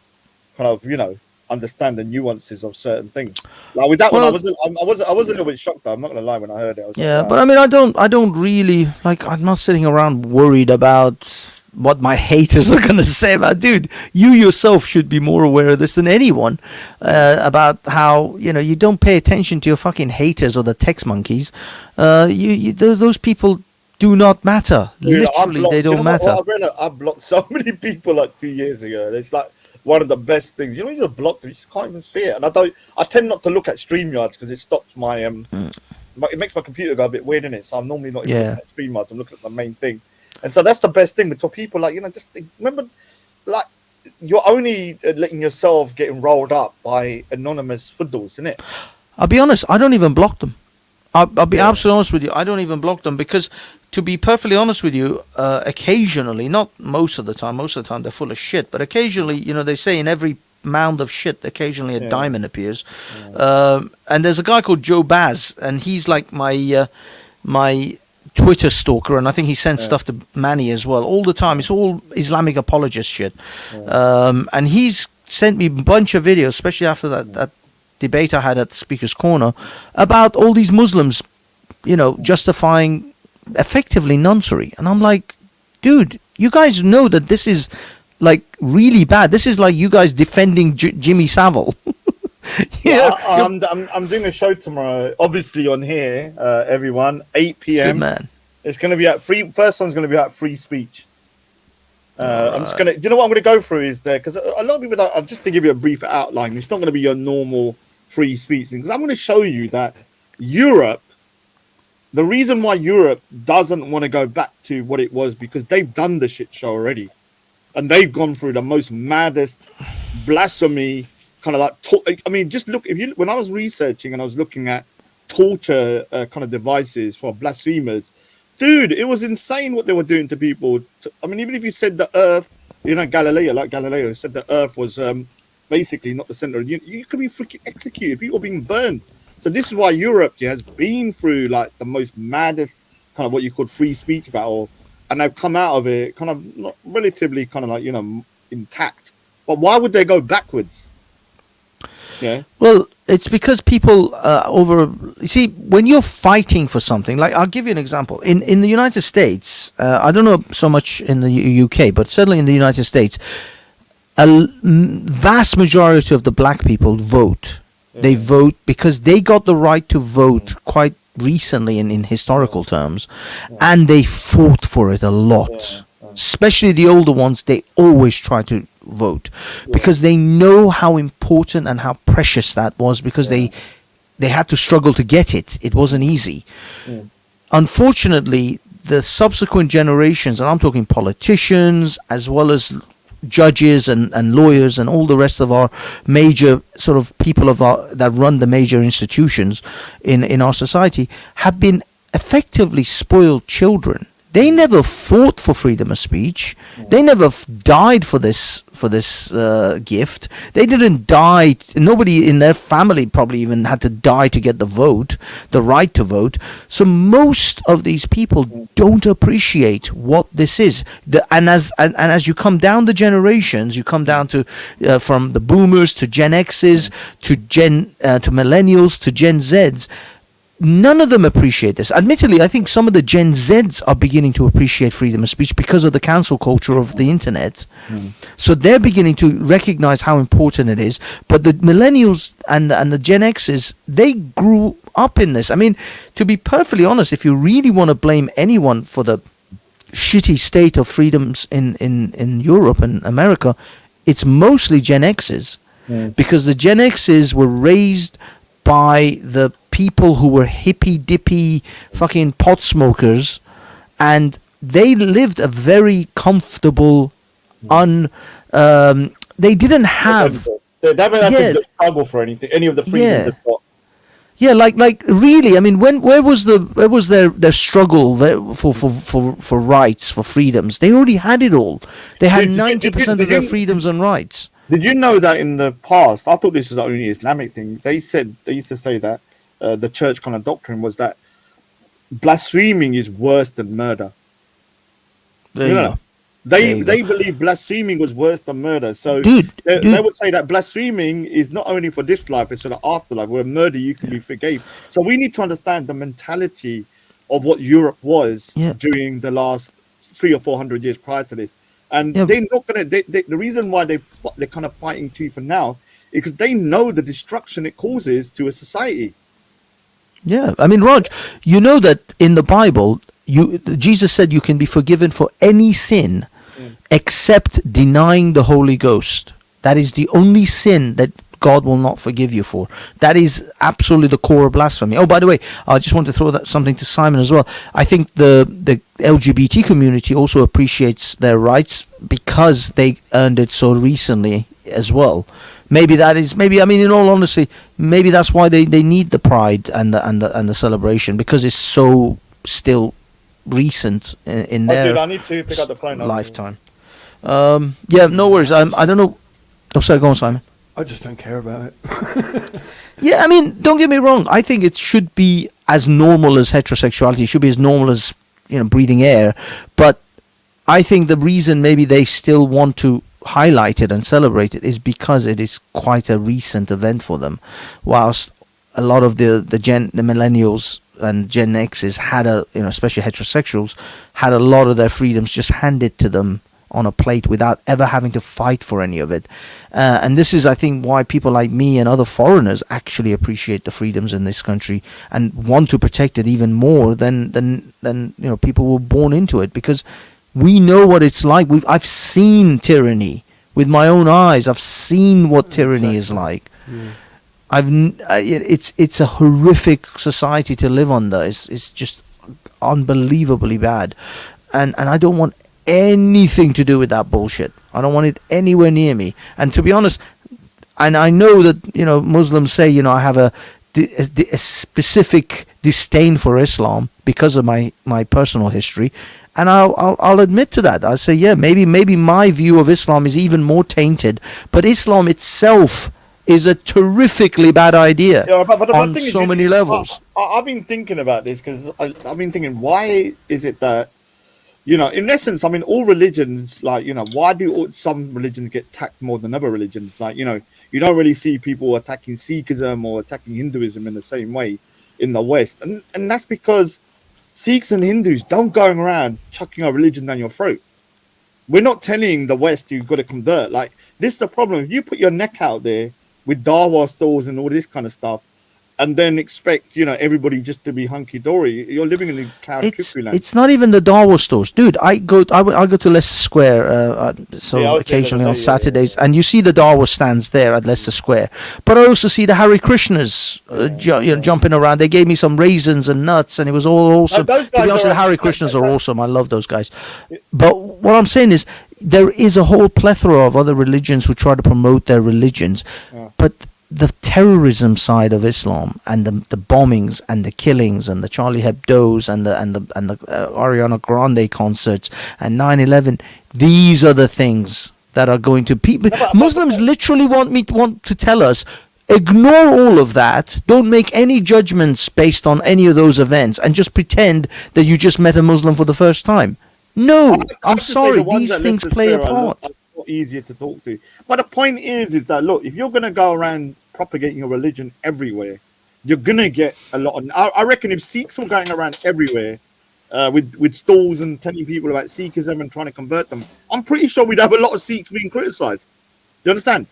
kind of, understand the nuances of certain things. Like with that one, I was a little bit shocked. Though. I'm not gonna lie, when I heard it, I was Yeah, like, but I mean, I don't really like. I'm not sitting around worried about what my haters are gonna say about. Dude, you yourself should be more aware of this than anyone, about how you don't pay attention to your fucking haters or the text monkeys. Those people do not matter. Dude, Literally, they don't matter. I blocked so many people like 2 years ago. It's like one of the best things. You just block them, you just can't even see it. And I tend not to look at StreamYards because it stops my it makes my computer go a bit weird in it. So I'm normally not even looking at StreamYards. I'm looking at the main thing. And so that's the best thing. But for people like just remember, like you're only letting yourself getting rolled up by anonymous fiddles, isn't it? I'll be honest, I don't even block them. I'll be absolutely honest with you. I don't even block them because, to be perfectly honest with you, occasionally, not most of the time they're full of shit, but occasionally, they say in every mound of shit, occasionally a diamond appears. And there's a guy called Joe Baz, and he's like my Twitter stalker, and I think he sends stuff to Manny as well all the time. It's all Islamic apologist shit. And he's sent me a bunch of videos, especially after that debate I had at the Speaker's Corner, about all these Muslims, justifying effectively noncery. And I'm like, dude, you guys know that this is like really bad. This is like you guys defending Jimmy Savile. I'm doing a show tomorrow, obviously on here, everyone, 8 p.m. Good man. It's going to be at first one's going to be at free speech. I'm just going to, what I'm going to go through is there, because a lot of people, just to give you a brief outline, it's not going to be your normal free speech thing, because I'm going to show you that Europe, the reason why Europe doesn't want to go back to what it was, because they've done the shit show already. And they've gone through the most maddest blasphemy, kind of like, just look, when I was researching and I was looking at torture kind of devices for blasphemers, dude, it was insane what they were doing to people. Even if you said the earth, Galileo said the earth was basically not the center. You could be freaking executed. People being burned. So this is why Europe has been through like the most maddest kind of what you call free speech battle. and they've come out of it kind of not relatively kind of like, you know, intact. But why would they go backwards? Yeah. Well, it's because people you see, when you're fighting for something, like I'll give you an example. In the United States, I don't know so much in the UK, but certainly in the United States, vast majority of the black people vote. They vote because they got the right to vote quite recently in historical terms, and they fought for it a lot. Especially the older ones, they always try to vote because they know how important and how precious that was, because they had to struggle to get it. It wasn't easy. Unfortunately, the subsequent generations, and I'm talking politicians as well as judges and lawyers and all the rest of our major sort of people that run the major institutions in our society, have been effectively spoiled children. They never fought for freedom of speech. They never died for this gift. They didn't die. Nobody in their family probably even had to die to get the right to vote. So most of these people don't appreciate what this is. And as you come down the generations, you come down to from the boomers to Gen X's to to millennials to Gen Z's. None of them appreciate this. Admittedly, I think some of the Gen Zs are beginning to appreciate freedom of speech because of the cancel culture of the internet. So they're beginning to recognize how important it is. But the millennials and the Gen Xs, they grew up in this. I mean, to be perfectly honest, if you really want to blame anyone for the shitty state of freedoms in Europe and America, it's mostly Gen Xs. Because the Gen Xs were raised by the people who were hippy dippy fucking pot smokers, and they lived a very comfortable they didn't have they haven't had to struggle for any of the freedoms they've got. Yeah, like really, I mean, where was their struggle for rights, for freedoms? They already had it all. They had 90% of their freedoms and rights. Did you know that in the past, I thought this was only an Islamic thing, they used to say that the church kind of doctrine was that blaspheming is worse than murder. There you go. They believe blaspheming was worse than murder. So they would say that blaspheming is not only for this life, it's for the afterlife, where murder you can be forgave. So we need to understand the mentality of what Europe was during the last 300 or 400 years prior to this. And they're not gonna. The reason why they're kind of fighting tooth and nail is because they know the destruction it causes to a society. Yeah, I mean, Raj, you know that in the Bible, Jesus said you can be forgiven for any sin except denying the Holy Ghost. That is the only sin that God will not forgive you for. That is absolutely the core of blasphemy. Oh, by the way, I just want to throw something to Simon as well. I think the LGBT community also appreciates their rights because they earned it so recently as well. Maybe I mean, in all honesty, maybe that's why they need the pride and the celebration, because it's so still recent in their I need to pick up the phone lifetime. Yeah, no worries. I don't know. Oh, sorry, go on, Simon. I just don't care about it. Yeah, I mean, don't get me wrong. I think it should be as normal as heterosexuality. It should be as normal as, breathing air. But I think the reason maybe they still want to highlight it and celebrate it is because it is quite a recent event for them. Whilst a lot of the millennials and Gen X's had especially heterosexuals, had a lot of their freedoms just handed to them on a plate without ever having to fight for any of it. And this is, I think, why people like me and other foreigners actually appreciate the freedoms in this country and want to protect it even more than people who were born into it, because we know what it's like. I've seen tyranny with my own eyes. I've seen what tyranny is like. It's a horrific society to live under. It's just unbelievably bad, and I don't want anything to do with that bullshit. I don't want it anywhere near me. And to be honest, and I know that Muslims say I have a specific disdain for Islam because of my personal history, and I'll admit to that. I'll say, yeah, maybe my view of Islam is even more tainted, but Islam itself is a terrifically bad idea on so many levels. I've been thinking about this because I've been thinking, why is it that You know, in essence, I mean, all religions, like, you know, why do some religions get attacked more than other religions? Like, you know, you don't really see people attacking Sikhism or attacking Hinduism in the same way in the West. And that's because Sikhs and Hindus don't go around chucking a religion down your throat. We're not telling the West you've got to convert. Like, this is the problem. If you put your neck out there with Dawa stores and all this kind of stuff, and then expect, you know, everybody just to be hunky-dory, you're living in the cloud cuckoo land. It's not even the Darwin stores, dude. I go to Leicester Square occasionally on Saturdays, and you see the Darwin stands there at Leicester Square. But I also see the Hare Krishnas jumping around. They gave me some raisins and nuts, and it was all awesome. To be honest, the Hare Krishnas are awesome. I love those guys. But what I'm saying is, there is a whole plethora of other religions who try to promote their religions, but the terrorism side of Islam and the bombings and the killings and the Charlie Hebdo's and the Ariana Grande concerts and 9/11, these are the things that are going to people. Muslims literally want to tell us, ignore all of that, don't make any judgments based on any of those events, and just pretend that you just met a Muslim for the first time. No, I'm sorry, these things play a part. Easier to talk to, but the point is that, look, if you're going to go around propagating your religion everywhere, you're going to get a lot of, I reckon if Sikhs were going around everywhere with stalls and telling people about Sikhism and trying to convert them, I'm pretty sure we'd have a lot of Sikhs being criticized. You understand?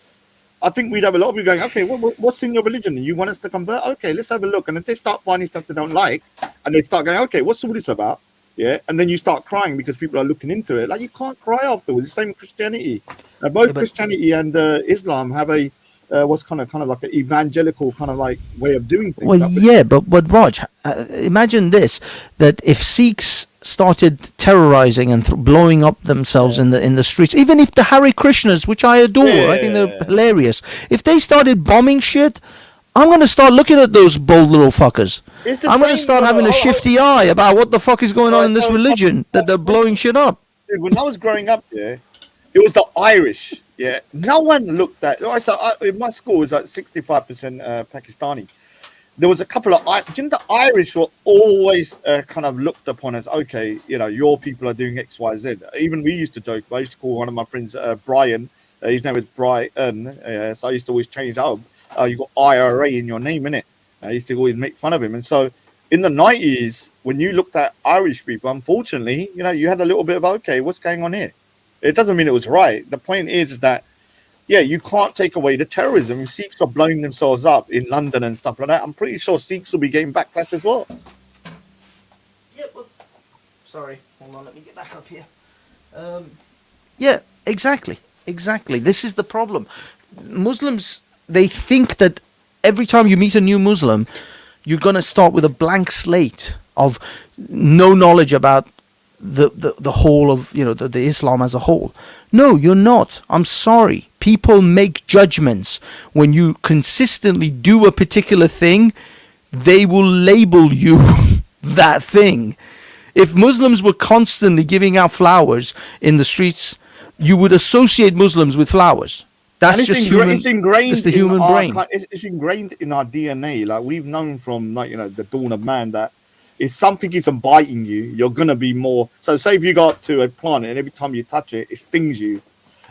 I think we'd have a lot of people going, okay, what's in your religion? You want us to convert? Okay, let's have a look. And if they start finding stuff they don't like, and they start going, okay, what's all this about? Yeah, and then you start crying because people are looking into it. Like, you can't cry afterwards. The same with Christianity. Both Christianity and Islam have a what's kind of like an evangelical kind of like way of doing things. Well, yeah, but Raj, imagine this: that if Sikhs started terrorizing and blowing up themselves in the streets, even if the Hare Krishnas, which I adore, I think they're hilarious, if they started bombing shit, I'm going to start looking at those bold little fuckers. I'm going to start having a shifty eye about what the fuck is going on in this religion that they're blowing shit up. Dude, when I was growing up, it was the Irish. Yeah, no one looked at. In my school, it was like 65% Pakistani. There was a couple of, the Irish were always kind of looked upon as, okay, you know, your people are doing X, Y, Z. Even we used to joke. I used to call one of my friends Brian. His name is Brian. So I used to always change out. You got IRA in your name, innit? I used to always make fun of him. And so in the 90s, when you looked at Irish people, unfortunately, you know, you had a little bit of, okay, what's going on here? It doesn't mean it was right. The point is that, yeah, you can't take away the terrorism. Sikhs are blowing themselves up in London and stuff like that. I'm pretty sure Sikhs will be getting backlash as well. Yeah, well, sorry. Hold on, let me get back up here. Yeah, exactly. This is the problem. Muslims, they think that every time you meet a new Muslim, you're going to start with a blank slate of no knowledge about the whole of, you know, the Islam as a whole. No, you're not. I'm sorry. People make judgments. When you consistently do a particular thing, they will label you that thing. If Muslims were constantly giving out flowers in the streets, you would associate Muslims with flowers. That's just human. It's ingrained. It's the human brain. It's ingrained in our DNA. Like, we've known from, like, you know, the dawn of man that if something isn't biting you, you're gonna be more. So, say if you go up to a plant and every time you touch it, it stings you,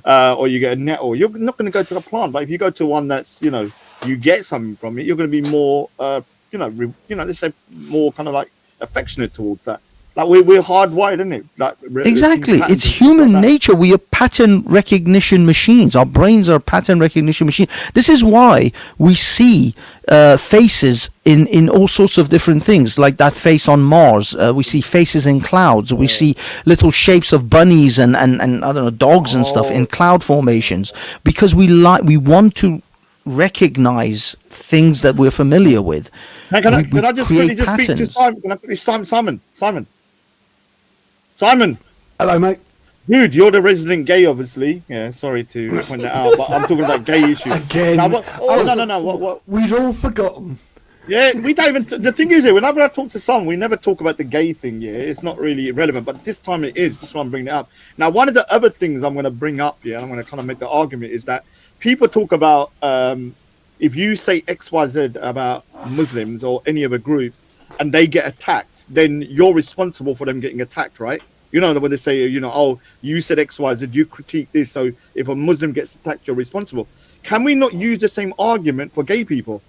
or you get a nettle, you're not gonna go to the plant. But if you go to one that's, you know, you get something from it, you're gonna be more, let's say more kind of like affectionate towards that. Like, we're hardwired, isn't it? Like, exactly. It's human nature. We are pattern recognition machines. Our brains are pattern recognition machines. This is why we see faces in all sorts of different things, like that face on Mars. We see faces in clouds. We see little shapes of bunnies and I don't know, dogs and stuff in cloud formations, because we want to recognize things that we're familiar with. Now, can I just quickly just speak to Simon? Can I quickly Simon. Hello, mate. Dude, you're the resident gay, obviously. Yeah, sorry to point that out, but I'm talking about gay issues. Again. Now, no. What? We'd all forgotten. Yeah, we don't even. The thing is, whenever I talk to someone, we never talk about the gay thing. Yeah, it's not really relevant, but this time it is. Just want to bring it up. Now, one of the other things I'm going to bring up, I'm going to kind of make the argument, is that people talk about if you say XYZ about Muslims or any other group, and they get attacked, then you're responsible for them getting attacked, right? You know, when they say, you know, oh, you said X, Y, Z, you critique this, so if a Muslim gets attacked, you're responsible. Can we not use the same argument for gay people?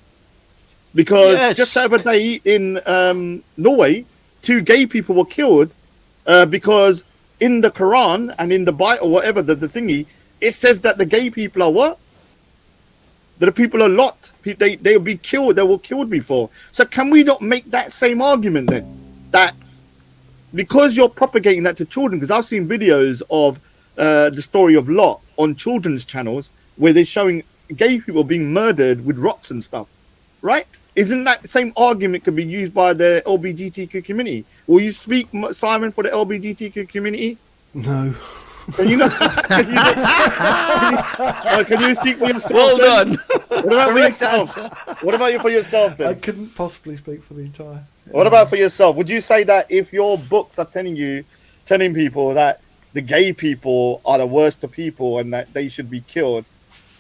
Because just the other day in Norway, 2 gay people were killed because in the Quran and in the Bible, or whatever, the thingy, it says that the gay people are what? That the people are Lot. They'll be killed. They were killed before. So can we not make that same argument then? That because you're propagating that to children, because I've seen videos of the story of Lot on children's channels where they're showing gay people being murdered with rocks and stuff, right? Isn't that the same argument could be used by the LGBTQ community? Will you speak, Simon, for the LGBTQ community? No. Can you not? Can you speak for yourself? Well done. What about for yourself? What about you for yourself then? I couldn't possibly speak for the entire. What about for yourself? Would you say that if your books are telling people that the gay people are the worst of people and that they should be killed,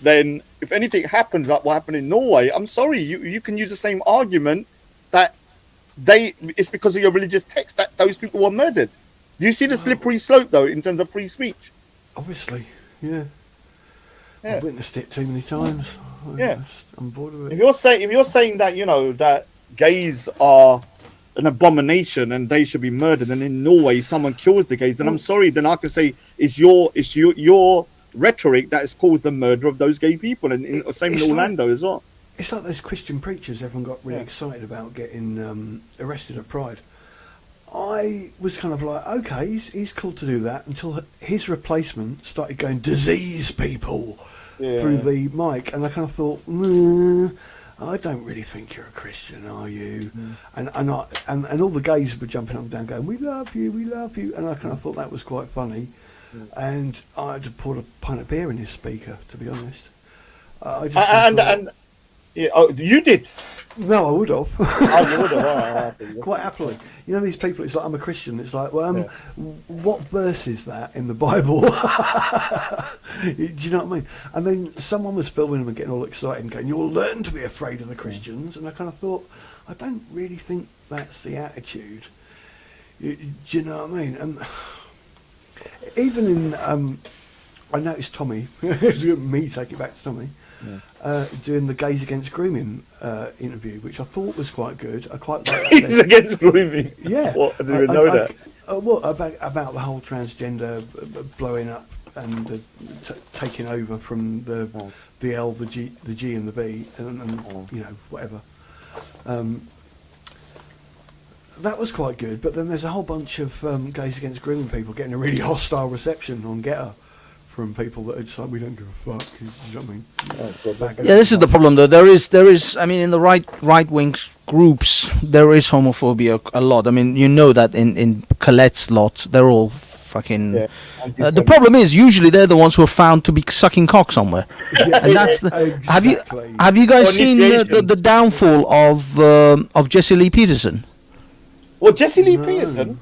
then if anything happens like what happened in Norway, I'm sorry, you can use the same argument that it's because of your religious text that those people were murdered. Do you see the slippery slope though in terms of free speech? Obviously, yeah. I've witnessed it too many times. I'm bored of it. If you're saying that, you know, that gays are an abomination and they should be murdered, and in Norway someone kills the gays, then I'm sorry, then I can say it's your rhetoric that has caused the murder of those gay people, and same in Orlando as well. It's like those Christian preachers everyone got really excited about getting arrested at Pride. I was kind of like, okay, he's cool to do that, until his replacement started going disease people through the mic, and I kind of thought, I don't really think you're a Christian, are you? And all the gays were jumping up and down going, we love you, and I kind of thought that was quite funny. And I had to pour a pint of beer in his speaker, to be honest. You did? No, I would have. I would have. Quite happily. You know, these people, it's like, I'm a Christian. It's like, well, what verse is that in the Bible? Do you know what I mean? And then someone was filming them and getting all excited and going, you'll learn to be afraid of the Christians. And I kind of thought, I don't really think that's the attitude. Do you know what I mean? And even in, I noticed Tommy, me take it back to Tommy, doing the Gays Against Grooming interview, which I thought was quite good. I quite like Gays Against Grooming? Yeah. What? I didn't even know that. Well, about the whole transgender blowing up and taking over from the L, the G and the B, and you know, whatever. That was quite good, but then there's a whole bunch of Gays Against Grooming people getting a really hostile reception on Getter from people that are just like, we don't give a fuck. You know what I mean? Yeah, this is the problem though. There is. I mean, in the right wing groups, there is homophobia a lot. I mean, you know that in Colette's lot, they're all fucking. The problem is usually they're the ones who are found to be sucking cock somewhere, and that's the. Exactly. Have you guys seen the downfall of Jesse Lee Peterson? Well, Jesse Lee Peterson.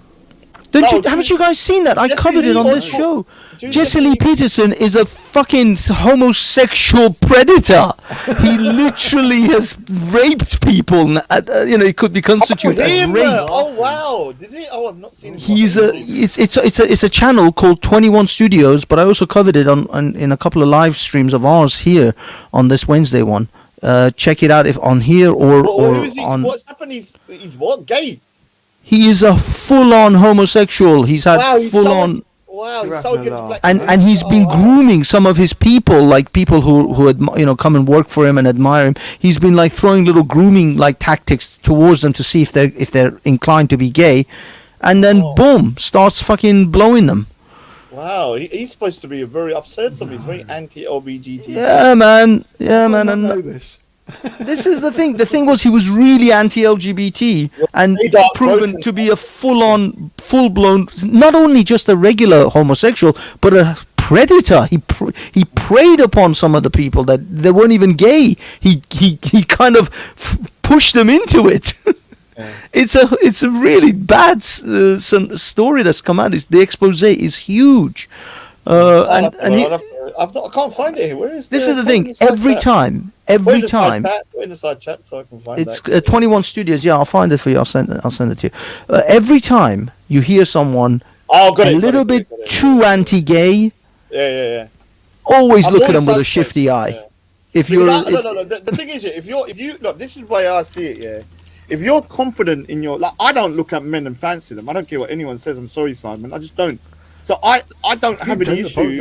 Haven't you guys seen that? I covered it on this show. Jesse Lee Peterson is a fucking homosexual predator. He literally has raped people. You know, he could be constituted as rape. Oh wow! Did he? Oh, I've not seen him. It's a channel called 21 Studios, but I also covered it in a couple of live streams of ours here on this Wednesday one. Check it out if on here or on. What's happened? He's what? Gay. He is a full-on homosexual. He's had full-on. Wow, he's so good. And he's been grooming some of his people, like people who come and work for him and admire him. He's been like throwing little grooming like tactics towards them to see if they're inclined to be gay, and then boom, starts fucking blowing them. Wow, he's supposed to be a very absurd. He's very anti-LGBT. Yeah, man. I know this. This is the thing. The thing was, he was really anti-LGBT and proven to be a full-blown, not only just a regular homosexual, but a predator. He preyed upon some of the people that they weren't even gay. He kind of pushed them into it. It's a really bad story that's come out. The expose is huge. I can't find it here. Where is this? Is the thing. Every time. Put in the side chat so I can find it. It's 21 Studios. Yeah, I'll find it for you. I'll send it to you. Every time you hear someone Oh, got a it, little bit too anti-gay. Yeah. Always I'm look at always them with a suspect, shifty eye. yeah. If Because you're, no. The thing is, if you look, this is the way I see it. Yeah, if you're confident in your, like, I don't look at men and fancy them. I don't care what anyone says. I'm sorry, Simon. I just don't. So I don't have any issue. I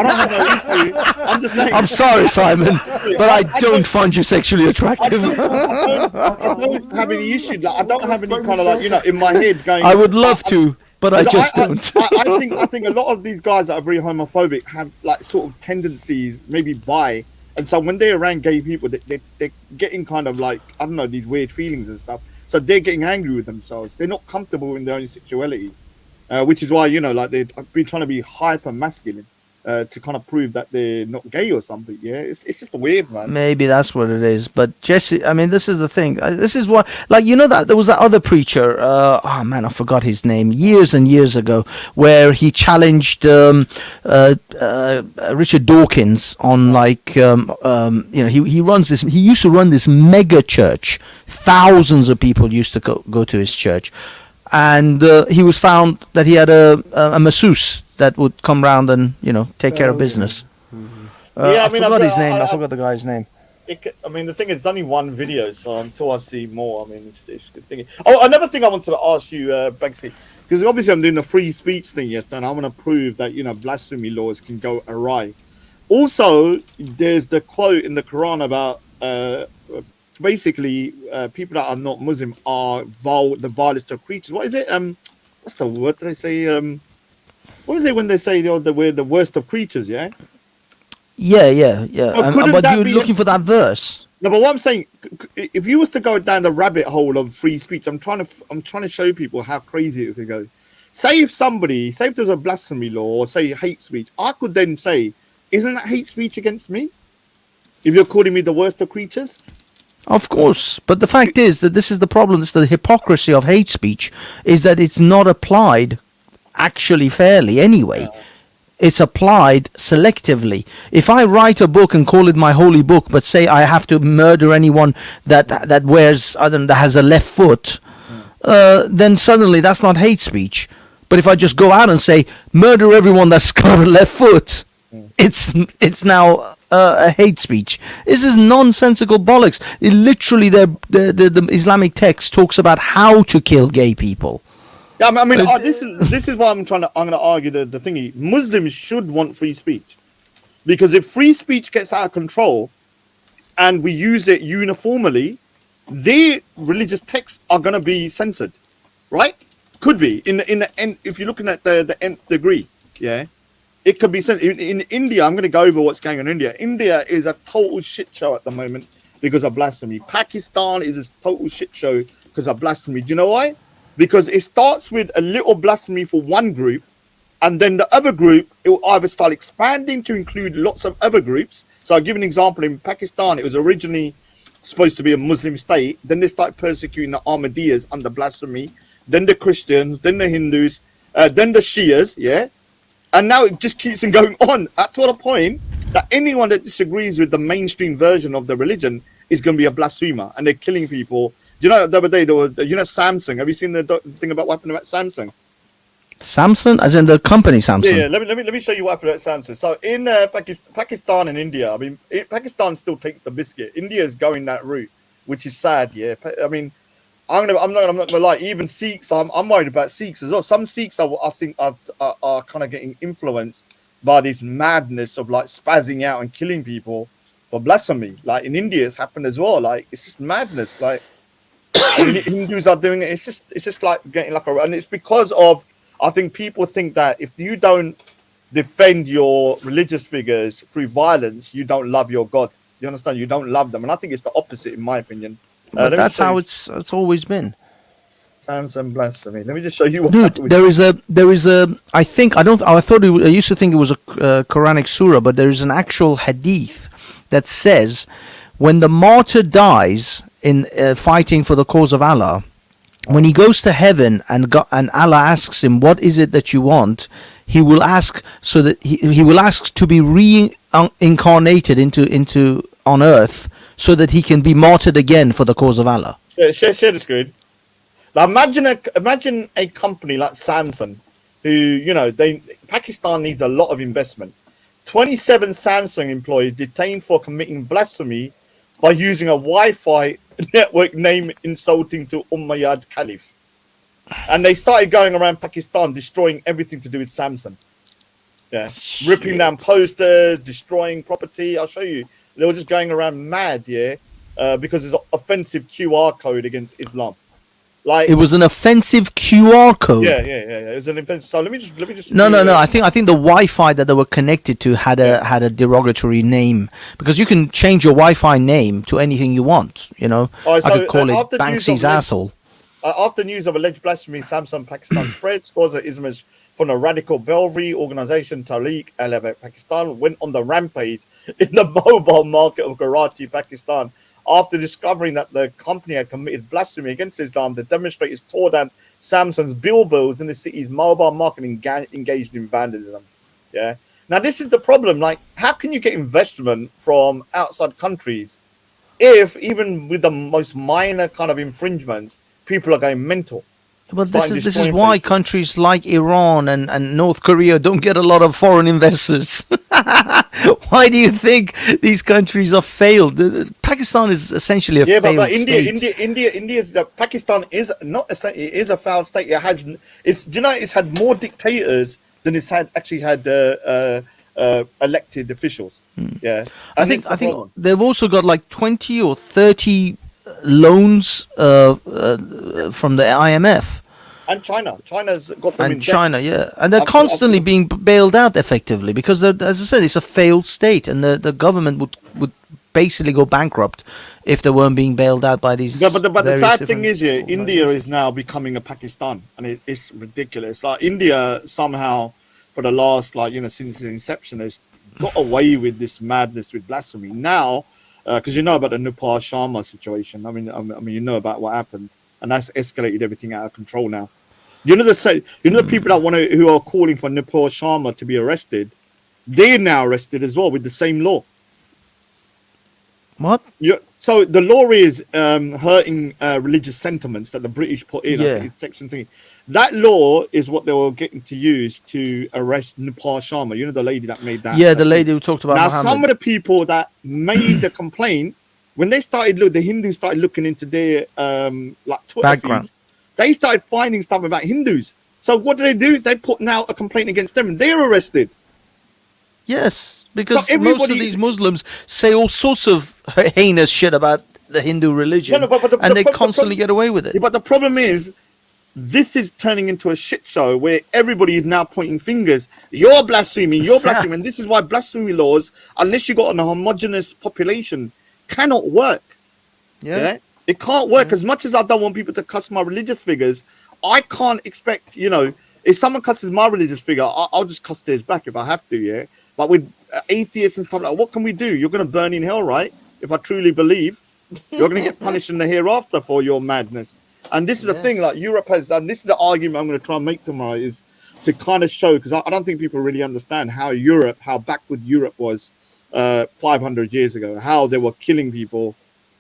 don't have no issue. I'm just saying. I'm sorry, Simon, but I don't find you sexually attractive. I don't have any issue. Like, I don't have any kind of, like, you know, in my head going. I would love to, but I just don't. I think a lot of these guys that are very homophobic have, like, sort of tendencies, maybe bi, and so when they're around gay people, they're getting kind of, like, I don't know, these weird feelings and stuff. So they're getting angry with themselves. They're not comfortable in their own sexuality. Which is why, you know, like, they've been trying to be hyper masculine to kind of prove that they're not gay or something. Yeah, it's just weird, man. Maybe that's what it is. But Jesse, I mean, this is the thing. This is what, like, you know, that there was that other preacher. Oh man, I forgot his name. Years and years ago, where he challenged Richard Dawkins on, like, you know, he runs this. He used to run this mega church. Thousands of people used to go to his church. And he was found that he had a masseuse that would come round and, you know, take care of business. I forgot his name. I forgot the guy's name. I mean, the thing is, it's only one video, so until I see more, I mean, it's good thing. Oh, another thing I wanted to ask you, Banksy, because obviously I'm doing the free speech thing yesterday, and I want to prove that, you know, blasphemy laws can go awry. Also, there's the quote in the Quran about basically people that are not Muslim are the vilest of creatures. What is it? What's the word they say? What is it when they say we're the worst of creatures? Yeah. Yeah. But you're looking for that verse. No, but what I'm saying, if you was to go down the rabbit hole of free speech, I'm trying to show people how crazy it could go. Say if there's a blasphemy law, or say hate speech, I could then say, isn't that hate speech against me? If you're calling me the worst of creatures? Of course, but the fact is that this is the problem. It's the hypocrisy of hate speech, is that it's not applied actually fairly anyway. It's applied selectively. If I write a book and call it my holy book, but say I have to murder anyone that wears, I don't know, that has a left foot, then suddenly that's not hate speech. But if I just go out and say murder everyone that's got a left foot, it's now a hate speech. This is nonsensical bollocks. Literally, the Islamic text talks about how to kill gay people. Yeah, I mean, this is why I'm going to argue the thingy. Muslims should want free speech, because if free speech gets out of control, and we use it uniformly, their religious texts are going to be censored, right? Could be in the end. If you're looking at the nth degree, yeah. It could be sent in India. I'm going to go over what's going on in India. India is a total shit show at the moment because of blasphemy. Pakistan is a total shit show because of blasphemy. Do you know why? Because it starts with a little blasphemy for one group, and then the other group, it will either start expanding to include lots of other groups. So I'll give an example. In Pakistan, it was originally supposed to be a Muslim state. Then they started persecuting the Ahmadiyas under blasphemy. Then the Christians, then the Hindus, then the Shias, yeah? And now it just keeps on going on to the point that anyone that disagrees with the mainstream version of the religion is going to be a blasphemer, and they're killing people. You know, the other day, Samsung. Have you seen the thing about what happened about Samsung? Samsung, as in the company Samsung. Yeah. Let me show you what happened at Samsung. So in Pakistan and India, I mean, Pakistan still takes the biscuit. India is going that route, which is sad. Yeah, I mean. I'm not gonna lie. Even Sikhs, I'm worried about Sikhs as well. Some Sikhs I think are kind of getting influenced by this madness of, like, spazzing out and killing people for blasphemy. Like in India, it's happened as well. Like, it's just madness. Like Hindus are doing it. It's just like getting like and it's because of, I think people think that if you don't defend your religious figures through violence, you don't love your God. You understand? You don't love them, and I think it's the opposite, in my opinion. But that's how it's always been. Samsung blasphemy. Let me just show you what. Dude, there is a. I used to think it was a Quranic surah, but there is an actual hadith that says, when the martyr dies in fighting for the cause of Allah, when he goes to heaven and Allah asks him, "What is it that you want?" He will ask so that he will ask to be reincarnated into on earth, so that he can be martyred again for the cause of Allah. Share the screen. Now imagine a company like Samsung who, Pakistan needs a lot of investment. 27 Samsung employees detained for committing blasphemy by using a Wi-Fi network name insulting to Umayyad Caliph. And they started going around Pakistan destroying everything to do with Samsung. Yeah, ripping down posters, destroying property. I'll show you. They were just going around mad, because it's an offensive QR code against Islam. Like, it was an offensive QR code. Yeah. It was an offensive. So let me just. No. I think the Wi-Fi that they were connected to had a derogatory name, because you can change your Wi-Fi name to anything you want. I could call it Banksy's asshole. After news of alleged blasphemy, Samsung Pakistan spread, scores of Islamists from the radical Belri organization Tariq Elevate Pakistan went on the rampage in the mobile market of Karachi, Pakistan. After discovering that the company had committed blasphemy against Islam, the demonstrators tore down Samsung's billboards in the city's mobile market and engaged in vandalism. Yeah. Now, this is the problem. Like, how can you get investment from outside countries if, even with the most minor kind of infringements, people are going mental? Well, this is why countries like Iran and North Korea don't get a lot of foreign investors. Why do you think these countries are failed? Pakistan is essentially a failed state. Pakistan is not it is a failed state. It's had more dictators than it's actually had elected officials. Yeah, I think they've also got like 20 or 30 loans from the IMF. And China's got them in debt. China, yeah. And they're constantly being bailed out effectively because, as I said, it's a failed state, and the government would basically go bankrupt if they weren't being bailed out by these. Yeah, but the sad thing is, India is now becoming a Pakistan, and it's ridiculous. Like, India somehow, for the last, since the inception, has got away with this madness with blasphemy. Now, because you know about the Nupur Sharma situation. I mean, you know about what happened, and that's escalated everything out of control now. The people who are calling for Nupur Sharma to be arrested, they're now arrested as well with the same law. What? So the law is hurting religious sentiments that the British put in. I think it's Section 3. That law is what they were getting to use to arrest Nupur Sharma. You know, the lady that made that. Yeah, the lady who talked about now, Muhammad. Some of the people that made the complaint, when they started the Hindus started looking into their Twitter background feeds, they started finding stuff about Hindus. So what do? They put now a complaint against them, and they're arrested. Yes, because most of these Muslims say all sorts of heinous shit about the Hindu religion, and they constantly get away with it. Yeah, but the problem is, this is turning into a shit show where everybody is now pointing fingers. You're blaspheming, and this is why blasphemy laws, unless you got a homogenous population, cannot work. Yeah? It can't work. As much as I don't want people to cuss my religious figures, I can't expect, if someone cusses my religious figure, I'll just cuss theirs back if I have to, yeah? But with atheists and stuff like that, what can we do? You're going to burn in hell, right? If I truly believe, you're going to get punished in the hereafter for your madness. And this is the thing, like Europe has, and this is the argument I'm going to try and make tomorrow, is to kind of show, because I don't think people really understand how backward Europe was 500 years ago, how they were killing people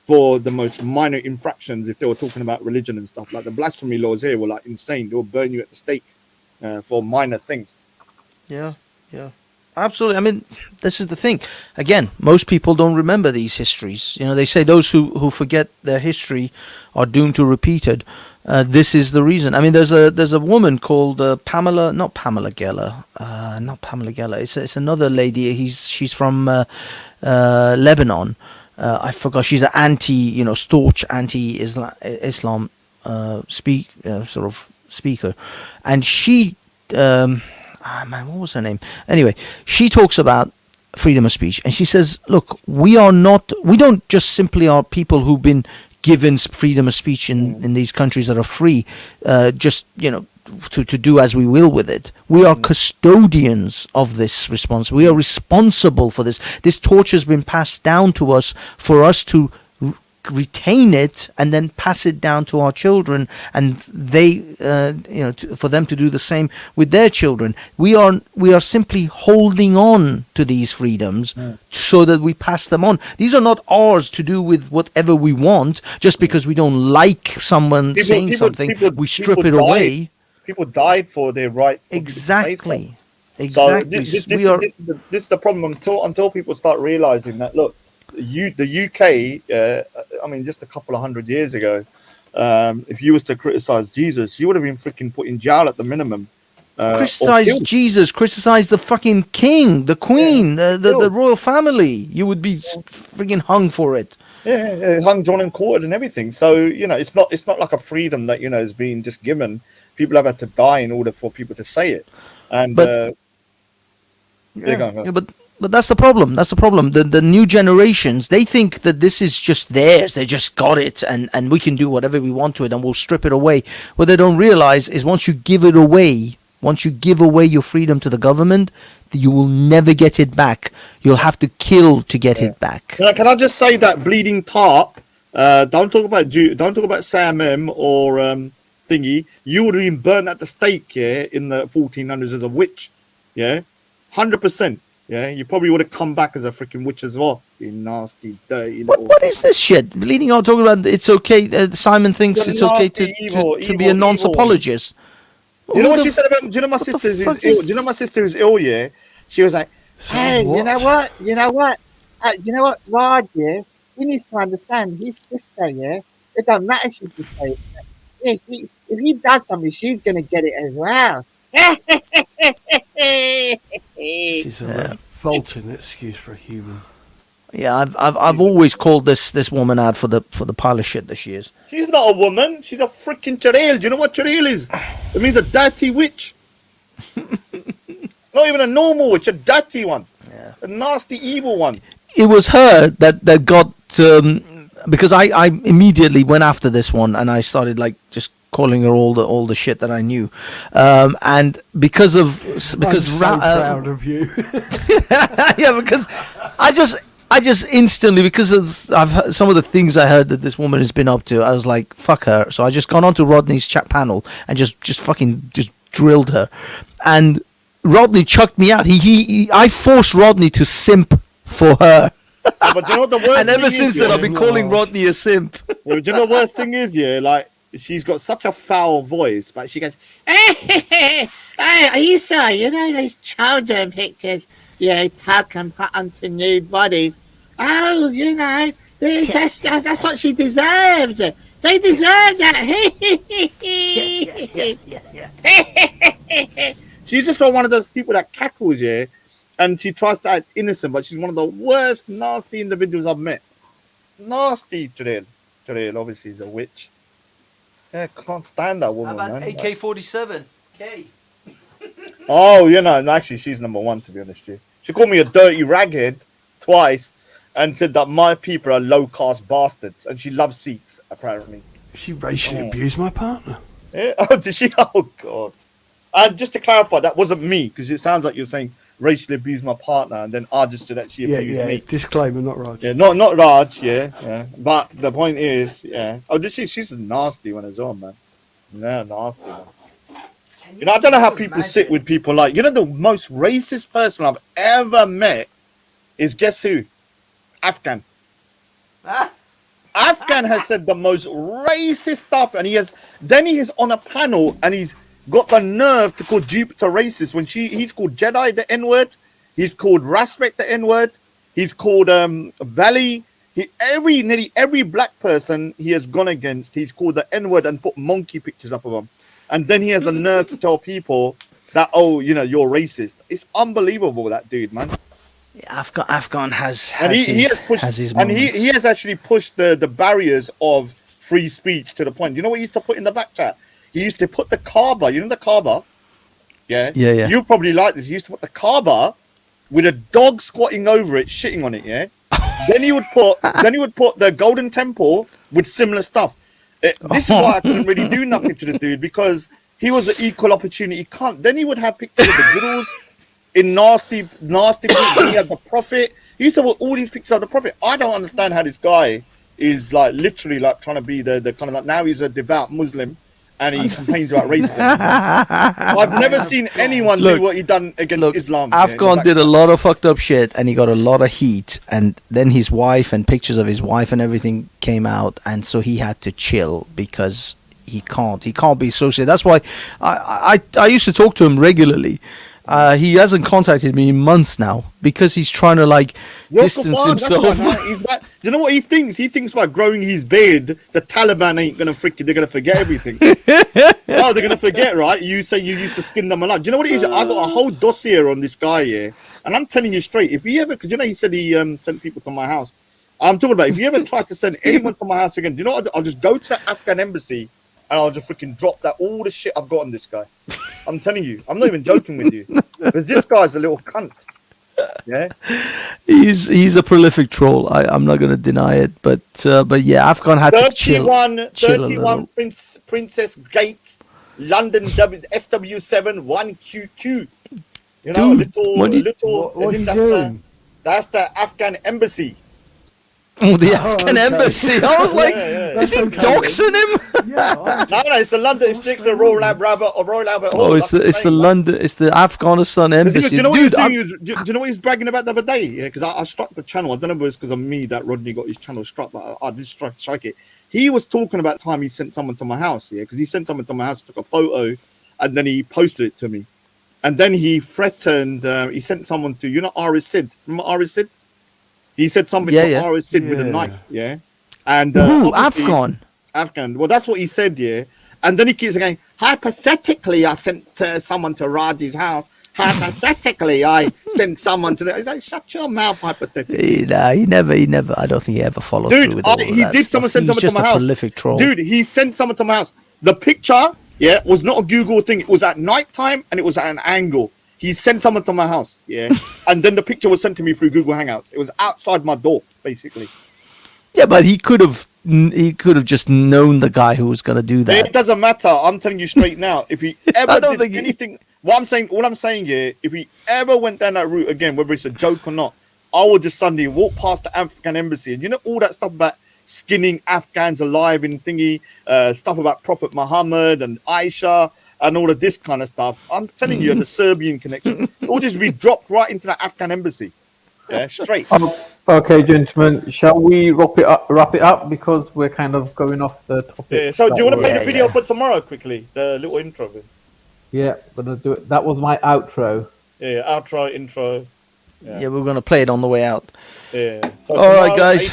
for the most minor infractions if they were talking about religion and stuff. Like the blasphemy laws here were like insane. They will burn you at the stake for minor things. Yeah. Absolutely. I mean, this is the thing. Again, most people don't remember these histories. They say those who forget their history are doomed to repeat it. This is the reason. I mean, there's a woman called not Pamela Geller. It's another lady. She's from Lebanon. I forgot. She's an staunch anti-Islam speaker, and she. What was her name? Anyway, she talks about freedom of speech, and she says, "Look, we don't just simply are people who've been given freedom of speech in these countries that are free, to do as we will with it. We are custodians of this response. We are responsible for this. This torch has been passed down to us for us to retain it and then pass it down to our children, and they for them to do the same with their children. We are simply holding on to these freedoms so that we pass them on. These are not ours to do with whatever we want just because we don't like someone saying something. We strip it away. People died for their right. Exactly. So Exactly. this We are. is the problem until people start realizing that. Look, the UK. I mean, just a couple of 100 years ago, if you was to criticize Jesus, you would have been freaking put in jail at the minimum. Or Criticize killed. Jesus, criticize the fucking king, the queen, the royal family. You would be freaking hung for it. Yeah, hung, drawn, and quartered, and everything. So it's not like a freedom that is being just given. People have had to die in order for people to say it. And But that's the problem. That's the problem. The new generations, they think that this is just theirs. They just got it, and we can do whatever we want to it, and we'll strip it away. What they don't realize is once you give it away, once you give away your freedom to the government, you will never get it back. You'll have to kill to get it back. Can I just say that bleeding tarp? Don't talk about Sam M or thingy. You would have been burnt at the stake, in the 1400s as a witch, 100%. Yeah, you probably would have come back as a freaking witch as well. You nasty, dirty little. What is this shit? Bleeding out, talking about it's okay. Simon thinks it's okay to be a nonce-apologist. You know what she said about? Do you know my sister is ill? Do you know my sister is ill? Yeah, she was like, "Hey, you know what? You know what? Rod, yeah, he needs to understand his sister. Yeah, it doesn't matter if she just say it. If he does something, she's gonna get it as well." She's a revolting excuse for a human. Yeah, I've always called this woman out for the pile of shit that she is. She's not a woman. She's a freaking churel. Do you know what churel is? It means a dirty witch. Not even a normal witch, a dirty one. Yeah. A nasty, evil one. It was her that got because I immediately went after this one and I started just calling her all the shit that I knew, and because I'm so proud of you. Yeah, because I just instantly, because of I've heard some of the things I heard that this woman has been up to, I was like, fuck her. So I just gone onto Rodney's chat panel and just fucking drilled her, and Rodney chucked me out. I forced Rodney to simp for her. But you know what the worst and ever thing since is, then, I've been calling Rodney a simp. Well, do you know the worst thing is, she's got such a foul voice, but she goes, "Hey, are you sure? You know those children pictures you tug and put onto nude bodies? Oh, that's what she deserves. They deserve that." She's just one of those people that cackles, and she tries to act innocent, but she's one of the worst, nasty individuals I've met. Nasty, Jaleel. Jaleel obviously is a witch. Yeah, can't stand that woman, man. AK-47? K. Oh, actually, she's number one, to be honest with you. She called me a dirty raghead twice and said that my people are low-caste bastards, and she loves Sikhs, apparently. She racially abused my partner. Yeah? Oh, did she? Oh, God. And just to clarify, that wasn't me, because it sounds like you're saying racially abused my partner, and then I just said that she abused me. Disclaimer, not Raj. Yeah, not Raj, yeah. But the point is, Oh, did she? She's a nasty one as well, man. Yeah, nasty one. I don't know how people sit with people like, the most racist person I've ever met is, guess who? Afghan. Afghan has said the most racist stuff, and he is on a panel, and he's got the nerve to call Jupiter racist when he's called Jedi the N-word, he's called Raspek the N-word, he's called Valley. Nearly every black person he has gone against, he's called the N-word and put monkey pictures up of him. And then he has the nerve to tell people that, you're racist. It's unbelievable, that dude, man. Yeah, Afghan has his and he has actually pushed the barriers of free speech to the point. You know what he used to put in the back chat? He used to put the Kaaba, the Kaaba? Yeah? Yeah. You probably like this. He used to put the Kaaba with a dog squatting over it, shitting on it, yeah? Then he would put the Golden Temple with similar stuff. This is why I couldn't really do nothing to the dude, because he was an equal opportunity cunt. Then he would have pictures of the Gurus in nasty pictures. He had the Prophet. He used to put all these pictures of the Prophet. I don't understand how this guy is literally trying to be the kind of now he's a devout Muslim and he complains about racism. I've never seen anyone do what he done against Islam. Afghan did a lot of fucked up shit, and he got a lot of heat. And then his wife and pictures of his wife and everything came out, and so he had to chill because he can't be associated. That's why I used to talk to him regularly. He hasn't contacted me in months now because he's trying to like distance himself. He's that, you know what he thinks? He thinks by growing his beard, the Taliban ain't gonna they're gonna forget everything. Oh, they're gonna forget, right? You say you used to skin them alive. Do you know what it is? I got a whole dossier on this guy here, and I'm telling you straight. If he ever, because you know, he said he sent people to my house. I'm talking about if you ever try to send anyone to my house again, do you know what? I'll just go to the Afghan embassy and I'll just freaking drop all the shit I've got on this guy. I'm telling you, I'm not even joking with you, because this guy's a little cunt. Yeah, he's a prolific troll. I'm not going to deny it, but yeah, Afghan had to chill. 31 Princess Gate, London SW7 1QQ. You know, that's the Afghan embassy. Oh, the Afghan embassy. I was like, is he doxing him? No, it's the London. It's a Royal Albert Hall. Oh, it's the London. It's the Afghanistan embassy. Do you know what do you know what he's bragging about the other day? Yeah, because I struck the channel. I don't know if it was because of me that Rodney got his channel struck, but I did strike it. He was talking about time he sent someone to my house. Yeah, because he sent someone to my house, took a photo, and then he posted it to me. And then he threatened. He sent someone to Aris Sid. Remember Aris Sid? He said something to Aris Sid with a knife, and Afghan. Well, that's what he said, And then he keeps going. Hypothetically, I sent someone to Raji's house. Hypothetically, I sent someone to. He's like, shut your mouth. Hypothetically, he never. I don't think he ever followed through with all he that did. stuff. Someone sent someone to my house. Prolific troll. Dude, he sent someone to my house. The picture, was not a Google thing. It was at night time and it was at an angle. He sent someone to my house, and then the picture was sent to me through Google Hangouts. It was outside my door, basically. Yeah, but he could have just known the guy who was going to do that. It doesn't matter. I'm telling you straight now. If he ever did anything, all I'm saying here, if he ever went down that route again, whether it's a joke or not, I would just suddenly walk past the Afghan embassy, and all that stuff about skinning Afghans alive and thingy, stuff about Prophet Muhammad and Aisha. And all of this kind of stuff. I'm telling you, the Serbian connection, it will just be dropped right into the Afghan embassy. Yeah, straight. Okay, gentlemen, shall we wrap it up because we're kind of going off the topic. Yeah. So, do you want to play the video for tomorrow quickly? The little intro. Yeah, gonna do it. That was my outro. Yeah, outro, intro. Yeah, we're gonna play it on the way out. Yeah. So all right, guys.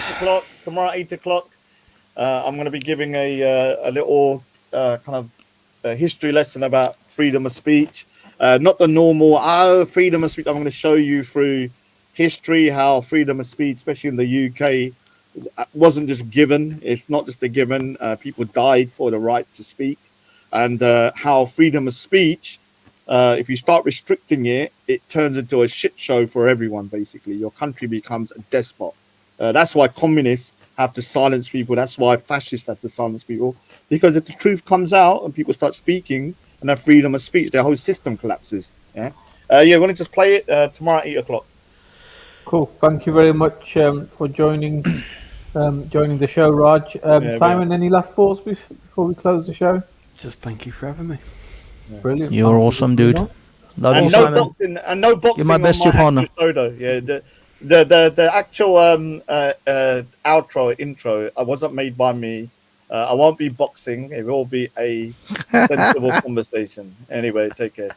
Tomorrow, 8 o'clock. I'm gonna be giving a little kind of history lesson about freedom of speech, not the normal freedom of speech. I'm going to show you through history how freedom of speech, especially in the UK, wasn't just given. It's not just a given. People died for the right to speak, and how freedom of speech, if you start restricting it, it turns into a shit show for everyone. Basically, your country becomes a despot. That's why communists have to silence people. That's why fascists have to silence people. Because if the truth comes out and people start speaking and have freedom of speech, their whole system collapses. Yeah. We're going to just play it tomorrow at 8 o'clock. Cool. Thank you very much for joining the show, Raj. Simon, any last thoughts before we close the show? Just thank you for having me. Brilliant. You're awesome, dude. Love you, Simon. And no boxing. You're my best partner. Yeah. The actual outro intro wasn't made by me. I won't be boxing. It will be a sensible conversation. Anyway, take care.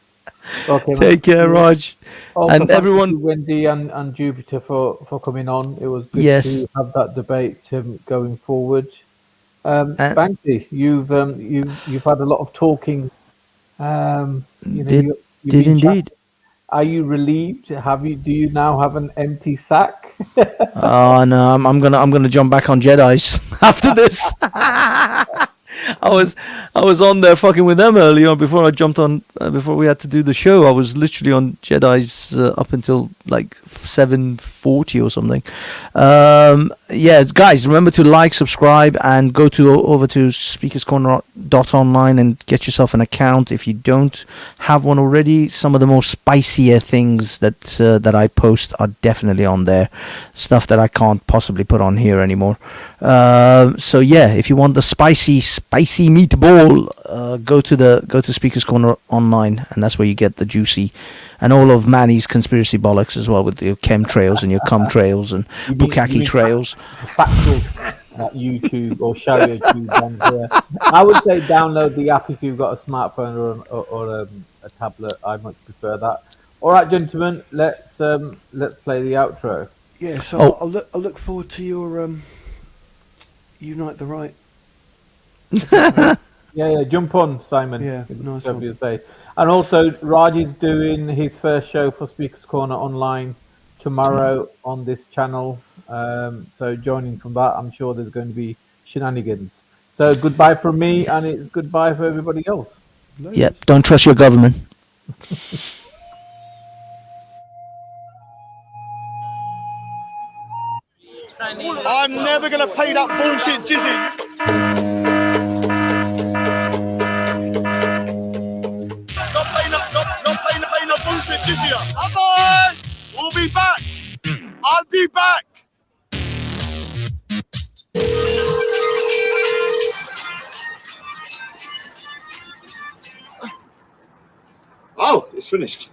Okay, take care, Raj. And everyone, Wendy and Jupiter for coming on. It was good to have that debate going forward. Banksy, you've had a lot of talking. Did indeed. Are you relieved? Do you now have an empty sack? Oh no, I'm gonna jump back on Jedi's after this. I was on there fucking with them earlier before I jumped on before we had to do the show. I was literally on Jedi's up until like 7:40 or something. Guys, remember to like, subscribe, and go over to speakerscorner.online and get yourself an account if you don't have one already. Some of the more spicier things that I post are definitely on there. Stuff that I can't possibly put on here anymore. If you want the spicy meatball, go to Speakers Corner online, and that's where you get the juicy and all of Manny's conspiracy bollocks as well, with your chemtrails and your cum trails and bukkake trails. Factual that YouTube or Sharia tube on here. I would say download the app if you've got a smartphone or a tablet. I much prefer that. All right, gentlemen, let's play the outro. Yeah, so I'll look forward to your Unite the Right. Yeah, jump on, Simon. Yeah, nice one. You say. And also, Raj is doing his first show for Speakers Corner online tomorrow on this channel. So joining from that, I'm sure there's going to be shenanigans. So goodbye from me, and it's goodbye for everybody else. Yeah, don't trust your government. I'm never gonna pay that bullshit jizzy. Not pay no bullshit jizzy. Bye. We'll be back. I'll be back. Oh, it's finished.